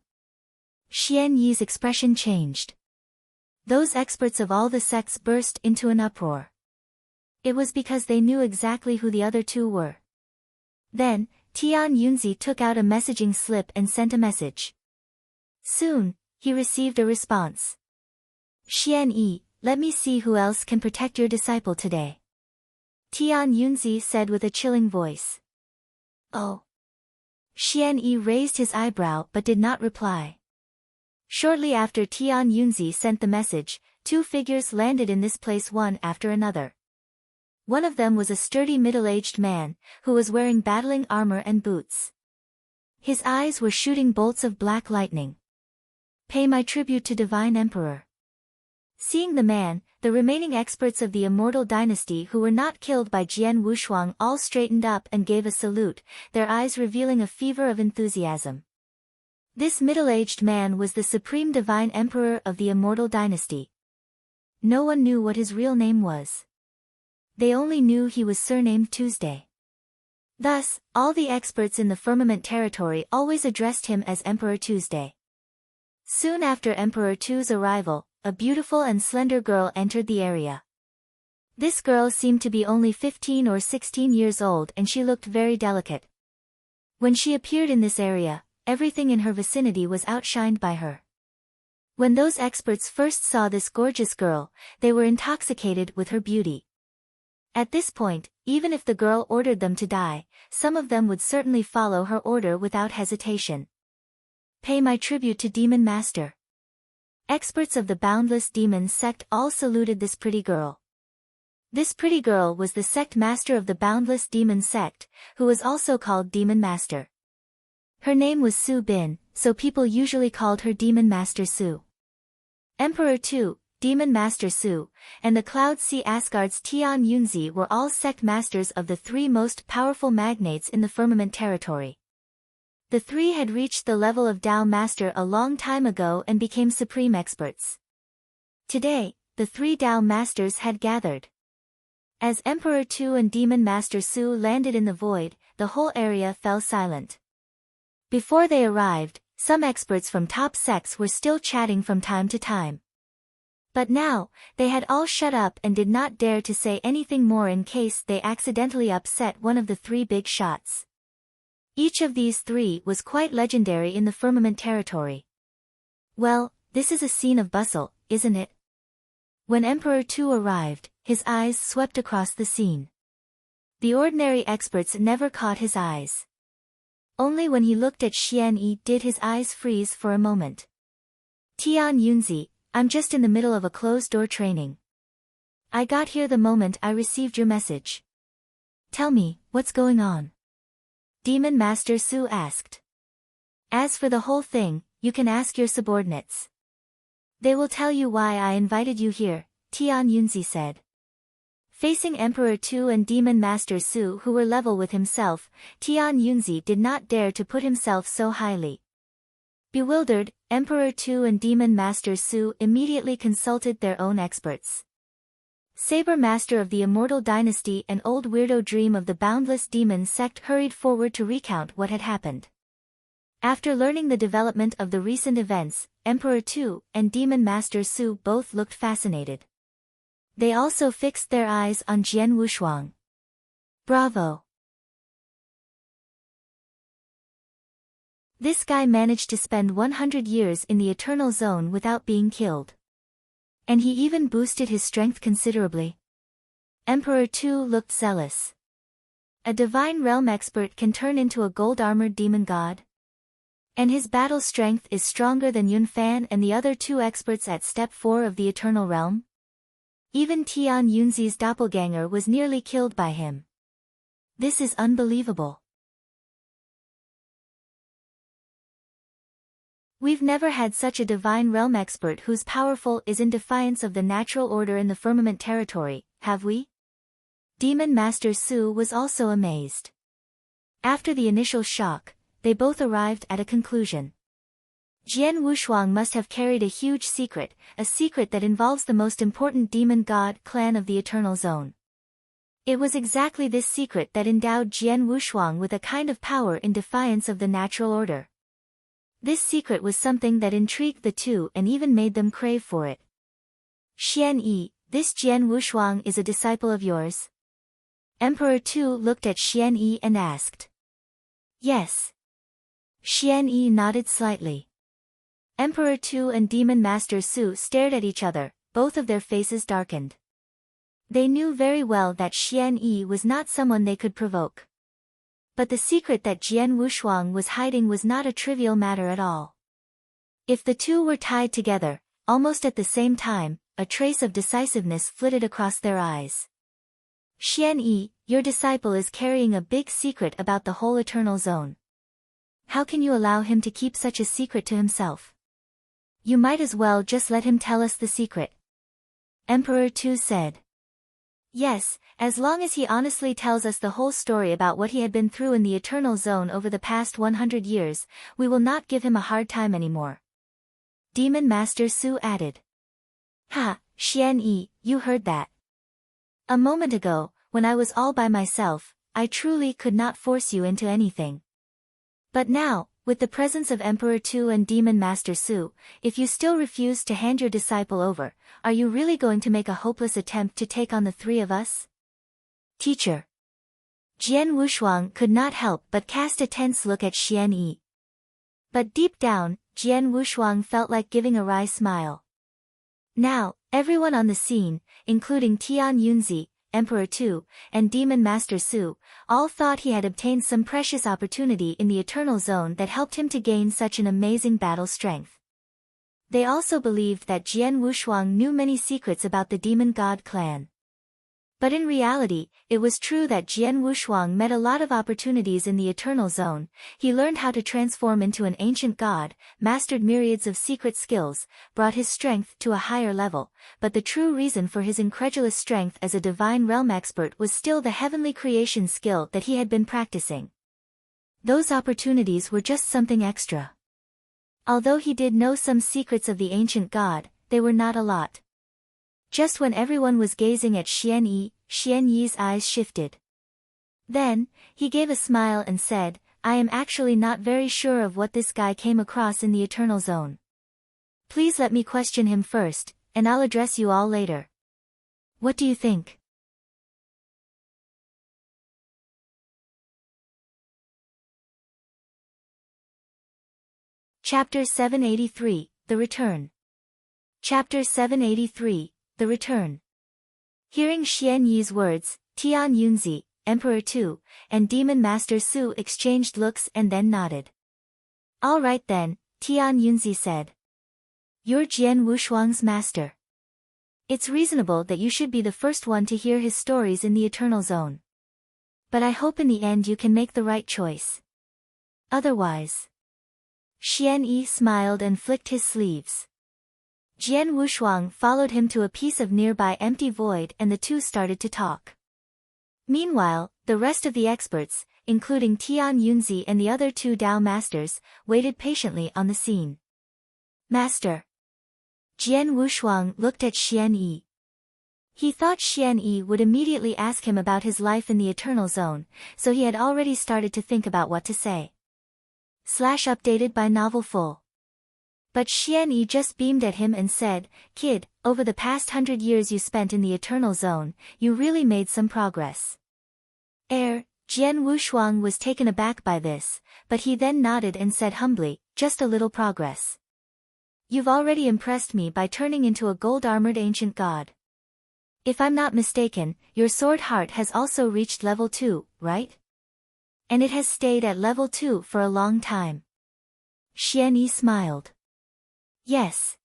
Xian Yi's expression changed. Those experts of all the sects burst into an uproar. It was because they knew exactly who the other 2 were. Then, Tian Yunzi took out a messaging slip and sent a message. Soon, he received a response. Xian Yi, let me see who else can protect your disciple today. Tian Yunzi said with a chilling voice. Oh. Xian Yi raised his eyebrow but did not reply. Shortly after Tian Yunzi sent the message, 2 figures landed in this place one after another. One of them was a sturdy middle-aged man, who was wearing battling armor and boots. His eyes were shooting bolts of black lightning. Pay my tribute to Divine Emperor. Seeing the man, the remaining experts of the Immortal Dynasty who were not killed by Jian Wushuang all straightened up and gave a salute, their eyes revealing a fever of enthusiasm. This middle-aged man was the Supreme Divine Emperor of the Immortal Dynasty. No one knew what his real name was. They only knew he was surnamed Tuesday. Thus, all the experts in the firmament territory always addressed him as Emperor Tuesday. Soon after Emperor Tu's arrival, a beautiful and slender girl entered the area. This girl seemed to be only 15 or 16 years old and she looked very delicate. When she appeared in this area, everything in her vicinity was outshined by her. When those experts first saw this gorgeous girl, they were intoxicated with her beauty. At this point, even if the girl ordered them to die, some of them would certainly follow her order without hesitation. Pay my tribute to Demon Master. Experts of the Boundless Demon sect all saluted this pretty girl. This pretty girl was the sect master of the Boundless Demon sect, who was also called Demon Master. Her name was Su Bin, so people usually called her Demon Master Su. Emperor Tu, Demon Master Su, and the Cloud Sea Asgard's Tian Yunzi were all sect masters of the three most powerful magnates in the firmament territory. The three had reached the level of Tao Master a long time ago and became supreme experts. Today, the three Tao Masters had gathered. As Emperor Tu and Demon Master Su landed in the void, the whole area fell silent. Before they arrived, some experts from top sects were still chatting from time to time. But now, they had all shut up and did not dare to say anything more in case they accidentally upset one of the three big shots. Each of these three was quite legendary in the firmament territory. Well, this is a scene of bustle, isn't it? When Emperor Tu arrived, his eyes swept across the scene. The ordinary experts never caught his eyes. Only when he looked at Xian Yi did his eyes freeze for a moment. Tian Yunzi, I'm just in the middle of a closed-door training. I got here the moment I received your message. Tell me, what's going on? Demon Master Su asked. As for the whole thing, you can ask your subordinates. They will tell you why I invited you here, Tian Yunzi said. Facing Emperor Tu and Demon Master Su who were level with himself, Tian Yunzi did not dare to put himself so highly. Bewildered, Emperor Tu and Demon Master Su immediately consulted their own experts. Saber Master of the Immortal Dynasty and Old Weirdo Dream of the Boundless Demon sect hurried forward to recount what had happened. After learning the development of the recent events, Emperor Tu and Demon Master Su both looked fascinated. They also fixed their eyes on Jian Wushuang. Bravo! This guy managed to spend 100 years in the Eternal Zone without being killed. And he even boosted his strength considerably. Emperor Tu looked zealous. A divine realm expert can turn into a gold-armored demon god? And his battle strength is stronger than Yun Fan and the other two experts at Step 4 of the Eternal Realm? Even Tian Yunzi's doppelganger was nearly killed by him. This is unbelievable. We've never had such a divine realm expert whose powerful is in defiance of the natural order in the firmament territory, have we? Demon Master Su was also amazed. After the initial shock, they both arrived at a conclusion. Jian Wushuang must have carried a huge secret, a secret that involves the most important demon god clan of the Eternal Zone. It was exactly this secret that endowed Jian Wushuang with a kind of power in defiance of the natural order. This secret was something that intrigued the two and even made them crave for it. Xian Yi, this Jian Wushuang is a disciple of yours? Emperor Tu looked at Xian Yi and asked. Yes. Xian Yi nodded slightly. Emperor Tu and Demon Master Su stared at each other, both of their faces darkened. They knew very well that Xian Yi was not someone they could provoke. But the secret that Jian Wushuang was hiding was not a trivial matter at all. If the two were tied together, almost at the same time, a trace of decisiveness flitted across their eyes. Xian Yi, your disciple is carrying a big secret about the whole Eternal Zone. How can you allow him to keep such a secret to himself? You might as well just let him tell us the secret. Emperor Tu said. Yes, as long as he honestly tells us the whole story about what he had been through in the Eternal Zone over the past 100 years, we will not give him a hard time anymore. Demon Master Su added. Ha, Xian Yi, you heard that. A moment ago, when I was all by myself, I truly could not force you into anything. But now, with the presence of Emperor Tu and Demon Master Su, if you still refuse to hand your disciple over, are you really going to make a hopeless attempt to take on the three of us? Teacher. Jian Wushuang could not help but cast a tense look at Xian Yi. But deep down, Jian Wushuang felt like giving a wry smile. Now, everyone on the scene, including Tian Yunzi, Emperor Tu, and Demon Master Su, all thought he had obtained some precious opportunity in the Eternal Zone that helped him to gain such an amazing battle strength. They also believed that Jian Wushuang knew many secrets about the Demon God clan. But in reality, it was true that Jian Wushuang met a lot of opportunities in the Eternal Zone. He learned how to transform into an ancient god, mastered myriads of secret skills, brought his strength to a higher level, but the true reason for his incredulous strength as a divine realm expert was still the heavenly creation skill that he had been practicing. Those opportunities were just something extra. Although he did know some secrets of the ancient god, they were not a lot. Just when everyone was gazing at Xian Yi's eyes shifted. Then, he gave a smile and said, I am actually not very sure of what this guy came across in the Eternal Zone. Please let me question him first, and I'll address you all later. What do you think? Chapter 783, The Return. Chapter 783, The Return. Hearing Xian Yi's words, Tian Yunzi, Emperor Tu, and Demon Master Su exchanged looks and then nodded. All right then, Tian Yunzi said. You're Jian Wushuang's master. It's reasonable that you should be the first one to hear his stories in the Eternal Zone. But I hope in the end you can make the right choice. Otherwise. Xian Yi smiled and flicked his sleeves. Jian Wushuang followed him to a piece of nearby empty void and the two started to talk. Meanwhile, the rest of the experts, including Tian Yunzi and the other two Dao masters, waited patiently on the scene. Master. Jian Wushuang looked at Xian Yi. He thought Xian Yi would immediately ask him about his life in the Eternal Zone, so he had already started to think about what to say. Updated by Novel Full. But Xian Yi just beamed at him and said, Kid, over the past 100 years you spent in the Eternal Zone, you really made some progress. Jian Wushuang was taken aback by this, but he then nodded and said humbly, just a little progress. You've already impressed me by turning into a gold-armored ancient god. If I'm not mistaken, your sword heart has also reached level 2, right? And it has stayed at level 2 for a long time. Xian Yi smiled. Yes.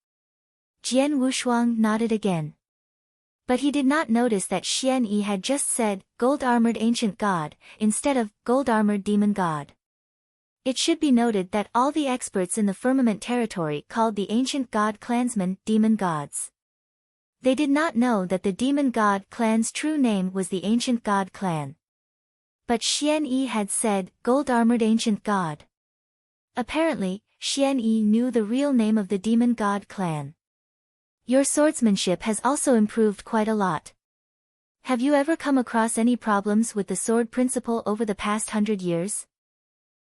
Jian Wushuang nodded again. But he did not notice that Xian Yi had just said, gold-armored ancient god, instead of, gold-armored demon god. It should be noted that all the experts in the firmament territory called the ancient god clansmen demon gods. They did not know that the demon god clan's true name was the ancient god clan. But Xian Yi had said, gold-armored ancient god. Apparently, Xian Yi knew the real name of the demon god clan. Your swordsmanship has also improved quite a lot. Have you ever come across any problems with the sword principle over the past 100 years?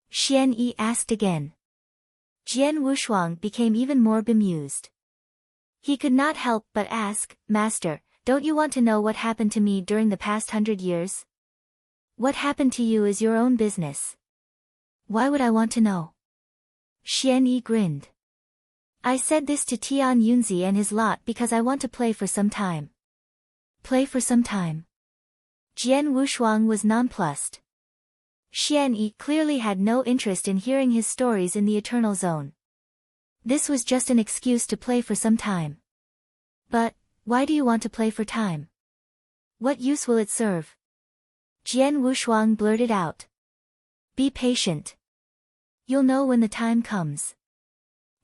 Xian Yi asked again. Jian Wushuang became even more bemused. He could not help but ask, Master, don't you want to know what happened to me during the past 100 years? What happened to you is your own business. Why would I want to know? Xian Yi grinned. I said this to Tian Yunzi and his lot because I want to play for some time. Play for some time. Jian Wushuang was nonplussed. Xian Yi clearly had no interest in hearing his stories in the Eternal Zone. This was just an excuse to play for some time. But, why do you want to play for time? What use will it serve? Jian Wushuang blurted out. Be patient. You'll know when the time comes.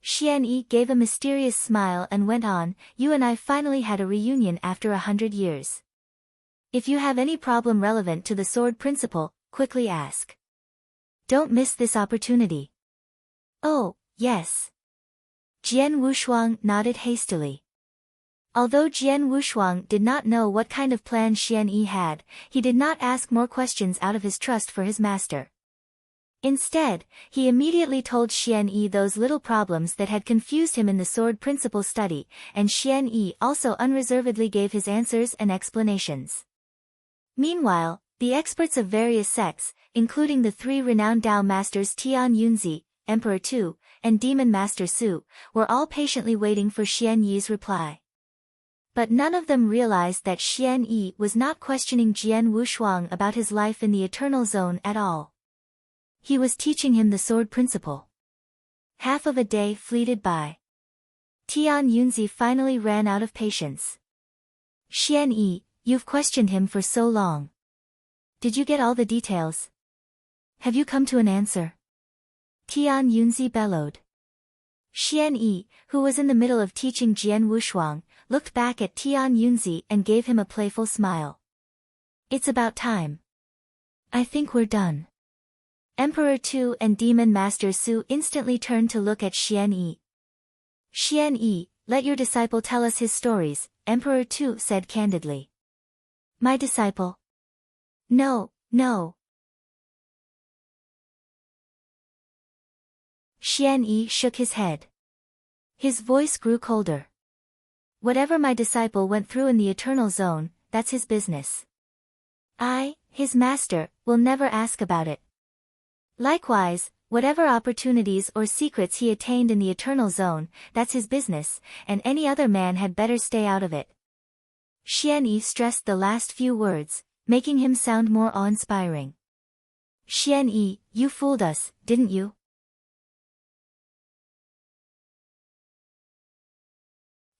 Xian Yi gave a mysterious smile and went on, you and I finally had a reunion after 100 years. If you have any problem relevant to the sword principle, quickly ask. Don't miss this opportunity. Oh, yes. Jian Wushuang nodded hastily. Although Jian Wushuang did not know what kind of plan Xian Yi had, he did not ask more questions out of his trust for his master. Instead, he immediately told Xian Yi those little problems that had confused him in the sword principle study, and Xian Yi also unreservedly gave his answers and explanations. Meanwhile, the experts of various sects, including the three renowned Tao masters Tian Yunzi, Emperor Tu, and Demon Master Su, were all patiently waiting for Xian Yi's reply. But none of them realized that Xian Yi was not questioning Jian Wushuang about his life in the Eternal Zone at all. He was teaching him the sword principle. Half of a day fleeted by. Tian Yunzi finally ran out of patience. Xian Yi, you've questioned him for so long. Did you get all the details? Have you come to an answer? Tian Yunzi bellowed. Xian Yi, who was in the middle of teaching Jian Wushuang, looked back at Tian Yunzi and gave him a playful smile. It's about time. I think we're done. Emperor Tu and Demon Master Su instantly turned to look at Xian Yi. Xian Yi, let your disciple tell us his stories, Emperor Tu said candidly. My disciple? No, no. Xian Yi shook his head. His voice grew colder. Whatever my disciple went through in the Eternal Zone, that's his business. I, his master, will never ask about it. Likewise, whatever opportunities or secrets he attained in the Eternal Zone, that's his business, and any other man had better stay out of it. Xian Yi stressed the last few words, making him sound more awe-inspiring. Xian Yi, you fooled us, didn't you?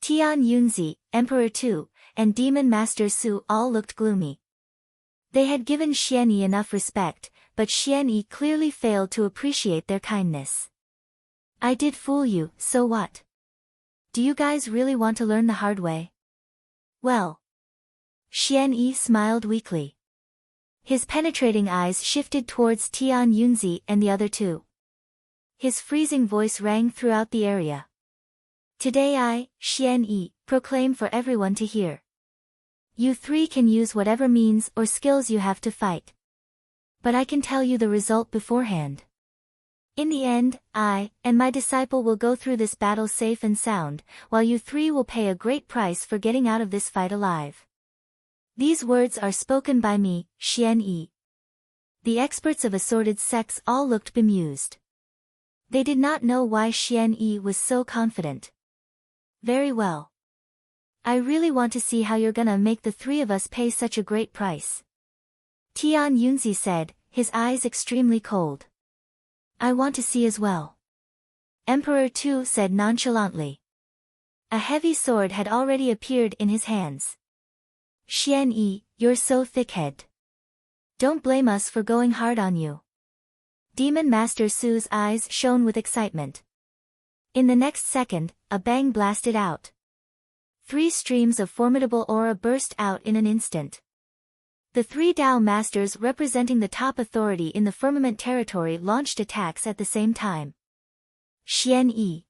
Tian Yunzi, Emperor Tu, and Demon Master Su all looked gloomy. They had given Xian Yi enough respect, but Xian Yi clearly failed to appreciate their kindness. I did fool you, so what? Do you guys really want to learn the hard way? Well. Xian Yi smiled weakly. His penetrating eyes shifted towards Tian Yunzi and the other two. His freezing voice rang throughout the area. Today I, Xian Yi, proclaim for everyone to hear. You three can use whatever means or skills you have to fight. But I can tell you the result beforehand. In the end, I and my disciple will go through this battle safe and sound, while you three will pay a great price for getting out of this fight alive. These words are spoken by me, Xian Yi. The experts of assorted sects all looked bemused. They did not know why Xian Yi was so confident. Very well. I really want to see how you're gonna make the three of us pay such a great price. Tian Yunzi said, his eyes extremely cold. I want to see as well. Emperor Tu said nonchalantly. A heavy sword had already appeared in his hands. Xian Yi, you're so thick-headed. Don't blame us for going hard on you. Demon Master Su's eyes shone with excitement. In the next second, a bang blasted out. 3 streams of formidable aura burst out in an instant. The 3 Tao masters representing the top authority in the firmament territory launched attacks at the same time. Xian Yi.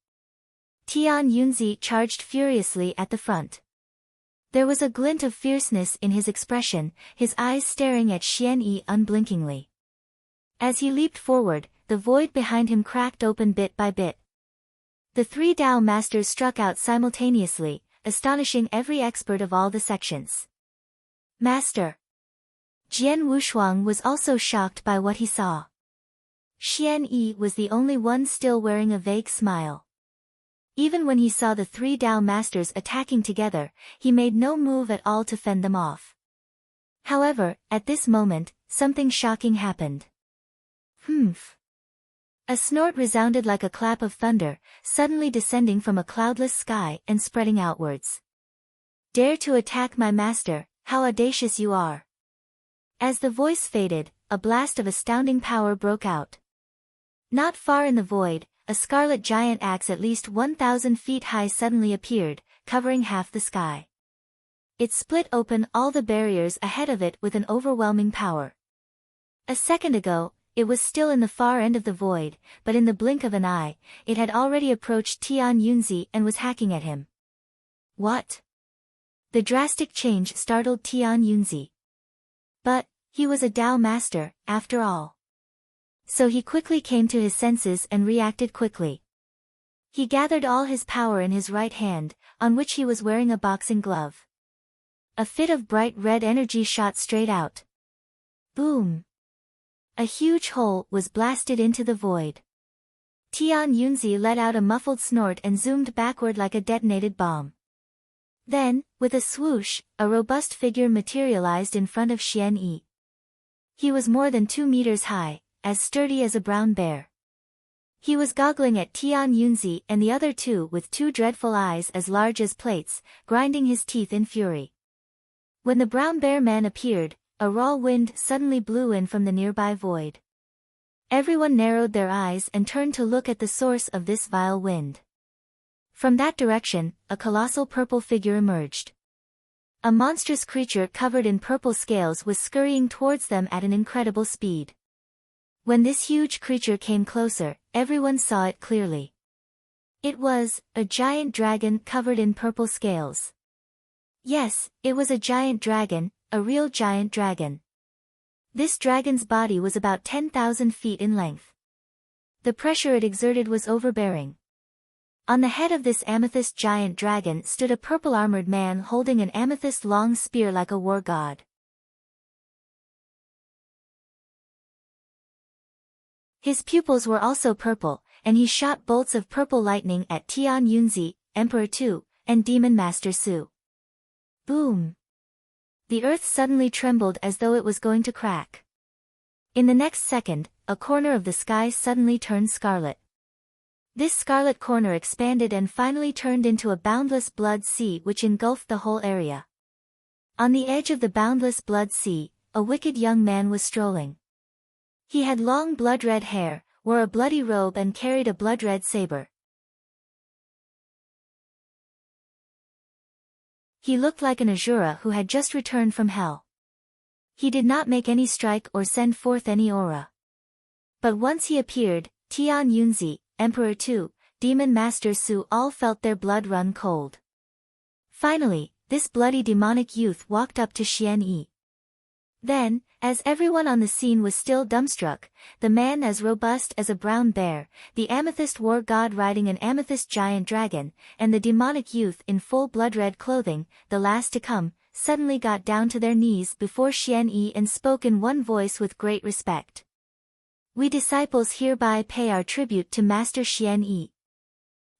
Tian Yunzi charged furiously at the front. There was a glint of fierceness in his expression, his eyes staring at Xian Yi unblinkingly. As he leaped forward, the void behind him cracked open bit by bit. The 3 Tao masters struck out simultaneously, astonishing every expert of all the sections. Master! Jian Wushuang was also shocked by what he saw. Xian Yi was the only one still wearing a vague smile. Even when he saw the 3 Tao masters attacking together, he made no move at all to fend them off. However, at this moment, something shocking happened. Humph! A snort resounded like a clap of thunder, suddenly descending from a cloudless sky and spreading outwards. Dare to attack my master, how audacious you are! As the voice faded, a blast of astounding power broke out. Not far in the void, a scarlet giant axe at least 1,000 feet high suddenly appeared, covering half the sky. It split open all the barriers ahead of it with an overwhelming power. A second ago, it was still in the far end of the void, but in the blink of an eye, it had already approached Tian Yunzi and was hacking at him. What? The drastic change startled Tian Yunzi. But, he was a Tao master, after all. So he quickly came to his senses and reacted quickly. He gathered all his power in his right hand, on which he was wearing a boxing glove. A fit of bright red energy shot straight out. Boom! A huge hole was blasted into the void. Tian Yunzi let out a muffled snort and zoomed backward like a detonated bomb. Then, with a swoosh, a robust figure materialized in front of Xian Yi. He was more than 2 meters high, as sturdy as a brown bear. He was goggling at Tian Yunzi and the other two with 2 dreadful eyes as large as plates, grinding his teeth in fury. When the brown bear man appeared, a raw wind suddenly blew in from the nearby void. Everyone narrowed their eyes and turned to look at the source of this vile wind. From that direction, a colossal purple figure emerged. A monstrous creature covered in purple scales was scurrying towards them at an incredible speed. When this huge creature came closer, everyone saw it clearly. It was a giant dragon covered in purple scales. Yes, it was a giant dragon, a real giant dragon. This dragon's body was about 10,000 feet in length. The pressure it exerted was overbearing. On the head of this amethyst giant dragon stood a purple-armored man holding an amethyst-long spear like a war god. His pupils were also purple, and he shot bolts of purple lightning at Tian Yunzi, Emperor Tu, and Demon Master Su. Boom! The earth suddenly trembled as though it was going to crack. In the next second, a corner of the sky suddenly turned scarlet. This scarlet corner expanded and finally turned into a boundless blood sea which engulfed the whole area. On the edge of the boundless blood sea, a wicked young man was strolling. He had long blood-red hair, wore a bloody robe and carried a blood-red saber. He looked like an Asura who had just returned from hell. He did not make any strike or send forth any aura. But once he appeared, Tian Yunzi, Emperor Tu, Demon Master Su all felt their blood run cold. Finally, this bloody demonic youth walked up to Xian Yi. Then, as everyone on the scene was still dumbstruck, the man as robust as a brown bear, the amethyst war god riding an amethyst giant dragon, and the demonic youth in full blood-red clothing, the last to come, suddenly got down to their knees before Xian Yi and spoke in one voice with great respect. We disciples hereby pay our tribute to Master Xian Yi.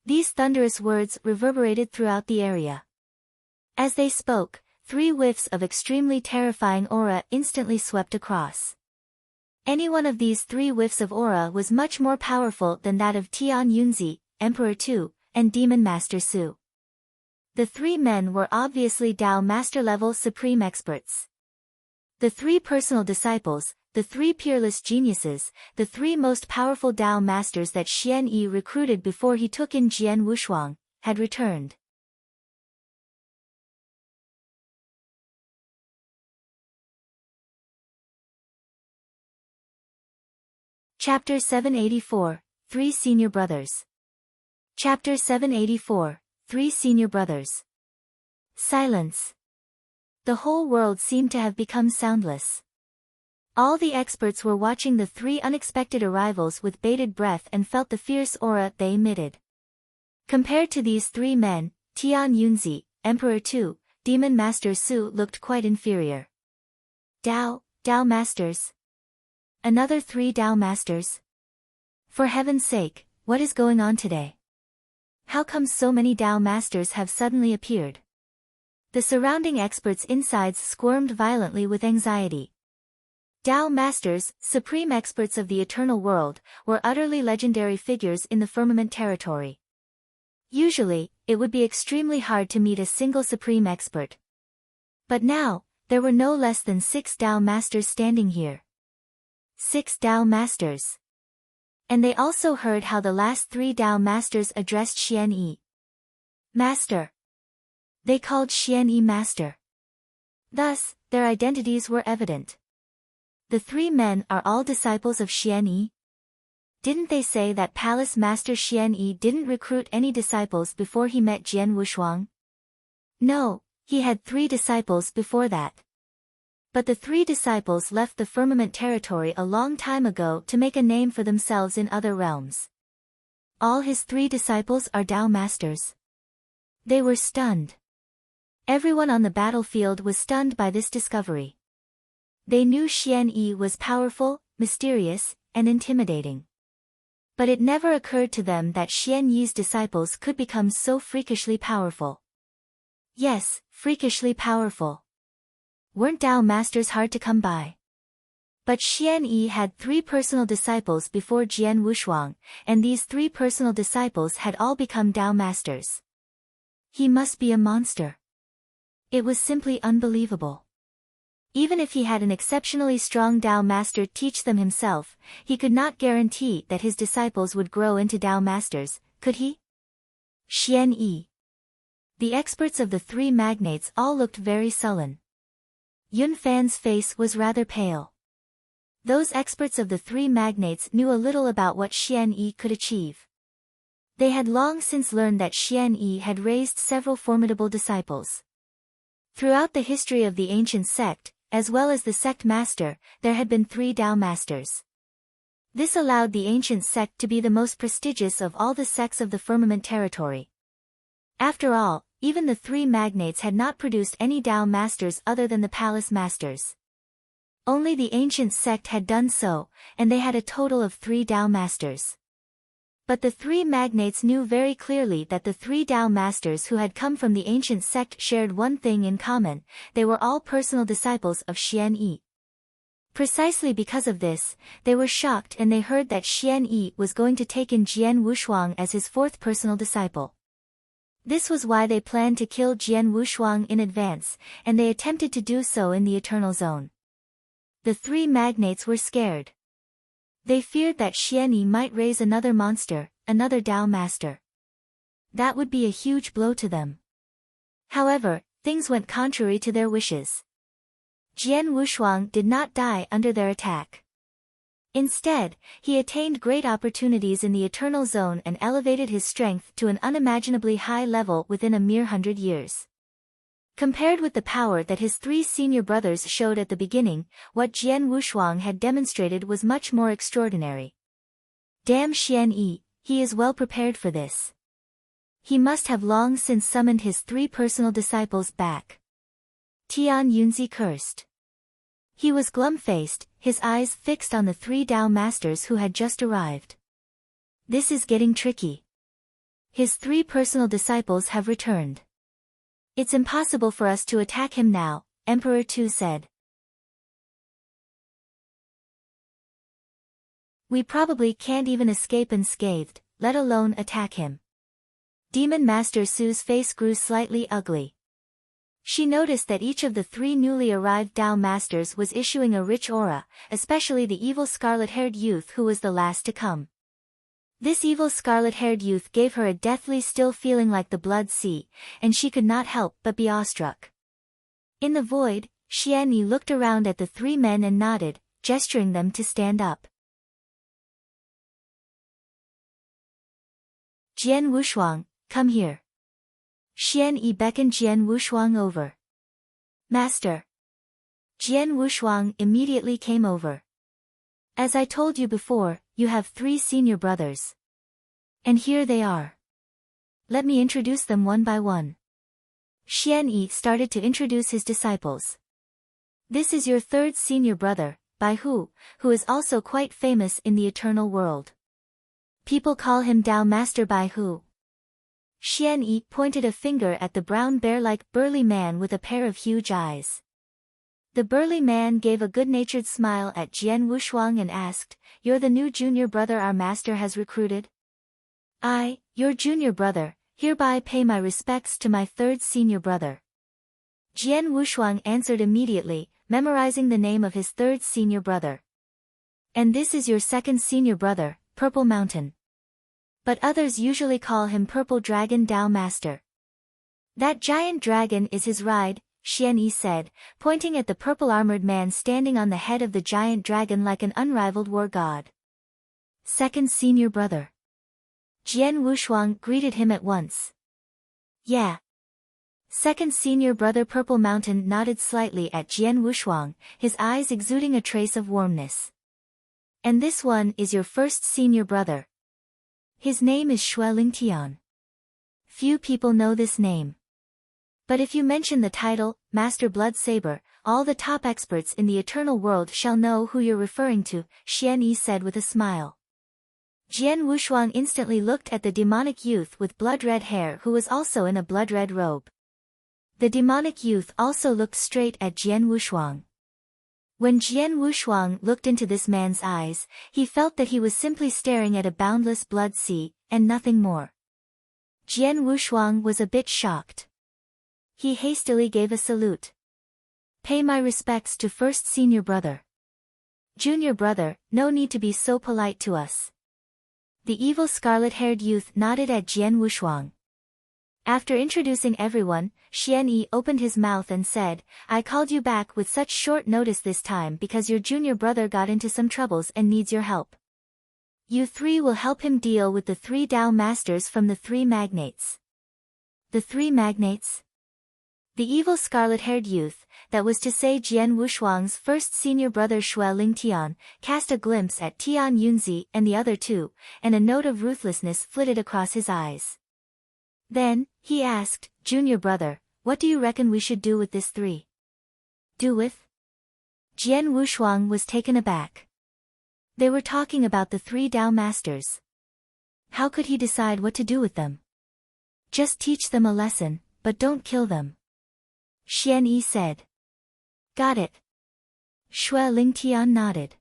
These thunderous words reverberated throughout the area. As they spoke, 3 whiffs of extremely terrifying aura instantly swept across. Any one of these 3 whiffs of aura was much more powerful than that of Tian Yunzi, Emperor Tu, and Demon Master Su. The 3 men were obviously Tao Master-level supreme experts. The 3 personal disciples, the 3 peerless geniuses, the 3 most powerful Tao Masters that Xian Yi recruited before he took in Jian Wushuang, had returned. Chapter 784, 3 Senior Brothers. Chapter 784, 3 Senior Brothers. Silence. The whole world seemed to have become soundless. All the experts were watching the 3 unexpected arrivals with bated breath and felt the fierce aura they emitted. Compared to these 3 men, Tian Yunzi, Emperor Tu, Demon Master Su looked quite inferior. Tao Masters. Another 3 Tao Masters? For heaven's sake, what is going on today? How come so many Tao Masters have suddenly appeared? The surrounding experts' insides squirmed violently with anxiety. Tao Masters, supreme experts of the eternal world, were utterly legendary figures in the firmament territory. Usually, it would be extremely hard to meet a single supreme expert. But now, there were no less than 6 Tao Masters standing here. 6 Tao Masters. And they also heard how the last 3 Tao Masters addressed Xian Yi. Master. They called Xian Yi Master. Thus, their identities were evident. The 3 men are all disciples of Xian Yi? Didn't they say that Palace Master Xian Yi didn't recruit any disciples before he met Jian Wushuang? No, he had 3 disciples before that. But the three disciples left the firmament territory a long time ago to make a name for themselves in other realms. All his three disciples are Tao masters. They were stunned. Everyone on the battlefield was stunned by this discovery. They knew Xian Yi was powerful, mysterious, and intimidating. But it never occurred to them that Xian Yi's disciples could become so freakishly powerful. Yes, freakishly powerful. Weren't Tao masters hard to come by? But Xian Yi had 3 personal disciples before Jian Wushuang, and these 3 personal disciples had all become Tao masters. He must be a monster. It was simply unbelievable. Even if he had an exceptionally strong Tao master teach them himself, he could not guarantee that his disciples would grow into Tao masters, could he? Xian Yi. The experts of the 3 magnates all looked very sullen. Yun Fan's face was rather pale. Those experts of the 3 magnates knew a little about what Xian Yi could achieve. They had long since learned that Xian Yi had raised several formidable disciples. Throughout the history of the ancient sect, as well as the sect master, there had been 3 Tao masters. This allowed the ancient sect to be the most prestigious of all the sects of the firmament territory. After all, even the 3 magnates had not produced any Tao masters other than the palace masters. Only the ancient sect had done so, and they had a total of 3 Tao masters. But the 3 magnates knew very clearly that the 3 Tao masters who had come from the ancient sect shared one thing in common: they were all personal disciples of Xian Yi. Precisely because of this, they were shocked and they heard that Xian Yi was going to take in Jian Wushuang as his 4th personal disciple. This was why they planned to kill Jian Wushuang in advance, and they attempted to do so in the Eternal Zone. The 3 magnates were scared. They feared that Xian Yi might raise another monster, another Tao master. That would be a huge blow to them. However, things went contrary to their wishes. Jian Wushuang did not die under their attack. Instead, he attained great opportunities in the Eternal Zone and elevated his strength to an unimaginably high level within a mere 100 years. Compared with the power that his 3 senior brothers showed at the beginning, what Jian Wushuang had demonstrated was much more extraordinary. Damn Xian Yi, he is well prepared for this. He must have long since summoned his 3 personal disciples back. Tian Yunzi cursed. He was glum-faced, his eyes fixed on the 3 Tao masters who had just arrived. This is getting tricky. His 3 personal disciples have returned. It's impossible for us to attack him now, Emperor Tu said. We probably can't even escape unscathed, let alone attack him. Demon Master Su's face grew slightly ugly. She noticed that each of the 3 newly arrived Tao masters was issuing a rich aura, especially the evil scarlet-haired youth who was the last to come. This evil scarlet-haired youth gave her a deathly still feeling like the blood sea, and she could not help but be awestruck. In the void, Xian Yi looked around at the 3 men and nodded, gesturing them to stand up. Jian Wushuang, come here. Xian Yi beckoned Jian Wushuang over. Master. Jian Wushuang immediately came over. As I told you before, you have 3 senior brothers. And here they are. Let me introduce them one by one. Xian Yi started to introduce his disciples. This is your 3rd senior brother, Bai Hu, who is also quite famous in the eternal world. People call him Tao Master Bai Hu. Xian Yi pointed a finger at the brown bear-like burly man with a pair of huge eyes. The burly man gave a good-natured smile at Jian Wushuang and asked, You're the new junior brother our master has recruited? I, your junior brother, hereby pay my respects to my 3rd senior brother. Jian Wushuang answered immediately, memorizing the name of his 3rd senior brother. And this is your 2nd senior brother, Purple Mountain. But others usually call him Purple Dragon Tao Master. That giant dragon is his ride, Xian Yi said, pointing at the purple-armored man standing on the head of the giant dragon like an unrivaled war god. 2nd senior brother. Jian Wushuang greeted him at once. Yeah. Second senior brother Purple Mountain nodded slightly at Jian Wushuang, his eyes exuding a trace of warmness. And this one is your first senior brother. His name is Xue Lingtian. Few people know this name. But if you mention the title, Master Blood Saber, all the top experts in the eternal world shall know who you're referring to, Xian Yi said with a smile. Jian Wushuang instantly looked at the demonic youth with blood-red hair who was also in a blood-red robe. The demonic youth also looked straight at Jian Wushuang. When Jian Wushuang looked into this man's eyes, he felt that he was simply staring at a boundless blood sea, and nothing more. Jian Wushuang was a bit shocked. He hastily gave a salute. Pay my respects to first senior brother. Junior brother, no need to be so polite to us. The evil scarlet-haired youth nodded at Jian Wushuang. After introducing everyone, Xian Yi opened his mouth and said, I called you back with such short notice this time because your junior brother got into some troubles and needs your help. You three will help him deal with the 3 Dao masters from the 3 magnates. The 3 magnates? The evil scarlet-haired youth, that was to say Jian Wushuang's first senior brother Xue Lingtian, cast a glimpse at Tian Yunzi and the other 2, and a note of ruthlessness flitted across his eyes. Then, he asked, Junior brother, what do you reckon we should do with this 3? Do with? Jian Wushuang was taken aback. They were talking about the 3 Dao masters. How could he decide what to do with them? Just teach them a lesson, but don't kill them. Xian Yi said. Got it. Xue Lingtian nodded.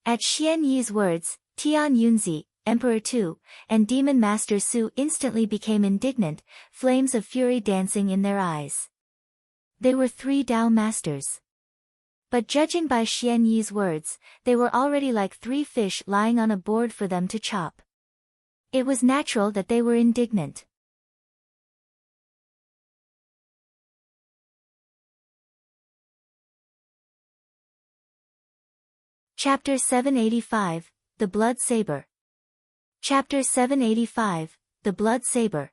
At Xian Yi's words, Tian Yunzi, Emperor Tu, and Demon Master Su instantly became indignant, flames of fury dancing in their eyes. They were 3 Dao masters. But judging by Xian Yi's words, they were already like 3 fish lying on a board for them to chop. It was natural that they were indignant. Chapter 785, The Blood Saber. Chapter 785, The Blood Saber.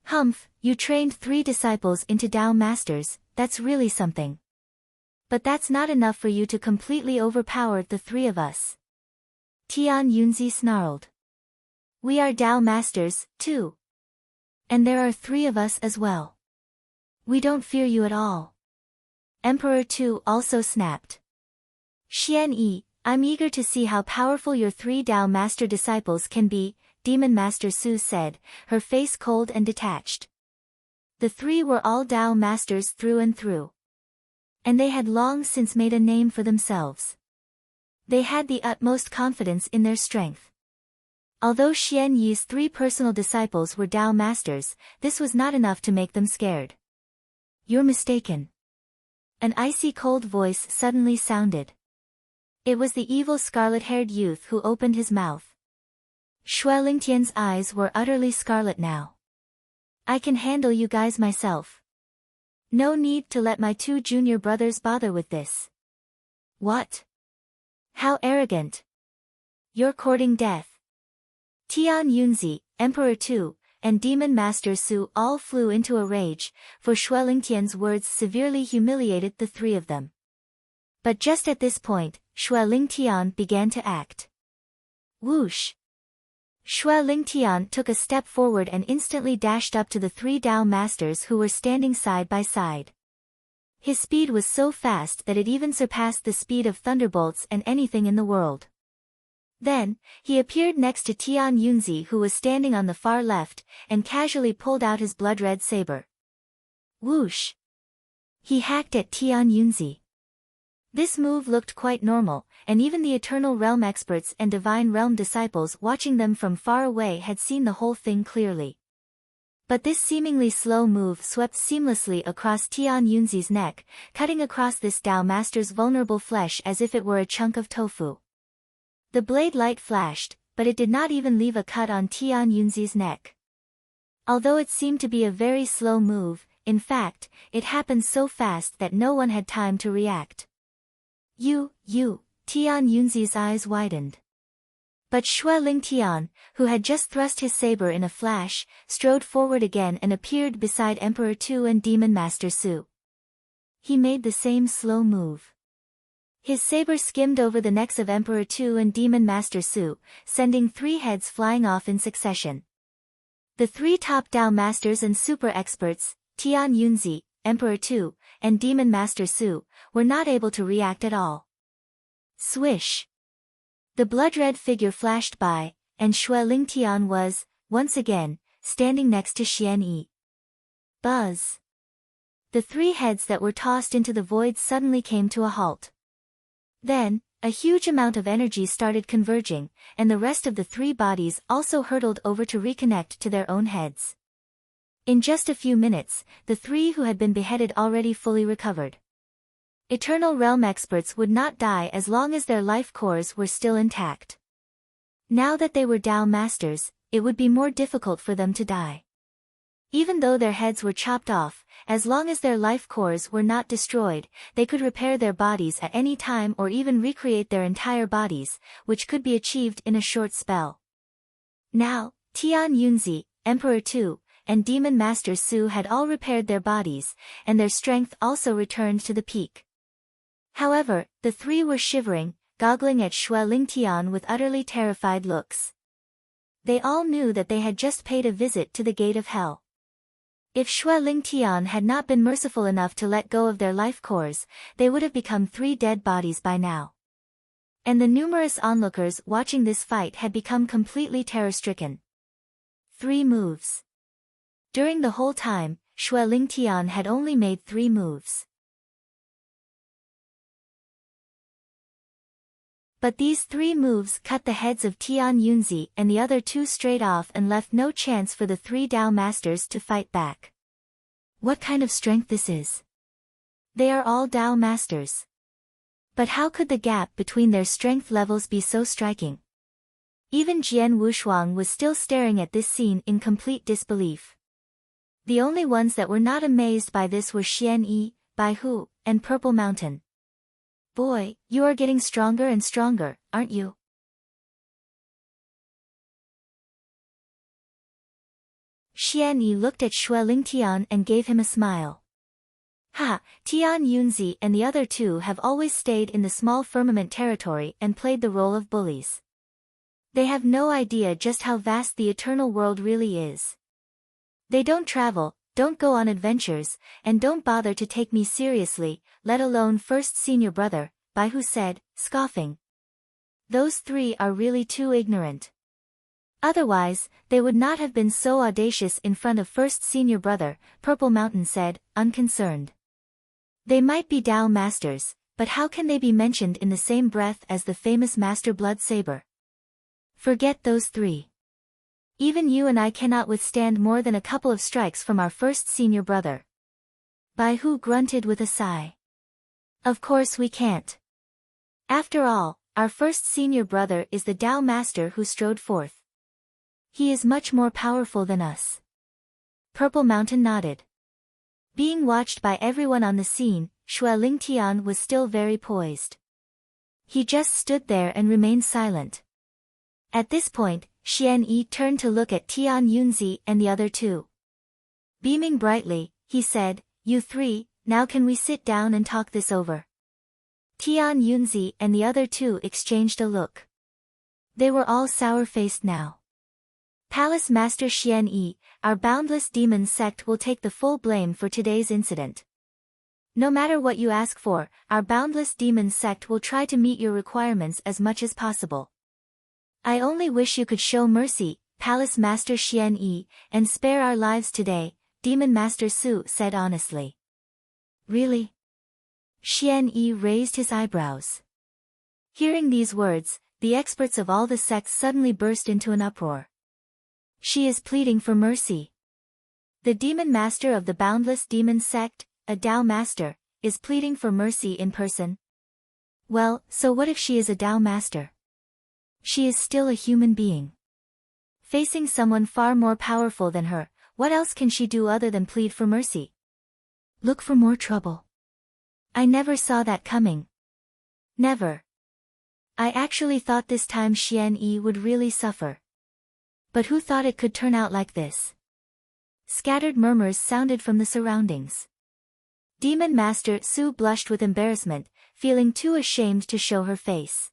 Humph, you trained 3 disciples into Dao masters, that's really something. But that's not enough for you to completely overpower the 3 of us. Tian Yunzi snarled. We are Dao masters, too. And there are 3 of us as well. We don't fear you at all. Emperor Tu also snapped. Xian Yi, I'm eager to see how powerful your 3 Dao master disciples can be, Demon Master Su said, her face cold and detached. The 3 were all Dao masters through and through. And they had long since made a name for themselves. They had the utmost confidence in their strength. Although Xian Yi's 3 personal disciples were Dao masters, this was not enough to make them scared. You're mistaken. An icy cold voice suddenly sounded. It was the evil scarlet-haired youth who opened his mouth. Xue Lingtian's eyes were utterly scarlet now. I can handle you guys myself. No need to let my 2 junior brothers bother with this. What? How arrogant. You're courting death. Tian Yunzi, Emperor Tu, and Demon Master Su all flew into a rage, for Xue Lingtian's words severely humiliated the 3 of them. But just at this point, Xue Lingtian began to act. Whoosh! Xue Lingtian took a step forward and instantly dashed up to the 3 Dao masters who were standing side by side. His speed was so fast that it even surpassed the speed of thunderbolts and anything in the world. Then, he appeared next to Tian Yunzi who was standing on the far left, and casually pulled out his blood-red saber. Whoosh! He hacked at Tian Yunzi. This move looked quite normal, and even the Eternal Realm experts and Divine Realm disciples watching them from far away had seen the whole thing clearly. But this seemingly slow move swept seamlessly across Tian Yunzi's neck, cutting across this Dao master's vulnerable flesh as if it were a chunk of tofu. The blade light flashed, but it did not even leave a cut on Tian Yunzi's neck. Although it seemed to be a very slow move, in fact, it happened so fast that no one had time to react. You, Tian Yunzi's eyes widened. But Shui Lingtian, who had just thrust his saber in a flash, strode forward again and appeared beside Emperor Tu and Demon Master Su. He made the same slow move. His saber skimmed over the necks of Emperor Tu and Demon Master Su, sending 3 heads flying off in succession. The 3 top Dao Masters and super experts, Tian Yunzi, Emperor Tu, and Demon Master Su, were not able to react at all. Swish! The blood-red figure flashed by, and Shui Lingtian was, once again, standing next to Xian Yi. Buzz! The 3 heads that were tossed into the void suddenly came to a halt. Then, a huge amount of energy started converging, and the rest of the 3 bodies also hurtled over to reconnect to their own heads. In just a few minutes, the 3 who had been beheaded already fully recovered. Eternal Realm experts would not die as long as their life cores were still intact. Now that they were Dao Masters, it would be more difficult for them to die. Even though their heads were chopped off, as long as their life cores were not destroyed, they could repair their bodies at any time or even recreate their entire bodies, which could be achieved in a short spell. Now, Tian Yunzi, Emperor Tu, and Demon Master Su had all repaired their bodies, and their strength also returned to the peak. However, the 3 were shivering, goggling at Shui Lingtian with utterly terrified looks. They all knew that they had just paid a visit to the gate of hell. If Shui Lingtian had not been merciful enough to let go of their life cores, they would have become 3 dead bodies by now. And the numerous onlookers watching this fight had become completely terror-stricken. 3 moves. During the whole time, Shui Lingtian had only made 3 moves. But these 3 moves cut the heads of Tian Yunzi and the other 2 straight off and left no chance for the 3 Dao Masters to fight back. What kind of strength this is? They are all Dao Masters. But how could the gap between their strength levels be so striking? Even Jian Wushuang was still staring at this scene in complete disbelief. The only ones that were not amazed by this were Xian Yi, Bai Hu, and Purple Mountain. Boy, you are getting stronger and stronger, aren't you? Xian Yi looked at Shui Lingtian and gave him a smile. Ha, Tian Yunzi and the other 2 have always stayed in the small firmament territory and played the role of bullies. They have no idea just how vast the eternal world really is. They don't travel, don't go on adventures, and don't bother to take me seriously, let alone first senior brother, Bai Hu said, scoffing. Those 3 are really too ignorant. Otherwise, they would not have been so audacious in front of first senior brother, Purple Mountain said, unconcerned. They might be Dao Masters, but how can they be mentioned in the same breath as the famous Master Blood Saber? Forget those 3. Even you and I cannot withstand more than a couple of strikes from our first senior brother. Bai Hu grunted with a sigh. Of course we can't. After all, our first senior brother is the Dao Master who strode forth. He is much more powerful than us. Purple Mountain nodded. Being watched by everyone on the scene, Shui Lingtian was still very poised. He just stood there and remained silent. At this point, Xian Yi turned to look at Tian Yunzi and the other 2. Beaming brightly, he said, you 3, now can we sit down and talk this over? Tian Yunzi and the other 2 exchanged a look. They were all sour-faced now. Palace Master Xian Yi, our boundless demon sect will take the full blame for today's incident. No matter what you ask for, our boundless demon sect will try to meet your requirements as much as possible. I only wish you could show mercy, Palace Master Xian Yi, and spare our lives today, Demon Master Su said honestly. Really? Xian Yi raised his eyebrows. Hearing these words, the experts of all the sects suddenly burst into an uproar. She is pleading for mercy. The Demon Master of the Boundless Demon Sect, a Dao Master, is pleading for mercy in person. Well, so what if she is a Dao Master? She is still a human being. Facing someone far more powerful than her, what else can she do other than plead for mercy? Look for more trouble. I never saw that coming. Never. I actually thought this time Xian Yi would really suffer. But who thought it could turn out like this? Scattered murmurs sounded from the surroundings. Demon Master Su blushed with embarrassment, feeling too ashamed to show her face.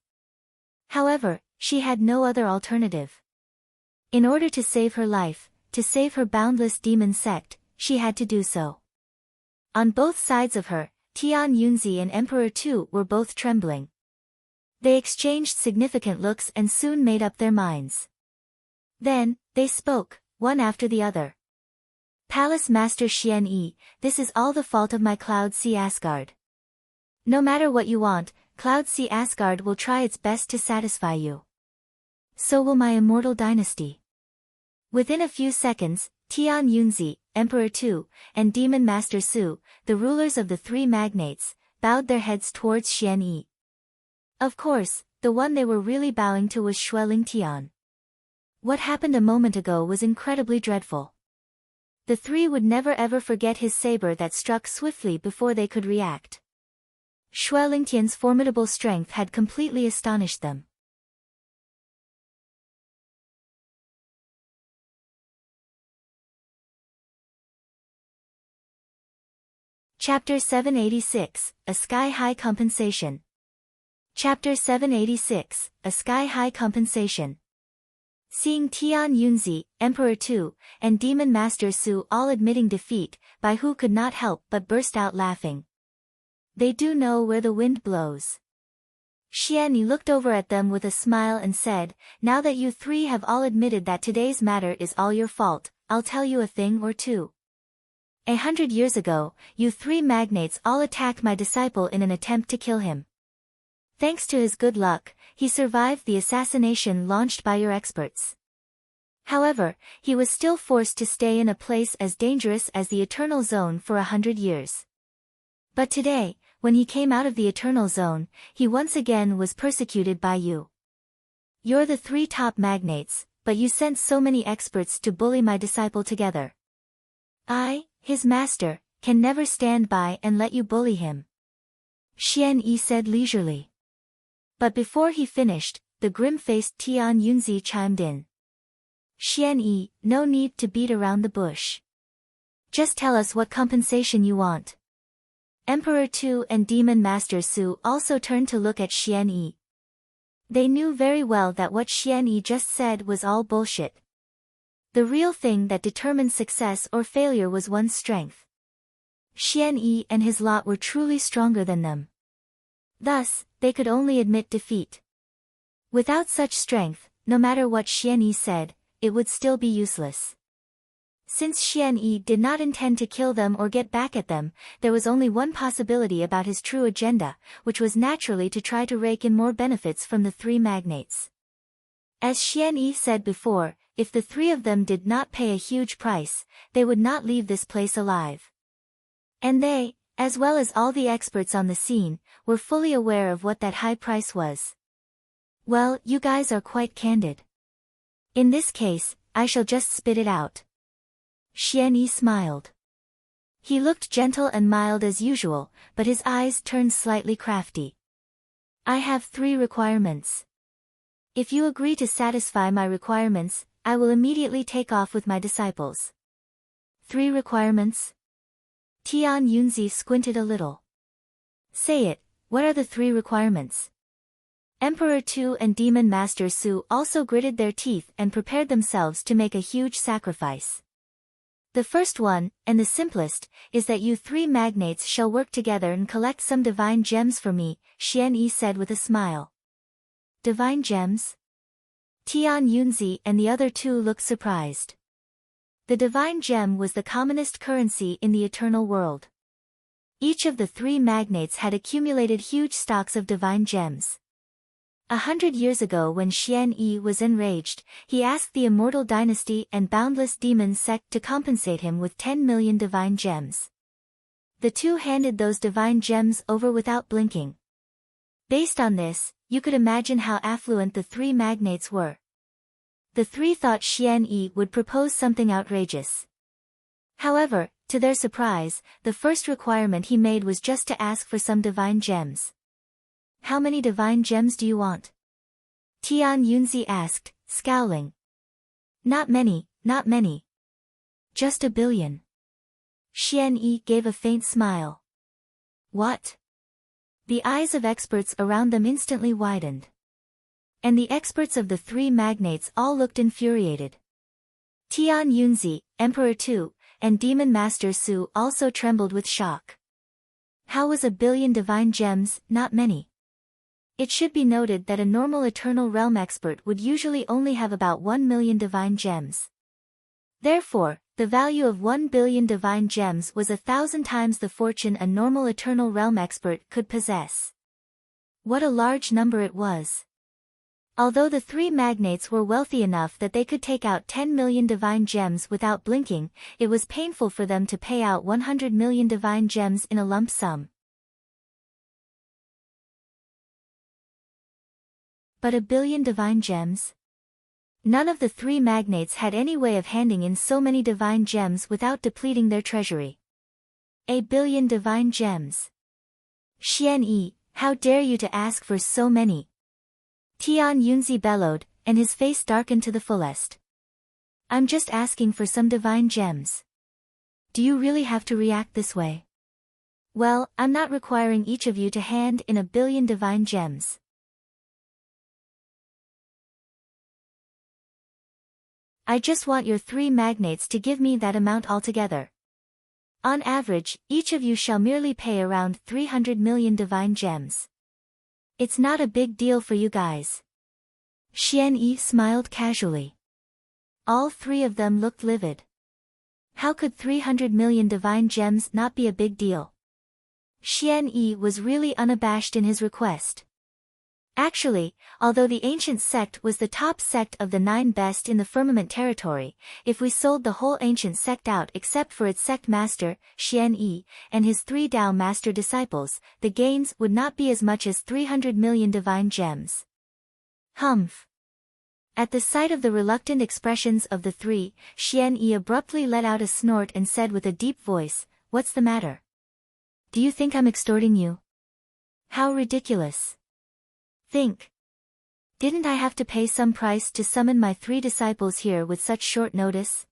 However, she had no other alternative. In order to save her life, to save her boundless demon sect, she had to do so. On both sides of her, Tian Yunzi and Emperor Tu were both trembling. They exchanged significant looks and soon made up their minds. Then, they spoke, one after the other. Palace Master Xian Yi, this is all the fault of my Cloud Sea Asgard. No matter what you want, Cloud Sea Asgard will try its best to satisfy you. So will my immortal dynasty. Within a few seconds, Tian Yunzi, Emperor Tu, and Demon Master Su, the rulers of the three magnates, bowed their heads towards Xian Yi. Of course, the one they were really bowing to was Shueling Tian. What happened a moment ago was incredibly dreadful. The three would never ever forget his saber that struck swiftly before they could react. Shueling Tian's formidable strength had completely astonished them. Chapter 786, A Sky-High Compensation. Chapter 786, A Sky-High Compensation. Seeing Tian Yunzi, Emperor Tu, and Demon Master Su all admitting defeat, Bai Hu could not help but burst out laughing. They do know where the wind blows. Xian Yi looked over at them with a smile and said, now that you three have all admitted that today's matter is all your fault, I'll tell you a thing or two. 100 years ago, you three magnates all attacked my disciple in an attempt to kill him. Thanks to his good luck, he survived the assassination launched by your experts. However, he was still forced to stay in a place as dangerous as the Eternal Zone for 100 years. But today, when he came out of the Eternal Zone, he once again was persecuted by you. You're the three top magnates, but you sent so many experts to bully my disciple together. I, his master, can never stand by and let you bully him. Xian Yi said leisurely. But before he finished, the grim-faced Tian Yunzi chimed in. Xian Yi, no need to beat around the bush. Just tell us what compensation you want. Emperor Tu and Demon Master Su also turned to look at Xian Yi. They knew very well that what Xian Yi just said was all bullshit. The real thing that determined success or failure was one's strength. Xian Yi and his lot were truly stronger than them. Thus, they could only admit defeat. Without such strength, no matter what Xian Yi said, it would still be useless. Since Xian Yi did not intend to kill them or get back at them, there was only one possibility about his true agenda, which was naturally to try to rake in more benefits from the three magnates. As Xian Yi said before, if the three of them did not pay a huge price, they would not leave this place alive. And they, as well as all the experts on the scene, were fully aware of what that high price was. Well, you guys are quite candid. In this case, I shall just spit it out. Xian Yi smiled. He looked gentle and mild as usual, but his eyes turned slightly crafty. I have 3 requirements. If you agree to satisfy my requirements, I will immediately take off with my disciples. 3 requirements? Tian Yunzi squinted a little. Say it, what are the 3 requirements? Emperor Tu and Demon Master Su also gritted their teeth and prepared themselves to make a huge sacrifice. The first one, and the simplest, is that you 3 magnates shall work together and collect some divine gems for me, Xian Yi said with a smile. Divine gems? Tian Yunzi and the other 2 looked surprised. The divine gem was the commonest currency in the eternal world. Each of the 3 magnates had accumulated huge stocks of divine gems. 100 years ago when Xian Yi was enraged, he asked the Immortal Dynasty and Boundless Demon Sect to compensate him with 10 million divine gems. The 2 handed those divine gems over without blinking. Based on this, you could imagine how affluent the 3 magnates were. The 3 thought Xian Yi would propose something outrageous. However, to their surprise, the first requirement he made was just to ask for some divine gems. How many divine gems do you want? Tian Yunzi asked, scowling. Not many, not many. Just 1 billion. Xian Yi gave a faint smile. What? The eyes of experts around them instantly widened. And the experts of the 3 magnates all looked infuriated. Tian Yunzi, Emperor Tu, and Demon Master Su also trembled with shock. How was 1 billion divine gems not many? It should be noted that a normal Eternal Realm expert would usually only have about 1 million divine gems. Therefore, the value of 1 billion divine gems was 1,000 times the fortune a normal Eternal Realm expert could possess. What a large number it was. Although the 3 magnates were wealthy enough that they could take out 10 million divine gems without blinking, it was painful for them to pay out 100 million divine gems in a lump sum. But 1 billion divine gems? None of the 3 magnates had any way of handing in so many divine gems without depleting their treasury. 1 billion divine gems. Xian Yi, how dare you to ask for so many? Tian Yunzi bellowed, and his face darkened to the fullest. I'm just asking for some divine gems. Do you really have to react this way? Well, I'm not requiring each of you to hand in 1 billion divine gems. I just want your 3 magnates to give me that amount altogether. On average, each of you shall merely pay around 300 million divine gems. It's not a big deal for you guys. Xian Yi smiled casually. All 3 of them looked livid. How could 300 million divine gems not be a big deal? Xian Yi was really unabashed in his request. Actually, although the ancient sect was the top sect of the 9 best in the firmament territory, if we sold the whole ancient sect out except for its sect master, Xian Yi, and his 3 Dao master disciples, the gains would not be as much as 300 million divine gems. Humph. At the sight of the reluctant expressions of the 3, Xian Yi abruptly let out a snort and said with a deep voice, "What's the matter? Do you think I'm extorting you? How ridiculous. Think. Didn't I have to pay some price to summon my 3 disciples here with such short notice?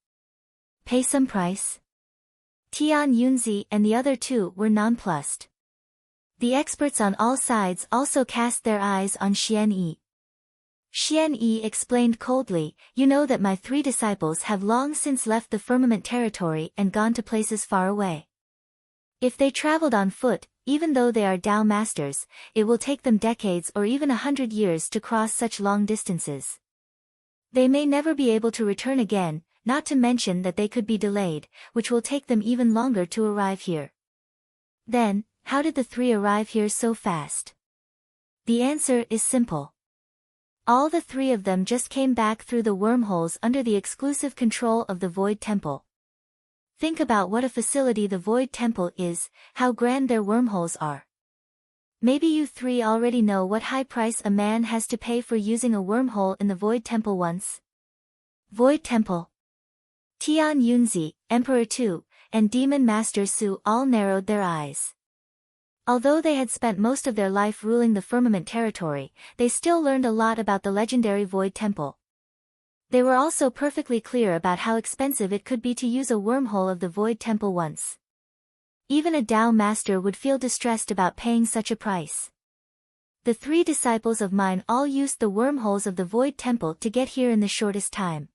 Pay some price?" Tian Yunzi and the other 2 were nonplussed. The experts on all sides also cast their eyes on Xian Yi. Xian Yi explained coldly, "You know that my 3 disciples have long since left the firmament territory and gone to places far away. If they traveled on foot, even though they are Dao masters, it will take them decades or even 100 years to cross such long distances. They may never be able to return again, not to mention that they could be delayed, which will take them even longer to arrive here. Then, how did the 3 arrive here so fast? The answer is simple. All the 3 of them just came back through the wormholes under the exclusive control of the Void Temple. Think about what a facility the Void Temple is, how grand their wormholes are. Maybe you 3 already know what high price a man has to pay for using a wormhole in the Void Temple once. Void Temple. Tian Yunzi, Emperor Tu, and Demon Master Su all narrowed their eyes. Although they had spent most of their life ruling the firmament territory, they still learned a lot about the legendary Void Temple. They were also perfectly clear about how expensive it could be to use a wormhole of the Void Temple once. Even a Dao master would feel distressed about paying such a price. The 3 disciples of mine all used the wormholes of the Void Temple to get here in the shortest time.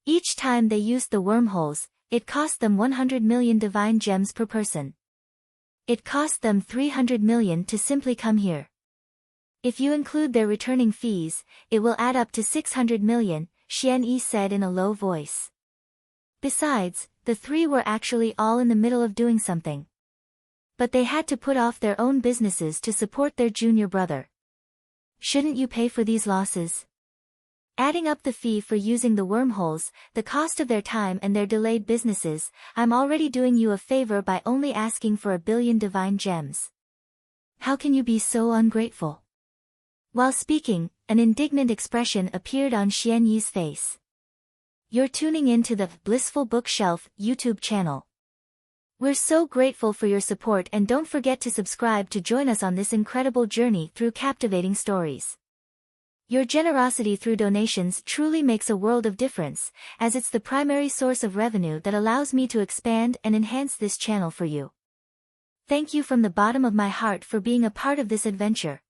Each time they used the wormholes, it cost them 100 million divine gems per person. It cost them 300 million to simply come here. If you include their returning fees, it will add up to 600 million, Xian Yi said in a low voice. Besides, the 3 were actually all in the middle of doing something. But they had to put off their own businesses to support their junior brother. Shouldn't you pay for these losses? Adding up the fee for using the wormholes, the cost of their time and their delayed businesses, I'm already doing you a favor by only asking for 1 billion divine gems. How can you be so ungrateful? While speaking, an indignant expression appeared on Xian Yi's face. You're tuning in to the Blissful Bookshelf YouTube channel. We're so grateful for your support, and don't forget to subscribe to join us on this incredible journey through captivating stories. Your generosity through donations truly makes a world of difference, as it's the primary source of revenue that allows me to expand and enhance this channel for you. Thank you from the bottom of my heart for being a part of this adventure.